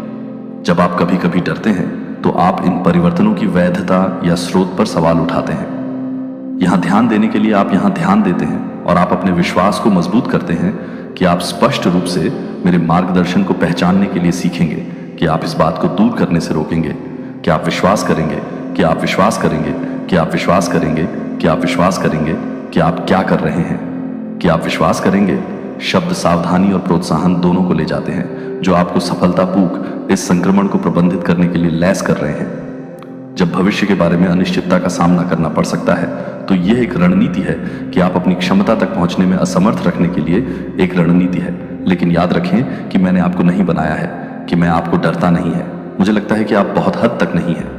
जब आप कभी कभी डरते हैं तो आप इन परिवर्तनों की वैधता या स्रोत पर सवाल उठाते हैं। यहां ध्यान देने के लिए आप यहां ध्यान देते हैं और आप अपने विश्वास को मजबूत करते हैं कि आप स्पष्ट रूप से मेरे मार्गदर्शन को पहचानने के लिए सीखेंगे कि आप इस बात को दूर करने से रोकेंगे, कि आप विश्वास करेंगे, कि आप विश्वास करेंगे, कि आप विश्वास करेंगे, कि आप विश्वास करेंगे कि आप क्या कर रहे हैं, कि आप विश्वास करेंगे। शब्द सावधानी और प्रोत्साहन दोनों को ले जाते हैं, जो आपको सफलतापूर्वक इस संक्रमण को प्रबंधित करने के लिए लैस कर रहे हैं। जब भविष्य के बारे में अनिश्चितता का सामना करना पड़ सकता है, तो यह एक रणनीति है कि आप अपनी क्षमता तक पहुंचने में असमर्थ रखने के लिए एक रणनीति है। लेकिन याद रखें कि मैंने आपको नहीं बनाया है, कि मैं आपको डरता नहीं है। मुझे लगता है कि आप बहुत हद तक नहीं हैं,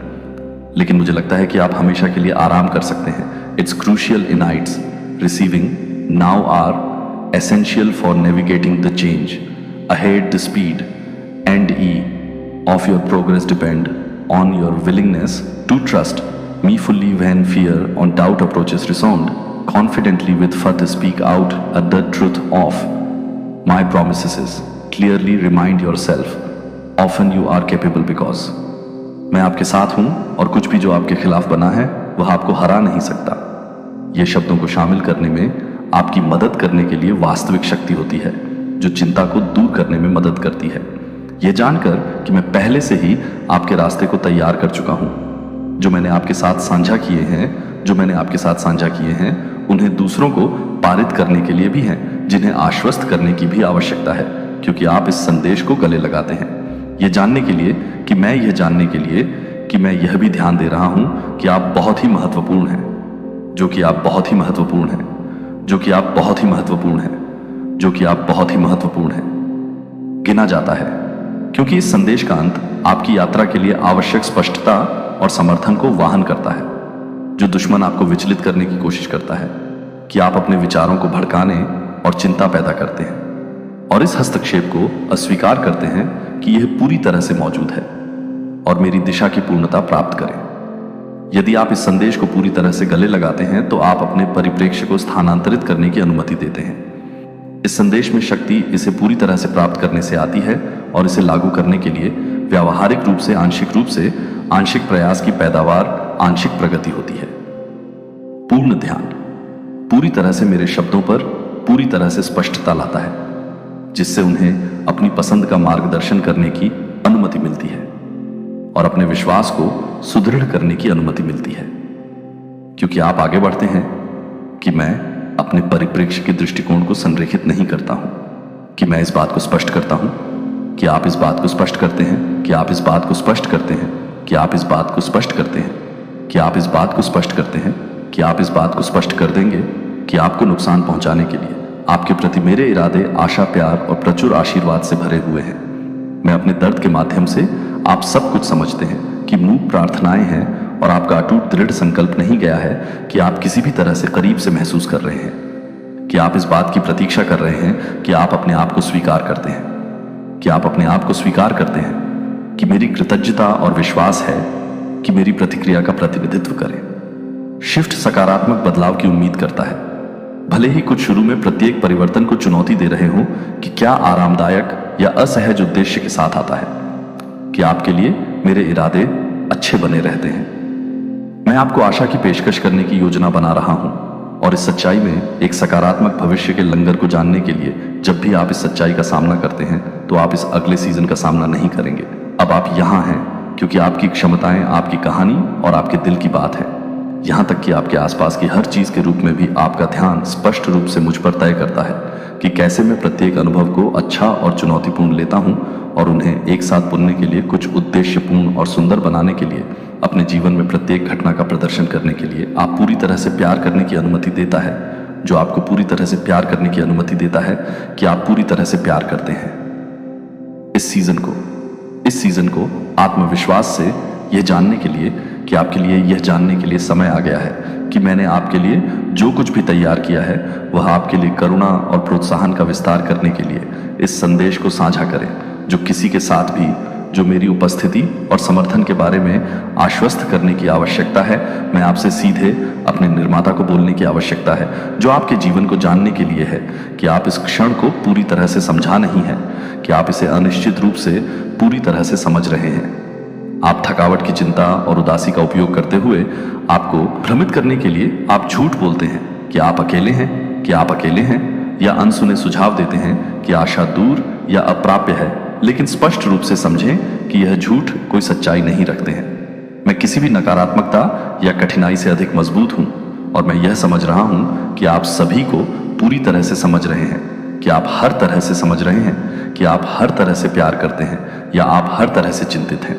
लेकिन मुझे लगता है कि आप हमेशा के लिए आराम कर सकते हैं। It's crucial insights receiving now are essential for navigating the change ahead. The speed and of your progress depend on your willingness to trust me fully when fear or doubt approaches. Resound confidently with faith, speak out at the truth of my promises. Clearly remind yourself often you are capable, because मैं आपके साथ हूं और कुछ भी जो आपके खिलाफ बना है वह आपको हरा नहीं सकता। ये शब्दों को शामिल करने में आपकी मदद करने के लिए वास्तविक शक्ति होती है, जो चिंता को दूर करने में मदद करती है। यह जानकर कि मैं पहले से ही आपके रास्ते को तैयार कर चुका हूं। जो मैंने आपके साथ साझा किए हैं उन्हें दूसरों को पारित करने के लिए भी हैं, जिन्हें आश्वस्त करने की भी आवश्यकता है, क्योंकि आप इस संदेश को गले लगाते हैं। यह जानने के लिए कि मैं यह भी ध्यान दे रहा हूं कि आप बहुत ही महत्वपूर्ण हैं, जो कि आप बहुत ही महत्वपूर्ण हैं, जो कि आप बहुत ही महत्वपूर्ण हैं, जो कि आप बहुत ही महत्वपूर्ण हैं, गिना जाता है। क्योंकि इस संदेश का अंत आपकी यात्रा के लिए आवश्यक स्पष्टता और समर्थन को वाहन करता है, जो दुश्मन आपको विचलित करने की कोशिश करता है कि आप अपने विचारों को भड़काने और चिंता पैदा करते हैं, और इस हस्तक्षेप को अस्वीकार करते हैं कि यह पूरी तरह से मौजूद है और मेरी दिशा की पूर्णता प्राप्त करें। यदि आप इस संदेश को पूरी तरह से गले लगाते हैं तो आप अपने परिप्रेक्ष्य को स्थानांतरित करने की अनुमति देते हैं। इस संदेश में शक्ति इसे पूरी तरह से प्राप्त करने से आती है, और इसे लागू करने के लिए व्यावहारिक रूप से आंशिक प्रयास की पैदावार आंशिक प्रगति होती है। पूर्ण ध्यान पूरी तरह से मेरे शब्दों पर पूरी तरह से स्पष्टता लाता है, जिससे उन्हें अपनी पसंद का मार्गदर्शन करने की अनुमति मिलती है और अपने विश्वास को सुदृढ़ करने की अनुमति मिलती है। क्योंकि आप आगे बढ़ते हैं कि मैं अपने परिप्रेक्ष्य के दृष्टिकोण को संरेखित नहीं करता हूं, कि मैं इस बात को स्पष्ट करता हूं, कि आप इस बात को स्पष्ट करते हैं, कि आप इस बात को स्पष्ट करते हैं, कि आप इस बात को स्पष्ट करते हैं, कि आप इस बात को स्पष्ट करते हैं, कि आप इस बात को स्पष्ट कर देंगे कि आपको नुकसान पहुंचाने के लिए आपके प्रति मेरे इरादे आशा, प्यार और प्रचुर आशीर्वाद से भरे हुए हैं। मैं अपने दर्द के माध्यम से आप सब कुछ समझते हैं कि मूक प्रार्थनाएं हैं, और आपका अटूट दृढ़ संकल्प नहीं गया है कि आप किसी भी तरह से करीब से महसूस कर रहे हैं, कि आप इस बात की प्रतीक्षा कर रहे हैं कि आप अपने आप को स्वीकार करते हैं, कि आप अपने आप को स्वीकार करते हैं, कि मेरी कृतज्ञता और विश्वास है कि मेरी प्रतिक्रिया का प्रतिनिधित्व करें। शिफ्ट सकारात्मक बदलाव की उम्मीद करता है, भले ही कुछ शुरू में प्रत्येक परिवर्तन को चुनौती दे रहे हो कि क्या आरामदायक या असहज उद्देश्य के साथ आता है, कि आपके लिए मेरे इरादे अच्छे बने रहते हैं। मैं आपको आशा की पेशकश करने की योजना बना रहा हूं, और इस सच्चाई में एक सकारात्मक भविष्य के लंगर को जानने के लिए जब भी आप इस सच्चाई का सामना करते हैं तो आप इस अगले सीजन का सामना नहीं करेंगे। अब आप यहां हैं क्योंकि आपकी क्षमताएं आपकी कहानी और आपके दिल की बात है। यहां तक कि आपके आसपास की हर चीज के रूप में भी आपका ध्यान स्पष्ट रूप से मुझ पर तय करता है कि कैसे मैं प्रत्येक अनुभव को अच्छा और चुनौतीपूर्ण लेता हूं, और उन्हें एक साथ बुनने के लिए, कुछ उद्देश्यपूर्ण और सुंदर बनाने के लिए, अपने जीवन में प्रत्येक घटना का प्रदर्शन करने के लिए आप पूरी तरह से प्यार करने की अनुमति देता है, जो आपको पूरी तरह से प्यार करने की अनुमति देता है कि आप पूरी तरह से प्यार करते हैं। इस सीजन को आत्मविश्वास से यह जानने के लिए कि आपके लिए यह जानने के लिए समय आ गया है कि मैंने आपके लिए जो कुछ भी तैयार किया है वह आपके लिए करुणा और प्रोत्साहन का विस्तार करने के लिए इस संदेश को साझा करें, जो किसी के साथ भी जो मेरी उपस्थिति और समर्थन के बारे में आश्वस्त करने की आवश्यकता है, मैं आपसे सीधे अपने निर्माता को बोलने की आवश्यकता है, जो आपके जीवन को जानने के लिए है कि आप इस क्षण को पूरी तरह से समझा नहीं है, कि आप इसे अनिश्चित रूप से पूरी तरह से समझ रहे हैं। आप थकावट की चिंता और उदासी का उपयोग करते हुए आपको भ्रमित करने के लिए आप झूठ बोलते हैं कि आप अकेले हैं, कि आप अकेले हैं, या अनसुने सुझाव देते हैं कि आशा दूर या अप्राप्य है, लेकिन स्पष्ट रूप से समझें कि यह झूठ कोई सच्चाई नहीं रखते हैं। मैं किसी भी नकारात्मकता या कठिनाई से अधिक मजबूत हूं, और मैं यह समझ रहा हूं कि आप सभी को पूरी तरह से समझ रहे हैं, कि आप हर तरह से समझ रहे हैं, कि आप हर तरह से प्यार करते हैं या आप हर तरह से चिंतित हैं।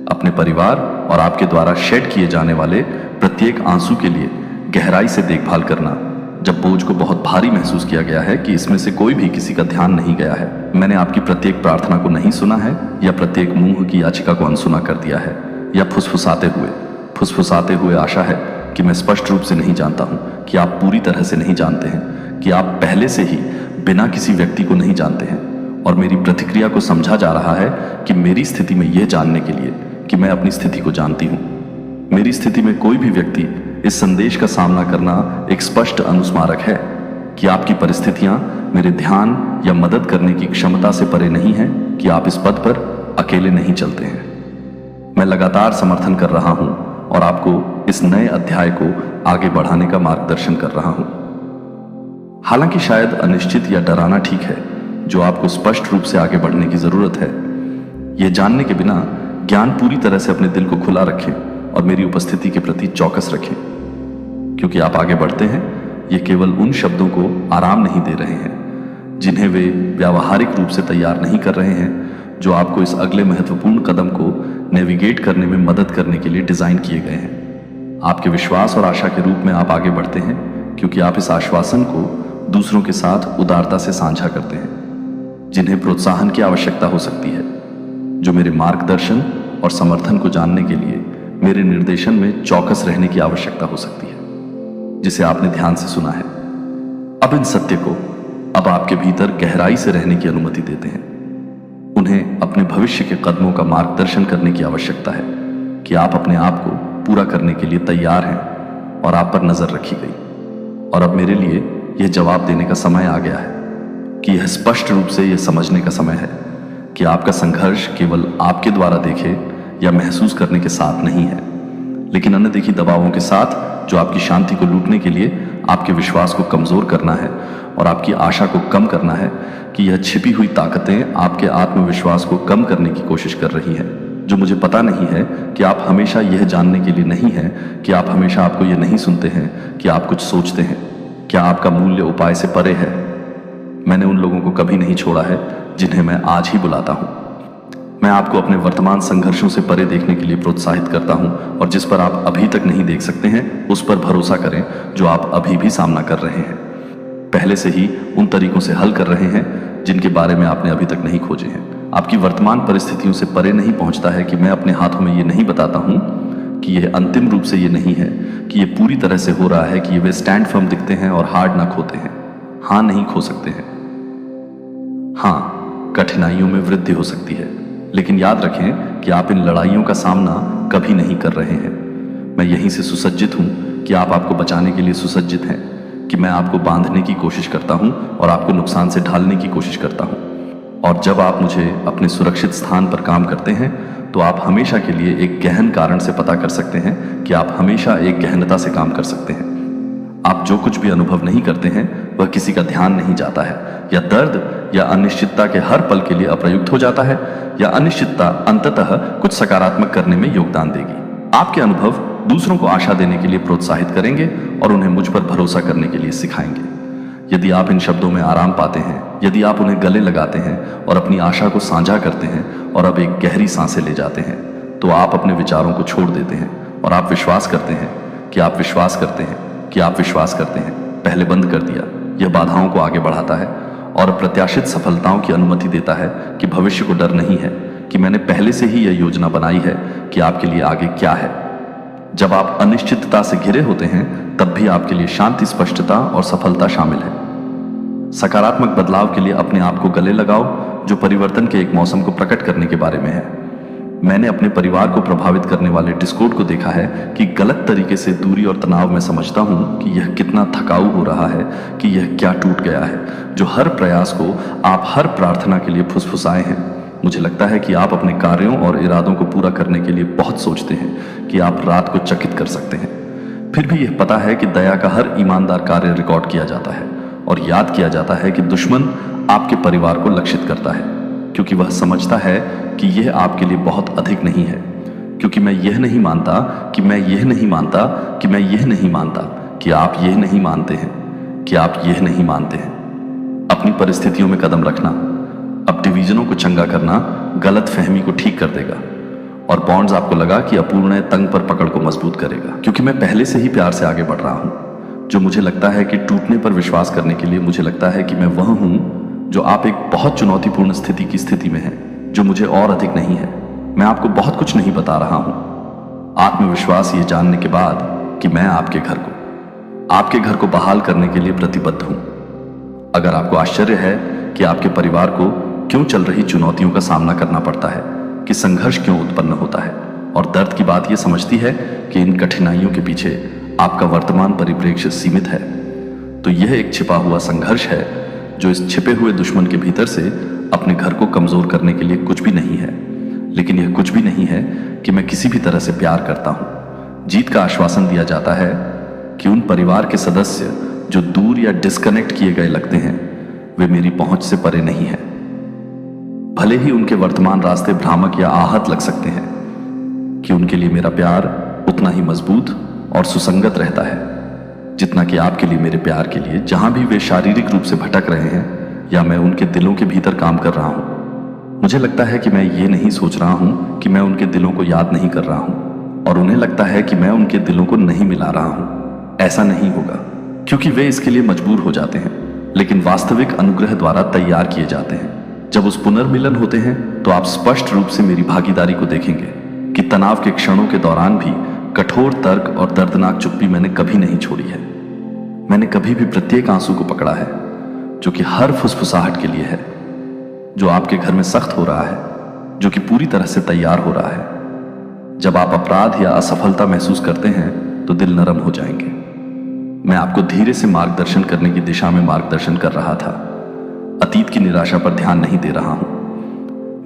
अपने परिवार और आपके द्वारा शेड किए जाने वाले प्रत्येक आंसू के लिए गहराई से देखभाल करना, जब बोझ को बहुत भारी महसूस किया गया है कि इसमें से कोई भी किसी का ध्यान नहीं गया है। मैंने आपकी प्रत्येक प्रार्थना को नहीं सुना है, या प्रत्येक मुंह की याचिका को अनसुना कर दिया है, या फुसफुसाते हुए आशा है कि मैं स्पष्ट रूप से नहीं जानता हूं कि आप पूरी तरह से नहीं जानते हैं, कि आप पहले से ही बिना किसी व्यक्ति को नहीं जानते हैं। और मेरी प्रतिक्रिया को समझा जा रहा है कि मेरी स्थिति में यह जानने के लिए कि मैं अपनी स्थिति को जानती हूं। मेरी स्थिति में कोई भी व्यक्ति इस संदेश का सामना करना एक स्पष्ट अनुस्मारक है कि आपकी परिस्थितियां मेरे ध्यान या मदद करने की क्षमता से परे नहीं है, कि आप इस पद पर अकेले नहीं चलते हैं। मैं लगातार समर्थन कर रहा हूं और आपको इस नए अध्याय को आगे बढ़ाने का मार्गदर्शन कर रहा हूं। हालांकि शायद अनिश्चित या डराना ठीक है, जो आपको स्पष्ट रूप से आगे बढ़ने की जरूरत है। यह जानने के बिना ज्ञान पूरी तरह से अपने दिल को खुला रखें और मेरी उपस्थिति के प्रति चौकस रखें, क्योंकि आप आगे बढ़ते हैं। ये केवल उन शब्दों को आराम नहीं दे रहे हैं जिन्हें वे व्यावहारिक रूप से तैयार नहीं कर रहे हैं, जो आपको इस अगले महत्वपूर्ण कदम को नेविगेट करने में मदद करने के लिए डिजाइन किए गए हैं। आपके विश्वास और आशा के रूप में आप आगे बढ़ते हैं, क्योंकि आप इस आश्वासन को दूसरों के साथ उदारता से साझा करते हैं, जिन्हें प्रोत्साहन की आवश्यकता हो सकती है, जो मेरे मार्गदर्शन और समर्थन को जानने के लिए मेरे निर्देशन में चौकस रहने की आवश्यकता हो सकती है, जिसे आपने ध्यान से सुना है। अब इन सत्य को अब आपके भीतर गहराई से रहने की अनुमति देते हैं। उन्हें अपने भविष्य के कदमों का मार्गदर्शन करने की आवश्यकता है, कि आप अपने आप को पूरा करने के लिए तैयार हैं और आप पर नजर रखी गई। और अब मेरे लिए यह जवाब देने का समय आ गया है, कि यह स्पष्ट रूप से यह समझने का समय है कि आपका संघर्ष केवल आपके द्वारा देखे या महसूस करने के साथ नहीं है, लेकिन अनदेखी दबावों के साथ, जो आपकी शांति को लूटने के लिए आपके विश्वास को कमजोर करना है और आपकी आशा को कम करना है, कि यह छिपी हुई ताकतें आपके आत्मविश्वास को कम करने की कोशिश कर रही हैं, जो मुझे पता नहीं है कि आप हमेशा यह जानने के लिए नहीं है, कि आप हमेशा आपको यह नहीं सुनते हैं कि आप कुछ सोचते हैं। क्या आपका मूल्य उपाय से परे है? मैंने उन लोगों को कभी नहीं छोड़ा है जिन्हें मैं आज ही बुलाता हूं। मैं आपको अपने वर्तमान संघर्षों से परे देखने के लिए प्रोत्साहित करता हूं, और जिस पर आप अभी तक नहीं देख सकते हैं उस पर भरोसा करें जो आप अभी भी सामना कर रहे हैं, पहले से ही उन तरीकों से हल कर रहे हैं जिनके बारे में आपने अभी तक नहीं खोजे हैं। आपकी वर्तमान परिस्थितियों से परे नहीं पहुंचता है कि मैं अपने हाथों में ये नहीं बताता हूं कि यह अंतिम रूप से ये नहीं है, कि यह पूरी तरह से हो रहा है, कि वे स्टैंड फर्म दिखते हैं और हार्ड ना खोते हैं। हाँ, नहीं खो सकते हैं। हाँ, कठिनाइयों में वृद्धि हो सकती है, लेकिन याद रखें कि आप इन लड़ाइयों का सामना कभी नहीं कर रहे हैं। मैं यहीं से सुसज्जित हूं कि आप आपको बचाने के लिए सुसज्जित हैं, कि मैं आपको बांधने की कोशिश करता हूं और आपको नुकसान से ढालने की कोशिश करता हूं। और जब आप मुझे अपने सुरक्षित स्थान पर काम करते हैं, तो आप हमेशा के लिए एक गहन कारण से पता कर सकते हैं कि आप हमेशा एक गहनता से काम कर सकते हैं। आप जो कुछ भी अनुभव नहीं करते हैं वह किसी का ध्यान नहीं जाता है, या दर्द या अनिश्चितता के हर पल के लिए अप्रयुक्त हो जाता है, या अनिश्चितता अंततः कुछ सकारात्मक करने में योगदान देगी। आपके अनुभव दूसरों को आशा देने के लिए प्रोत्साहित करेंगे और उन्हें मुझ पर भरोसा करने के लिए सिखाएंगे। यदि आप इन शब्दों में आराम पाते हैं, यदि आप उन्हें गले लगाते हैं और अपनी आशा को साझा करते हैं और अब एक गहरी सांसें ले जाते हैं, तो आप अपने विचारों को छोड़ देते हैं और आप विश्वास करते हैं कि आप विश्वास करते हैं कि आप विश्वास करते हैं। पहले बंद कर दिया। यह बाधाओं को आगे बढ़ाता है और प्रत्याशित सफलताओं की अनुमति देता है, कि भविष्य को डर नहीं है, कि मैंने पहले से ही यह योजना बनाई है कि आपके लिए आगे क्या है। जब आप अनिश्चितता से घिरे होते हैं तब भी आपके लिए शांति, स्पष्टता और सफलता शामिल है। सकारात्मक बदलाव के लिए अपने आप को गले लगाओ, जो परिवर्तन के एक मौसम को प्रकट करने के बारे में है। मैंने अपने परिवार को प्रभावित करने वाले डिस्कॉर्ड को देखा है कि गलत तरीके से दूरी और तनाव में समझता हूं कि यह कितना थकाऊ हो रहा है, कि यह क्या टूट गया है। जो हर प्रयास को आप हर प्रार्थना के लिए फुसफुसाए हैं। मुझे लगता है कि आप अपने कार्यों और इरादों को पूरा करने के लिए बहुत सोचते हैं कि आप रात को चकित कर सकते हैं। फिर भी यह पता है कि दया का हर ईमानदार कार्य रिकॉर्ड किया जाता है और याद किया जाता है कि दुश्मन आपके परिवार को लक्षित करता है, क्योंकि वह समझता है कि यह आपके लिए बहुत अधिक नहीं है। क्योंकि मैं यह नहीं मानता कि मैं यह नहीं मानता कि मैं यह नहीं मानता कि आप यह नहीं मानते हैं कि आप यह नहीं मानते हैं। अपनी परिस्थितियों में कदम रखना अब डिवीजनों को चंगा करना गलत फहमी को ठीक कर देगा और बॉन्ड्स आपको लगा कि अपूर्ण तंग पर पकड़ को मजबूत करेगा। क्योंकि मैं पहले से ही प्यार से आगे बढ़ रहा हूं, जो मुझे लगता है कि टूटने पर विश्वास करने के लिए मुझे लगता है कि मैं वह हूं जो आप एक बहुत चुनौतीपूर्ण स्थिति में है, जो मुझे और अधिक नहीं है। मैं आपको बहुत कुछ नहीं बता रहा हूं। आत्मविश्वास ये जानने के बाद कि मैं आपके घर को बहाल करने के लिए प्रतिबद्ध हूं। अगर आपको आश्चर्य है कि आपके परिवार को क्यों चल रही चुनौतियों का सामना करना पड़ता है, कि संघर्ष क्यों उत्पन्न होता है, और दर्द की बात यह समझती है कि इन कठिनाइयों के पीछे आपका वर्तमान परिप्रेक्ष्य सीमित है, तो यह एक छिपा हुआ संघर्ष है जो इस छिपे हुए दुश्मन के भीतर से अपने घर को कमजोर करने के लिए कुछ भी नहीं है। लेकिन यह कुछ भी नहीं है कि मैं किसी भी तरह से प्यार करता हूं। जीत का आश्वासन दिया जाता है कि उन परिवार के सदस्य जो दूर या डिस्कनेक्ट किए गए लगते हैं, वे मेरी पहुंच से परे नहीं है। भले ही उनके वर्तमान रास्ते भ्रामक या आहत लग सकते हैं, कि उनके लिए मेरा प्यार उतना ही मजबूत और सुसंगत रहता है जितना कि आपके लिए मेरे प्यार के लिए, जहां भी वे शारीरिक रूप से भटक रहे हैं या मैं उनके दिलों के भीतर काम कर रहा हूं। मुझे लगता है कि मैं ये नहीं सोच रहा हूं कि मैं उनके दिलों को याद नहीं कर रहा हूं, और उन्हें लगता है कि मैं उनके दिलों को नहीं मिला रहा हूं। ऐसा नहीं होगा, क्योंकि वे इसके लिए मजबूर हो जाते हैं, लेकिन वास्तविक अनुग्रह द्वारा तैयार किए जाते हैं। जब उस पुनर्मिलन होते हैं तो आप स्पष्ट रूप से मेरी भागीदारी को देखेंगे कि तनाव के क्षणों के दौरान भी कठोर तर्क और दर्दनाक चुप्पी मैंने कभी नहीं छोड़ी है। मैंने कभी भी प्रत्येक आंसू को पकड़ा है, जो कि हर फुसफुसाहट के लिए है, जो आपके घर में सख्त हो रहा है, जो कि पूरी तरह से तैयार हो रहा है। जब आप अपराध या असफलता महसूस करते हैं तो दिल नरम हो जाएंगे। मैं आपको धीरे से मार्गदर्शन करने की दिशा में मार्गदर्शन कर रहा था। अतीत की निराशा पर ध्यान नहीं दे रहा हूं।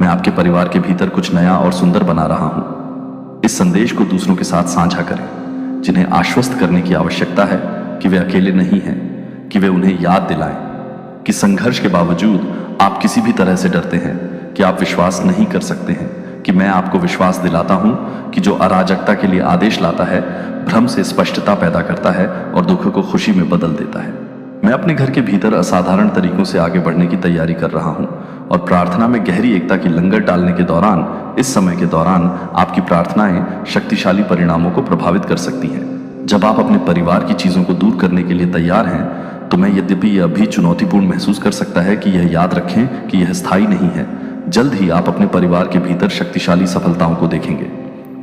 मैं आपके परिवार के भीतर कुछ नया और सुंदर बना रहा हूं। इस संदेश को दूसरों के साथ साझा करें, जिन्हें आश्वस्त करने की आवश्यकता है कि वे अकेले नहीं हैं, कि वे उन्हें याद दिलाएं कि संघर्ष के बावजूद आप किसी भी तरह से डरते हैं, कि आप विश्वास नहीं कर सकते हैं, कि मैं आपको विश्वास दिलाता हूं कि जो अराजकता के लिए आदेश लाता है, भ्रम से स्पष्टता पैदा करता है और दुख को खुशी में बदल देता है। मैं अपने घर के भीतर असाधारण तरीकों से आगे बढ़ने की तैयारी कर रहा हूं और प्रार्थना में गहरी एकता की लंगर डालने के दौरान, इस समय के दौरान आपकी प्रार्थनाएं शक्तिशाली परिणामों को प्रभावित कर सकती हैं। जब आप अपने परिवार की चीजों को दूर करने के लिए तैयार हैं, तो मैं यद्यपि यह भी चुनौतीपूर्ण महसूस कर सकता है कि यह याद रखें कि यह स्थायी नहीं है। जल्द ही आप अपने परिवार के भीतर शक्तिशाली सफलताओं को देखेंगे,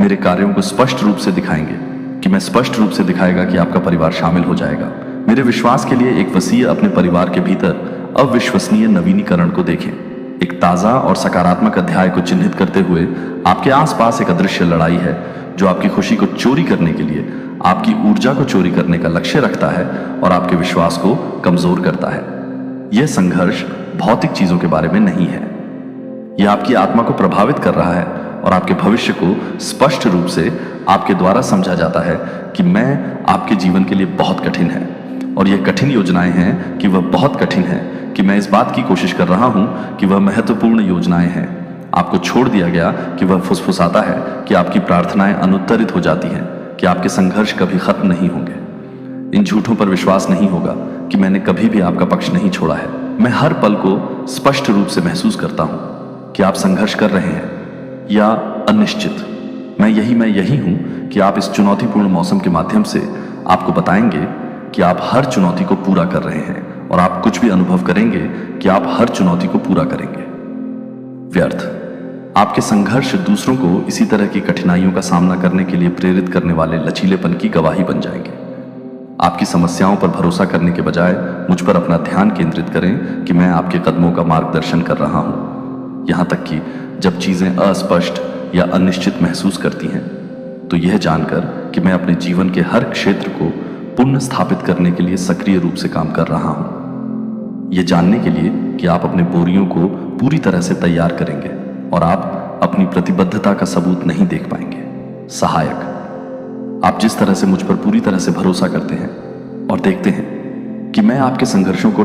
मेरे कार्यों को स्पष्ट रूप से दिखाएंगे, कि मैं स्पष्ट रूप से दिखाएगा कि आपका परिवार शामिल हो जाएगा। मेरे विश्वास के लिए एक वसीय अपने परिवार के भीतर अविश्वसनीय नवीनीकरण को देखें, एक ताजा और सकारात्मक अध्याय को चिन्हित करते हुए आपके आसपास एक अदृश्य लड़ाई है जो आपकी खुशी को चोरी करने के लिए, आपकी ऊर्जा को चोरी करने का लक्ष्य रखता है और आपके विश्वास को कमजोर करता है। यह संघर्ष भौतिक चीजों के बारे में नहीं है, यह आपकी आत्मा को प्रभावित कर रहा है और आपके भविष्य को स्पष्ट रूप से आपके द्वारा समझा जाता है कि मैं आपके जीवन के लिए बहुत कठिन है, और यह कठिन योजनाएं हैं कि वह बहुत कठिन है, कि मैं इस बात की कोशिश कर रहा हूं कि वह महत्वपूर्ण योजनाएं हैं। आपको छोड़ दिया गया कि वह फुसफुसाता है कि आपकी प्रार्थनाएं अनुत्तरित हो जाती हैं, कि आपके संघर्ष कभी खत्म नहीं होंगे। इन झूठों पर विश्वास नहीं होगा कि मैंने कभी भी आपका पक्ष नहीं छोड़ा है। मैं हर पल को स्पष्ट रूप से महसूस करता हूं कि आप संघर्ष कर रहे हैं या अनिश्चित। मैं यही हूं कि आप इस चुनौतीपूर्ण मौसम के माध्यम से आपको बताएंगे कि आप हर चुनौती को पूरा कर रहे हैं, और आप कुछ भी अनुभव करेंगे कि आप हर चुनौती को पूरा करेंगे। व्यर्थ, आपके संघर्ष दूसरों को इसी तरह की कठिनाइयों का सामना करने के लिए प्रेरित करने वाले लचीलेपन की गवाही बन जाएंगे। आपकी समस्याओं पर भरोसा करने के बजाय मुझ पर अपना ध्यान केंद्रित करें कि मैं आपके कदमों का मार्गदर्शन कर रहा हूं। यहां तक कि जब चीजें अस्पष्ट या अनिश्चित महसूस करती हैं, तो यह जानकर कि मैं अपने जीवन के हर क्षेत्र को पुनः स्थापित करने के लिए सक्रिय रूप से काम कर रहा हूं। यह जानने के लिए कि आप अपने बोरियों को पूरी तरह से तैयार करेंगे और आप अपनी प्रतिबद्धता का सबूत नहीं देख पाएंगे। सहायक, आप जिस तरह से मुझ पर पूरी तरह से भरोसा करते हैं और देखते हैं कि मैं आपके संघर्षों को